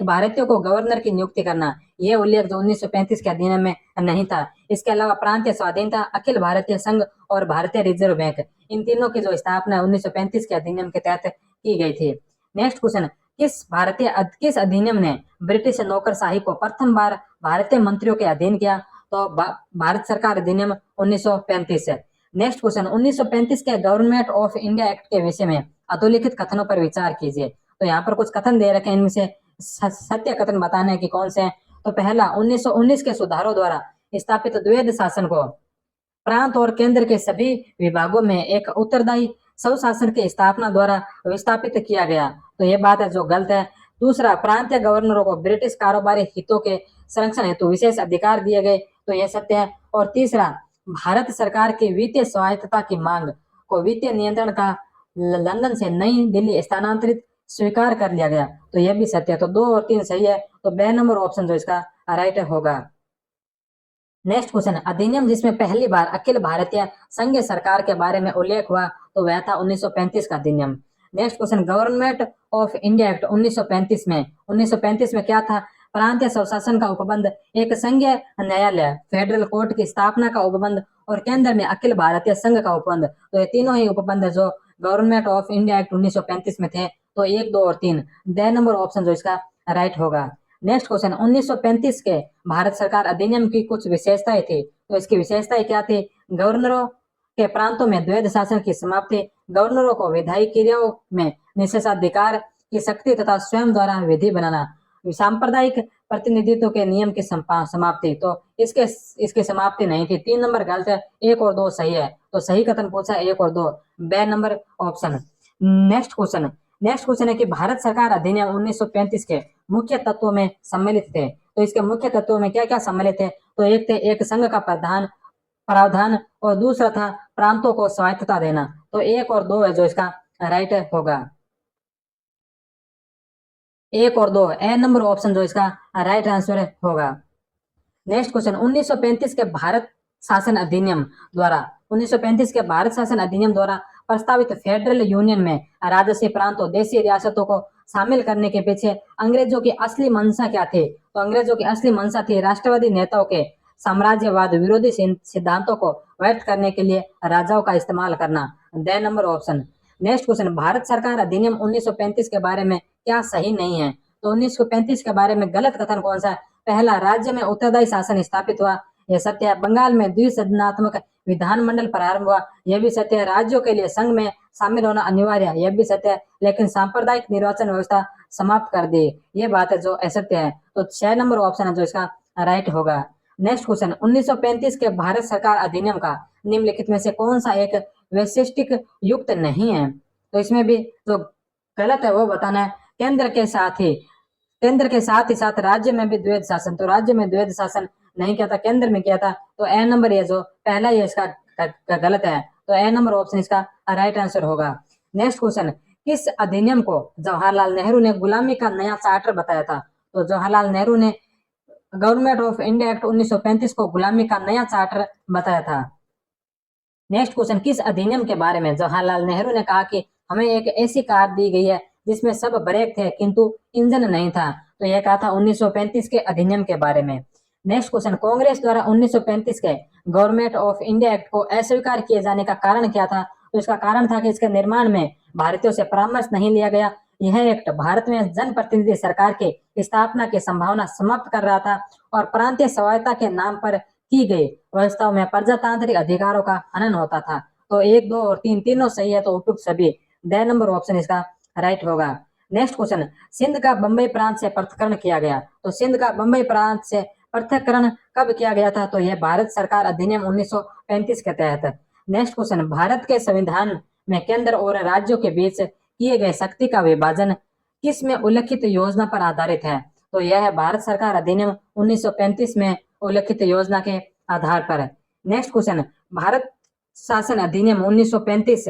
भारतीय को गवर्नर की नियुक्ति करना, ये उल्लेख जो 1935 के अधिनियम में नहीं था। इसके अलावा प्रांतीय स्वाधीनता, अखिल भारतीय संघ और भारतीय रिजर्व बैंक, इन तीनों की जो स्थापना 1935 के अधिनियम के तहत की गई थी। नेक्स्ट क्वेश्चन, किस अधिनियम ने ब्रिटिश नौकरशाही को प्रथम बार भारतीय मंत्रियों के अधीन किया? तो भारत सरकार अधिनियम 1935 है। नेक्स्ट क्वेश्चन, 1935 के गवर्नमेंट ऑफ इंडिया एक्ट के विषय में अधोलिखित कथनों पर विचार कीजिए। तो यहाँ पर कुछ कथन दे रखे हैं, इनमें से सत्य कथन बताने हैं कि कौन से हैं। तो पहला, 1919 के सुधारों द्वारा स्थापित द्वैध शासन को प्रांत और केंद्र के सभी विभागों में एक उत्तरदायी स्वशासन की स्थापना द्वारा विस्थापित किया गया, तो ये बात है जो गलत है। दूसरा, प्रांतीय गवर्नरों को ब्रिटिश कारोबारी हितों के संरक्षण हेतु विशेष अधिकार दिए गए, तो यह सत्य है। और तीसरा, भारत सरकार की वित्तीय स्वायत्तता की मांग को वित्तीय नियंत्रण का लंदन से नई दिल्ली स्थानांतरित स्वीकार कर लिया गया, तो यह भी सत्य है। तो 2 और 3 सही है, तो बे नंबर ऑप्शन जो इसका राइट होगा। नेक्स्ट क्वेश्चन, अधिनियम जिसमें पहली बार अखिल भारतीय संघीय सरकार के बारे में उल्लेख हुआ, तो वह था 1935 का अधिनियम। Next question, government of India act 1935 में क्या था? प्रांतीय स्वशासन का उपबंध, एक संघीय न्यायालय फेडरल कोर्ट की स्थापना का उपबंध और केंद्र में अखिल भारतीय संघ का उपबंध, तो ये तीनों ही उपबंध जो गवर्नमेंट ऑफ इंडिया एक्ट 1935 में थे, तो 1, 2 और 3, द नंबर ऑप्शन जो इसका राइट होगा। नेक्स्ट क्वेश्चन, 1935 के भारत सरकार अधिनियम की कुछ विशेषताएं थी, तो इसकी विशेषताएं क्या थी? गवर्नरों के प्रांतों में द्वैध शासन की समाप्ति, गवर्नरों को विधायी क्रियाओं में निषेधाधिकार की शक्ति तथा स्वयं द्वारा विधि बनाना, सांप्रदायिक प्रतिनिधित्व के नियम की समाप्ति, तो इसकी समाप्ति नहीं थी। 3 नंबर गलत है, 1 और 2 सही है, तो सही कथन पूछा 1 और 2, बे नंबर ऑप्शन। नेक्स्ट क्वेश्चन है कि भारत सरकार अधिनियम 1935 के मुख्य तत्वों में सम्मिलित थे, तो इसके मुख्य तत्वों में क्या क्या सम्मिलित है? तो एक थे एक संघ का प्रावधान और दूसरा था प्रांतों को स्वायत्तता देना, तो 1 और 2 है जो इसका राइट होगा। 1 और 2, ए नंबर ऑप्शन जो इसका राइट आंसर होगा। नेक्स्ट क्वेश्चन, 1935 के भारत शासन अधिनियम द्वारा प्रस्तावित फेडरल यूनियन में राजसी प्रांतों, देशी रियासतों को शामिल करने के पीछे अंग्रेजों की असली मंशा क्या थी? तो अंग्रेजों की असली मंशा थी राष्ट्रवादी नेताओं के साम्राज्यवाद विरोधी सिद्धांतों को व्यक्त करने के लिए राजाओं का इस्तेमाल करना, the number option. Next question, Bharat सरकार अधिनियम 1935 के बारे में क्या सही नहीं है? तो 1935 के बारे में गलत कथन कौन सा है? पहला, राज्य में उत्तरदायी शासन स्थापित हुआ, यह सत्य है। बंगाल में द्विसदनात्मक विधानमंडल प्रारंभ हुआ, यह भी सत्य है। राज्यों के लिए संघ में शामिल होना अनिवार्य है, यह भी सत्य है। लेकिन सांप्रदायिक निर्वाचन व्यवस्था समाप्त कर दी, ये बात है जो असत्य है। तो 6 नंबर ऑप्शन है जो इसका राइट होगा। नेक्स्ट क्वेश्चन, 1935 के भारत सरकार अधिनियम का निम्नलिखित में से कौन सा एक वैशिष्टिक युक्त नहीं है? तो इसमें भी जो गलत है वो बताना है। केंद्र के साथ ही साथ राज्य में भी द्वैध शासन, तो राज्य में द्वैध शासन नहीं किया था, केंद्र में किया था। तो ए नंबर ये जो पहला ये इसका गलत है, तो ए नंबर ऑप्शन इसका राइट आंसर होगा। नेक्स्ट क्वेश्चन, किस अधिनियम को जवाहरलाल नेहरू ने गुलामी का नया चार्टर बताया था? तो जवाहरलाल नेहरू ने गवर्नमेंट ऑफ इंडिया एक्ट 1935 को गुलामी का नया चार्टर बताया था। नेक्स्ट क्वेश्चन, किस अधिनियम के बारे में जवाहरलाल नेहरू ने कहा कि हमें एक ऐसी कार दी गई है जिसमें सब ब्रेक थे किंतु इंजन नहीं था? तो यह कहा था 1935 के अधिनियम के बारे में। नेक्स्ट क्वेश्चन, कांग्रेस द्वारा 1935 के गवर्नमेंट ऑफ इंडिया एक्ट को अस्वीकार किए जाने का कारण क्या था? तो इसका कारण था कि इसके निर्माण में भारतीयों से परामर्श नहीं लिया गया। यह एक्ट भारत में जनप्रतिनिधि सरकार के स्थापना की संभावना समाप्त कर रहा था और प्रांतीय स्वायत्ता के नाम पर की गई व्यवस्थाओं में प्रजातांत्रिक अधिकारों का हनन होता था। तो 1, 2 और 3 तीनों सही है, तो उपयुक्त सभी ड नंबर ऑप्शन इसका राइट होगा। नेक्स्ट क्वेश्चन, सिंध का बंबई प्रांत से पृथक्करण किया गया। तो सिंध का बंबई प्रांत से पृथक्करण कब किया गया था? तो यह भारत सरकार अधिनियम 1935 के तहत। नेक्स्ट क्वेश्चन, भारत के संविधान में केंद्र और राज्यों के बीच किए गए शक्ति का विभाजन किस में उल्लिखित योजना पर आधारित है? तो यह है भारत सरकार अधिनियम 1935 में उल्लिखित योजना के आधार पर। नेक्स्ट क्वेश्चन, भारत शासन अधिनियम 1935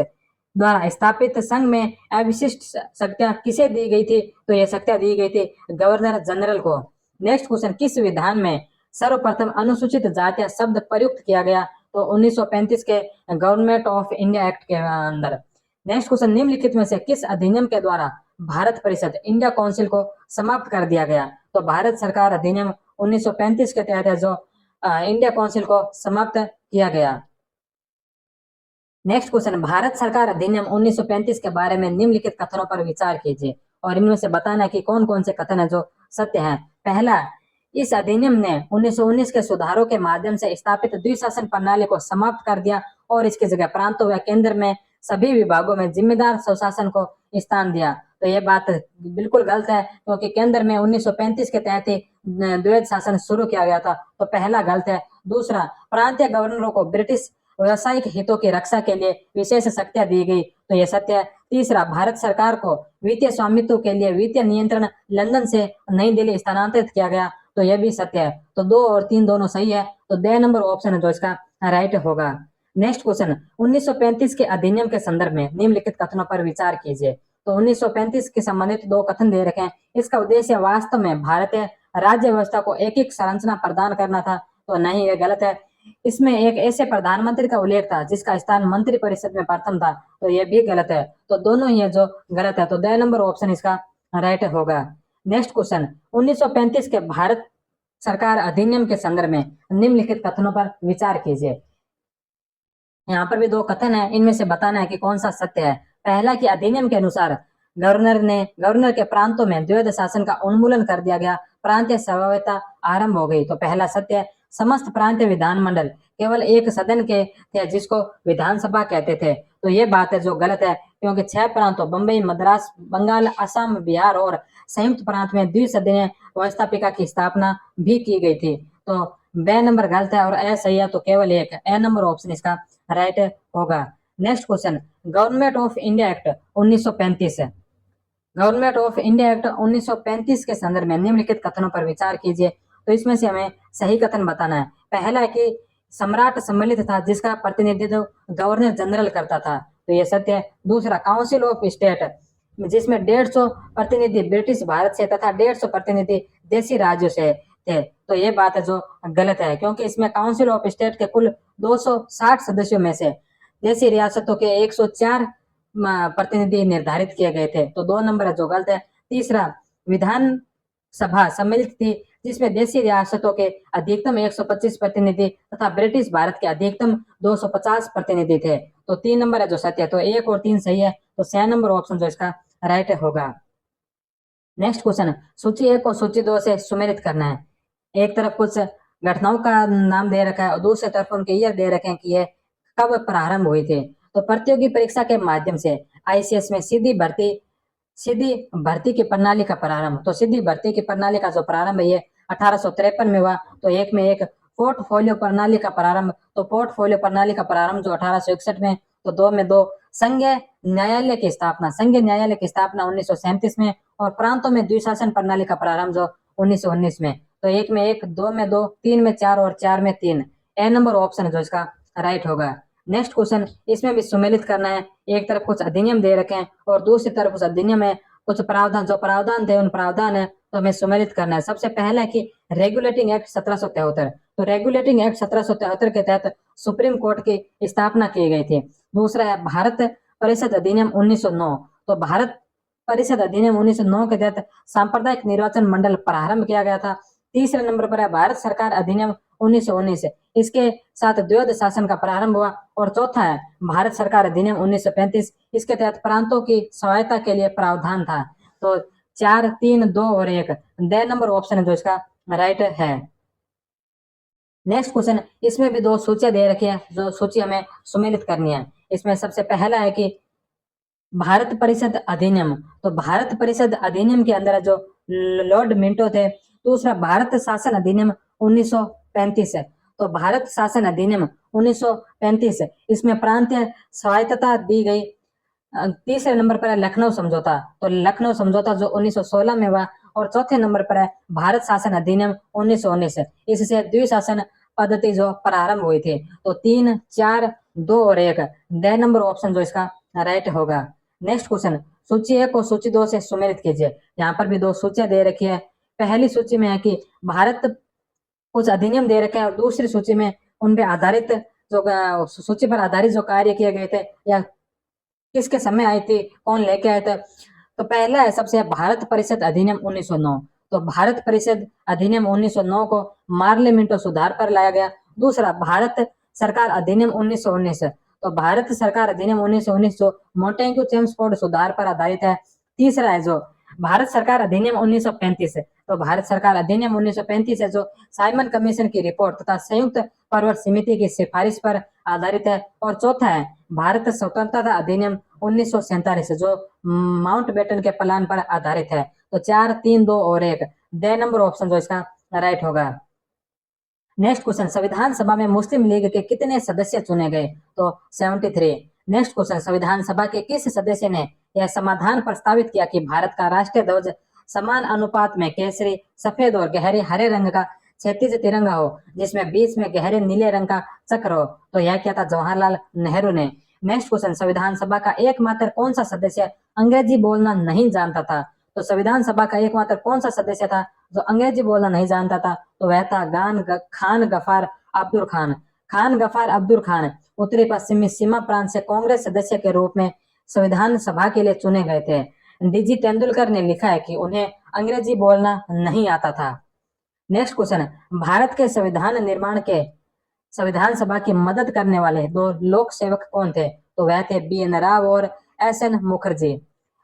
द्वारा स्थापित संघ में अविशिष्ट शक्तियां किसे दी गई थी? तो यह शक्तियां दी गई थी गवर्नर जनरल को। नेक्स्ट क्वेश्चन, किस विधान में सर्वप्रथम अनुसूचित जातियां शब्द प्रयुक्त किया गया? तो 1935 के गवर्नमेंट ऑफ इंडिया एक्ट के अंदर। नेक्स्ट क्वेश्चन, निम्नलिखित में से किस अधिनियम के द्वारा भारत परिषद इंडिया काउंसिल को समाप्त कर दिया गया? तो भारत सरकार अधिनियम 1935 के तहत जो इंडिया काउंसिल को समाप्त किया गया। नेक्स्ट क्वेश्चन, भारत सरकार अधिनियम 1935 के बारे में निम्नलिखित कथनों पर विचार कीजिए और इनमें से बताना कि कौन कौन से कथन है जो सत्य है। पहला, इस अधिनियम ने 1919 के सुधारों के माध्यम से स्थापित द्विशासन प्रणाली को समाप्त कर दिया और इसकी जगह प्रांतों व केंद्र में सभी विभागों में जिम्मेदार स्वशासन को स्थान दिया। तो यह बात बिल्कुल गलत है, क्योंकि केंद्र में 1935 के तहत ही द्वैध शासन शुरू किया गया था, तो पहला गलत है। दूसरा, प्रांतीय गवर्नरों को ब्रिटिश व्यावसायिक हितों की रक्षा के लिए विशेष शक्तियां दी गई, तो यह सत्य है। तीसरा, भारत सरकार को वित्तीय स्वामित्व के लिए वित्तीय नियंत्रण लंदन से नई दिल्ली स्थानांतरित किया गया, तो यह भी सत्य है। तो 2 और 3 दोनों सही है, तो ड नंबर ऑप्शन है जो इसका राइट होगा। नेक्स्ट क्वेश्चन, 1935 के अधिनियम के संदर्भ में निम्नलिखित कथनों पर विचार कीजिए। तो 1935 के संबंधित 2 कथन दे रखे हैं। इसका उद्देश्य वास्तव में भारतीय राज्य व्यवस्था को एक संरचना प्रदान करना था, तो नहीं, यह गलत है। इसमें एक ऐसे प्रधानमंत्री का उल्लेख था जिसका स्थान मंत्री परिषद में प्रथम था, तो यह भी गलत है। तो दोनों ही है जो गलत है, तो ड नंबर ऑप्शन इसका राइट होगा। नेक्स्ट क्वेश्चन, 1935 के भारत सरकार अधिनियम के संदर्भ में निम्नलिखित कथनों पर विचार कीजिए। यहाँ पर भी 2 कथन है, इनमें से बताना है कि कौन सा सत्य है। पहला, कि अधिनियम के अनुसार गवर्नर के प्रांतों में द्वैध शासन का उन्मूलन कर दिया गया, प्रांतीय स्वायत्तता आरंभ हो गई, तो पहला सत्य है। समस्त प्रांतीय विधानमंडल केवल एक सदन के थे जिसको विधानसभा कहते थे, तो ये बात है जो गलत है, क्योंकि 6 प्रांतों बंबई, मद्रास, बंगाल, असम, बिहार और संयुक्त प्रांत में द्विसदनीय व्यवस्थापिका की स्थापना भी की गई थी। तो ब नंबर गलत है और ए सही है, तो केवल एक ए नंबर ऑप्शन इसका राइट होगा। Next question, government of India act 1935 है। गवर्नमेंट ऑफ इंडिया एक्ट 1935 के संदर्भ में निम्नलिखित कथनों पर विचार कीजिए। तो इसमें से हमें सही कथन बताना है। पहला है कि सम्राट सम्मिलित था जिसका प्रतिनिधित्व गवर्नर जनरल करता था, तो यह सत्य है। दूसरा, काउंसिल ऑफ स्टेट जिसमें 150 प्रतिनिधि ब्रिटिश भारत से तथा 150 प्रतिनिधि देशी राज्यों से थे, तो ये बात है जो गलत है, क्योंकि इसमें काउंसिल ऑफ स्टेट के कुल 260 सदस्यों में से देशी रियासतों के 104 प्रतिनिधि निर्धारित किए गए थे, तो 2 नंबर है जो गलत है। तीसरा, विधान सभा सम्मिलित थी जिसमें देशी रियासतों के अधिकतम 125 प्रतिनिधि तथा ब्रिटिश भारत के अधिकतम 250 प्रतिनिधि थे, तो 3 नंबर है जो सत्य है। तो 1 और 3 सही है, तो 6 नंबर ऑप्शन जो इसका राइट होगा। नेक्स्ट क्वेश्चन, सूची 1 को सूची 2 से सुमेलित करना है। एक तरफ कुछ घटनाओं का नाम दे रखा है और दूसरी तरफ उनके ईयर दे रखे हैं कि ये कब प्रारंभ हुई थी। तो प्रतियोगी परीक्षा के माध्यम से आईसीएस में सीधी भर्ती की प्रणाली का प्रारंभ, तो सीधी भर्ती की प्रणाली का जो प्रारंभ है ये 1853 में हुआ। तो एक में एक पोर्टफोलियो प्रणाली का प्रारंभ, तो पोर्टफोलियो प्रणाली का प्रारंभ जो 1861 में, तो 2 में 2 संघीय न्यायालय की स्थापना, संघीय न्यायालय की स्थापना 1937 में, और प्रांतों में द्विशासन प्रणाली का प्रारंभ जो 1919 में। तो एक में एक, दो में दो, तीन में चार और चार में तीन। ए नंबर ऑप्शन जो इसका राइट होगा। नेक्स्ट क्वेश्चन, इसमें भी सुमेलित करना है। एक तरफ कुछ अधिनियम दे रखे हैं और दूसरी तरफ कुछ अधिनियम है, कुछ प्रावधान, जो प्रावधान थे उन प्रावधान है तो हमें सुमेलित करना है। सबसे पहला है कि रेगुलेटिंग एक्ट 1773। तो रेगुलेटिंग एक्ट 1773 के तहत सुप्रीम कोर्ट की स्थापना की गई थी। दूसरा है भारत परिषद अधिनियम 1909। तो भारत परिषद अधिनियम 1909 के तहत सांप्रदायिक निर्वाचन मंडल प्रारंभ किया गया था। तीसरे नंबर पर है भारत सरकार अधिनियम 1919, इसके साथ द्वैध शासन का प्रारंभ हुआ। और चौथा है भारत सरकार अधिनियम 1935, इसके तहत प्रांतों की स्वायत्ता के लिए प्रावधान था। तो 4, 3, 2 और 1, द नंबर ऑप्शन है जो इसका राइट है। नेक्स्ट क्वेश्चन, इसमें भी दो सूचियां दे रखी है, जो सूची हमें सुमेलित करनी है। इसमें सबसे पहला है कि भारत परिषद अधिनियम। तो भारत परिषद अधिनियम के अंदर जो लॉर्ड मिंटो थे। दूसरा भारत शासन अधिनियम 1935 है। तो भारत शासन अधिनियम 1935, इसमें प्रांतीय स्वायत्तता दी गई। तीसरे नंबर पर है लखनऊ समझौता। तो लखनऊ समझौता जो 1916 में हुआ। और चौथे नंबर पर है भारत शासन अधिनियम 1919, इससे द्विशासन पद्धति जो प्रारंभ हुई थी। तो 3, 4, 2 और 1, द नंबर ऑप्शन जो इसका राइट होगा। नेक्स्ट क्वेश्चन, सूची 1 और सूची 2 से सुमेलित कीजिए। यहाँ पर भी दो सूचियां दे रखी है। पहली सूची में है कि भारत कुछ अधिनियम दे रखे हैं, और दूसरी सूची में उन पे आधारित जो सूची पर आधारित जो कार्य किए गए थे या किसके समय आई थी, कौन लेके आए थे। तो पहला है सबसे भारत परिषद अधिनियम 1909। तो भारत परिषद अधिनियम 1909 को पार्लियामेंटो सुधार पर लाया गया। दूसरा भारत सरकार अधिनियम 1919। तो भारत सरकार अधिनियम 1919 जो मोंटेग्यू चेम्सफोर्ड सुधार पर आधारित है। तीसरा है जो भारत सरकार अधिनियम 1935 है। तो भारत सरकार अधिनियम 1935 है जो साइमन कमीशन की रिपोर्ट तथा संयुक्त पर्वत समिति की सिफारिश पर आधारित है। और चौथा है भारत स्वतंत्रता अधिनियम 1947 जो माउंटबेटन के प्लान पर आधारित है। तो 4, 3, 2 और 1, द नंबर ऑप्शन जो इसका राइट होगा। नेक्स्ट क्वेश्चन, संविधान सभा में मुस्लिम लीग के कितने सदस्य चुने गए। तो 73। नेक्स्ट क्वेश्चन, संविधान सभा के किस सदस्य ने यह समाधान प्रस्तावित किया कि भारत का राष्ट्रीय ध्वज समान अनुपात में केसरी, सफेद और गहरे हरे रंग का क्षैतिज तिरंगा हो, जिसमें बीच में गहरे नीले रंग का चक्र हो। तो यह क्या था, जवाहरलाल नेहरू ने। नेक्स्ट क्वेश्चन, संविधान सभा का एकमात्र कौन सा सदस्य अंग्रेजी बोलना नहीं जानता था। तो संविधान सभा का एकमात्र कौन सा सदस्य था जो अंग्रेजी बोलना नहीं जानता था। तो वह था खान गफार अब्दुल खान। खान गफार अब्दुल खान उत्तरी पश्चिमी सीमा प्रांत से कांग्रेस सदस्य के रूप में संविधान सभा के लिए चुने गए थे। डीजी तेंदुलकर ने लिखा है कि उन्हें अंग्रेजी बोलना नहीं आता था। नेक्स्ट क्वेश्चन, भारत के संविधान निर्माण के संविधान सभा की मदद करने वाले दो लोक सेवक कौन थे। तो वह थे BN राव और SN Mukherjee.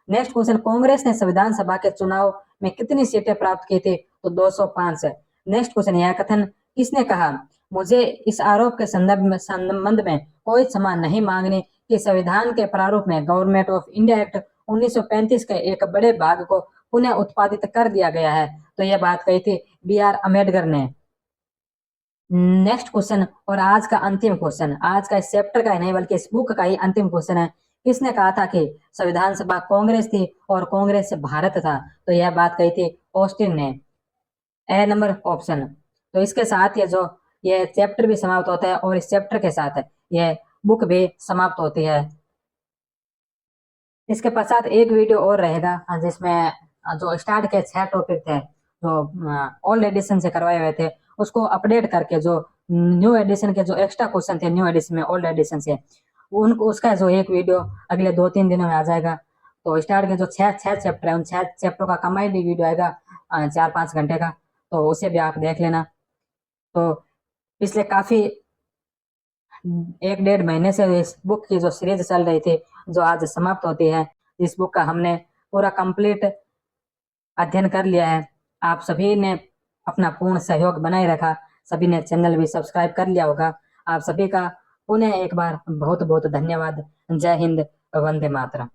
Next question, Congress ने संविधान सभा के चुनाव में कितनी सीटें प्राप्त की थी। तो 205। नेक्स्ट क्वेश्चन, यह कथन किसने कहा, मुझे इस आरोप के संबंध में कोई क्षमा नहीं मांगनी कि संविधान के प्रारूप में गवर्नमेंट ऑफ इंडिया एक्ट 1935 के एक बड़े भाग को पुनः उत्पादित कर दिया गया है। तो यह बात कही थी BR अम्बेडकर ने। नेक्स्ट क्वेश्चन और आज का अंतिम क्वेश्चन, आज का इस चैप्टर का ही नहीं बल्कि इस बुक का ही अंतिम क्वेश्चन है। किसने कहा था कि संविधान सभा कांग्रेस थी और कांग्रेस से भारत था। तो यह बात कही थी ऑस्टिन ने। ए नंबर ऑप्शन। तो इसके साथ ये चैप्टर भी समाप्त होता है और इस चैप्टर के साथ यह बुक भी समाप्त होती है। इसके पश्चात एक वीडियो और रहेगा जिसमें जो स्टार्ट के 6 टॉपिक थे जो ओल्ड एडिशन से करवाए हुए थे उसको अपडेट करके जो न्यू एडिशन के जो एक्स्ट्रा क्वेश्चन थे न्यू एडिशन में ओल्ड एडिशन से उनको उसका जो एक वीडियो अगले 2-3 दिनों में आ जाएगा। तो स्टार्ट के जो 6 चैप्टर है उन 6 चैप्टरों का कंबाइंड वीडियो आएगा 4-5 घंटे का। तो उसे भी आप देख लेना। तो पिछले काफी 1-1.5 महीने से इस बुक की जो सीरीज चल रही थी जो आज समाप्त होती है, इस बुक का हमने पूरा कंप्लीट अध्ययन कर लिया है। आप सभी ने अपना पूर्ण सहयोग बनाए रखा, सभी ने चैनल भी सब्सक्राइब कर लिया होगा। आप सभी का पुनः एक बार बहुत बहुत धन्यवाद। जय हिंद, वंदे मातरम।